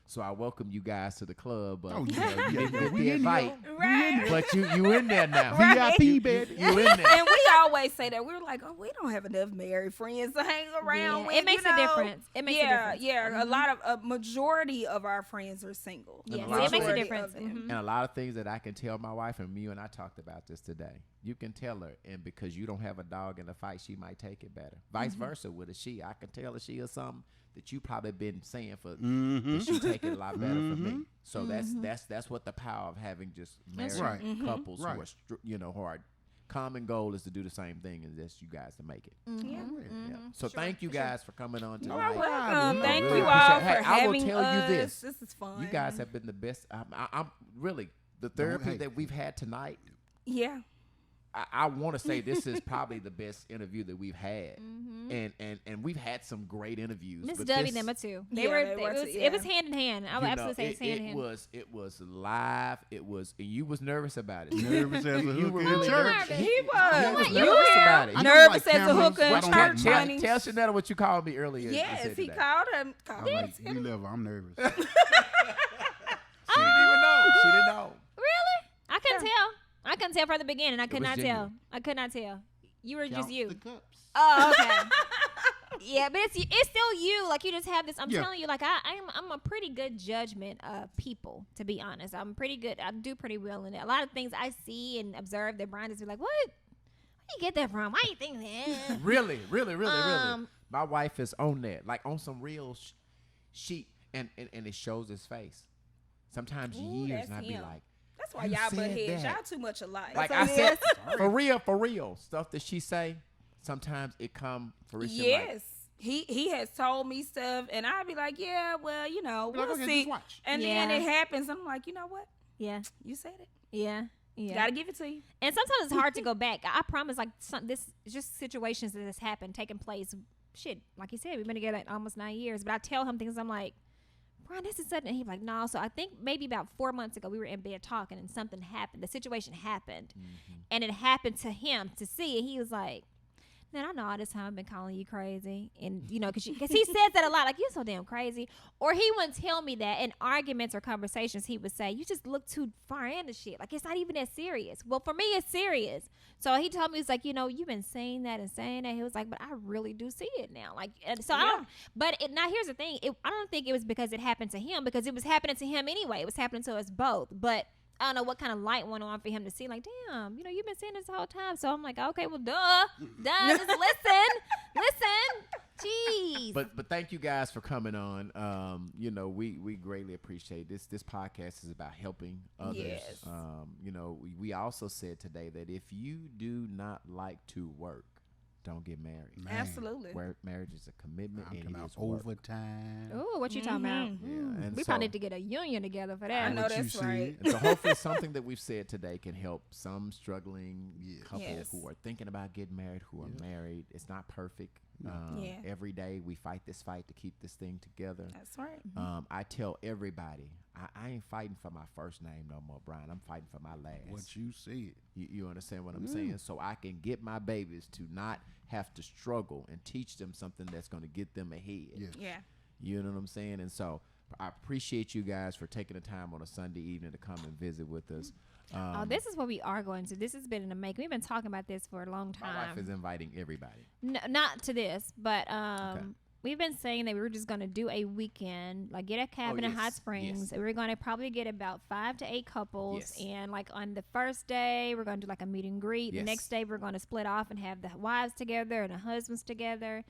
So I welcome you guys to the club. Oh, You yeah, know, you didn't get we the in invite, Right. but you in there now. Right. VIP, baby. You in there. And we always say that we're like, oh, we don't have enough married friends to hang around with. It makes you a know? difference. It makes a difference. Yeah. A majority of our friends are single. And Yes, a lot it makes a Majority difference. of them. Mhm. And a lot of things that I can tell my wife, and you and I talked about this today. You can tell her, and because you don't have a dog in the fight, she might take it better. Vice versa with I can tell her she is something that you probably been saying for that she take it a lot better for me. So that's what the power of having just married right. couples Right. who are who are common goal is to do the same thing as just you guys to make it. Yeah. Yeah. So thank you guys for coming on You're tonight. welcome. Thank really you all appreciate it. for Hey, I will having tell you us. this. This is fun. You guys have been the best. I'm really the therapy that we've had tonight. Yeah. I want to say this is probably the best interview that we've had, and we've had some great interviews. Miss but Debbie this, them too. Yeah, they were too, It was hand in hand. I would you know, absolutely say it's hand in hand. it was live. It was, and you was nervous about it. Nervous as a You hooker were in really church. nervous. He was. You You nervous were about it. I You- don't nervous like as a cameras. hooker in I don't church, like honey. Tell Shanetta what you called me earlier. Yes, he today. called him. I'm like, you level. I'm nervous. She didn't even know. She didn't know. Really? I couldn't tell. I couldn't tell from the beginning. I could was not genuine. tell. I could not tell. You were just Count you. the cups. Oh, okay. Yeah, but it's still you. Like, you just have this. I'm Yeah. telling you, like, I'm a pretty good judgment of people, to be honest. I'm pretty good. I do pretty well in it. A lot of things I see and observe that Brian just be like, what? Where you get that from? Why you think that? Really. My wife is on that, like on some real sheet, and it shows his face. Sometimes Ooh, years, that's and I'd be him. like, That's why You y'all said butt heads. that. Y'all too much alike. like That's I what it said, is. for real, stuff that she say. Sometimes it come fruition. Yes. He has told me stuff, and I'd be like, yeah, well, you know, Be like, we'll okay, see. just watch. And then Yeah. it happens. I'm like, you know what? Yeah, You said it. yeah, yeah. Gotta give it to you. And sometimes it's hard to go back. I promise, like, this is just situations that has happened, taking place. Shit, like you said, we've been together almost 9 years. But I tell him things. I'm like, Brian, this is something. And he's like, no. So I think maybe about 4 months ago, we were in bed talking, and something happened. The situation happened, and it happened to him to see. And he was like, man, I know all this time I've been calling you crazy. And, you know, because he says that a lot, like, you're so damn crazy. Or he wouldn't tell me that in arguments or conversations. He would say, you just look too far into shit. Like, it's not even that serious. Well, for me, it's serious. So he told me, he's like, you know, you've been saying that and saying that. He was like, but I really do see it now. Like, and so I don't, but now here's the thing. I don't think it was because it happened to him, because it was happening to him anyway. It was happening to us both. But I don't know what kind of light went on for him to see, like, damn, you know, you've been saying this the whole time. So I'm like, okay, well, just listen. Jeez. But thank you guys for coming on. You know, we greatly appreciate this. This podcast is about helping others. Yes. You know, we also said today that if you do not like to work, don't get married. Man, Absolutely. Where marriage is a commitment I'm and talking it about is work. overtime. Oh, what you talking about? Mhm. Yeah, and We so- probably need to get a union together for that. I know What you that's said. right. And so hopefully something that we've said today can help some struggling couple Yes. who are thinking about getting married, who are married. It's not perfect. Yeah. Every day we fight this fight to keep this thing together. That's right. I tell everybody, I ain't fighting for my first name no more, Brian. I'm fighting for my last. What you said. You understand what I'm saying? So I can get my babies to not have to struggle and teach them something that's going to get them ahead. Yes. Yeah. You know what I'm saying? And so I appreciate you guys for taking the time on a Sunday evening to come and visit with us. Oh, this is what we are going to. This has been in the making. We've been talking about this for a long My wife time. is inviting everybody. No, not to this, but Okay. we've been saying that we were just going to do a weekend, like get a cabin in Hot yes, Springs. yes. And we're going to probably get about 5 to 8 couples. Yes. And like on the first day, we're going to do like a meet and greet. The Yes. next day, we're going to split off and have the wives together and the husbands together.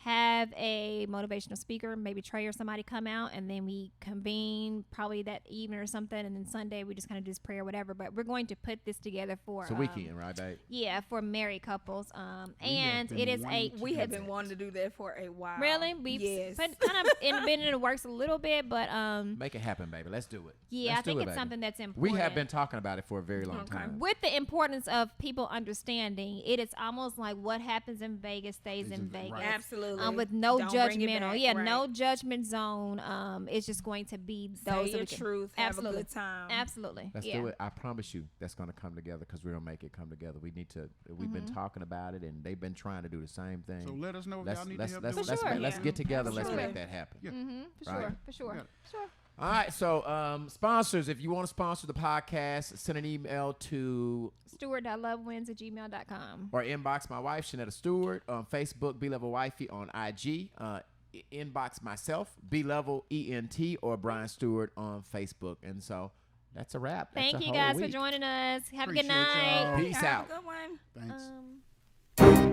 have a motivational speaker, maybe Trey or somebody come out, and then we convene probably that evening or something, and then Sunday we just kind of do this prayer or whatever. But we're going to put this together for It's a weekend, right, babe? Yeah, for married couples. have And been it is wanting to We do have that. been wanting to do that for a while. really we've Yes. kind of been in the works a little bit, but Make it happen, baby. Let's do it. yeah, Let's I think do it, it's baby. something that's important. We have been talking about it for a very long Okay. time. With the importance of people understanding, it is almost like what happens in Vegas stays in Vegas. Right. Absolutely. With no Don't bring it judgmental, back, right. no judgment zone. It's just going to be Say those that your we can- truth. Have Absolutely. a good time. Absolutely, Let's yeah. do it. I promise you that's going to come together because we're going to make it come together. We need to, we've been talking about it and they've been trying to do the same thing. So let us know if let's, y'all need let's, to help let's, do it. let's, For sure. let's get together. Let's Absolutely. make that happen. Yeah. For Right. sure, for sure, Yeah. sure. All right. So, sponsors, if you want to sponsor the podcast, send an email to Stewart.lovewins@gmail.com. or inbox my wife, Shanetta Stewart, on Facebook, B-Level Wifey on IG. Inbox myself, B-Level ENT, or Brian Stewart on Facebook. And so that's a wrap. That's Thank a you whole guys for week. joining us. Have a good Appreciate night. y'all. Peace Have out. a good one. Thanks.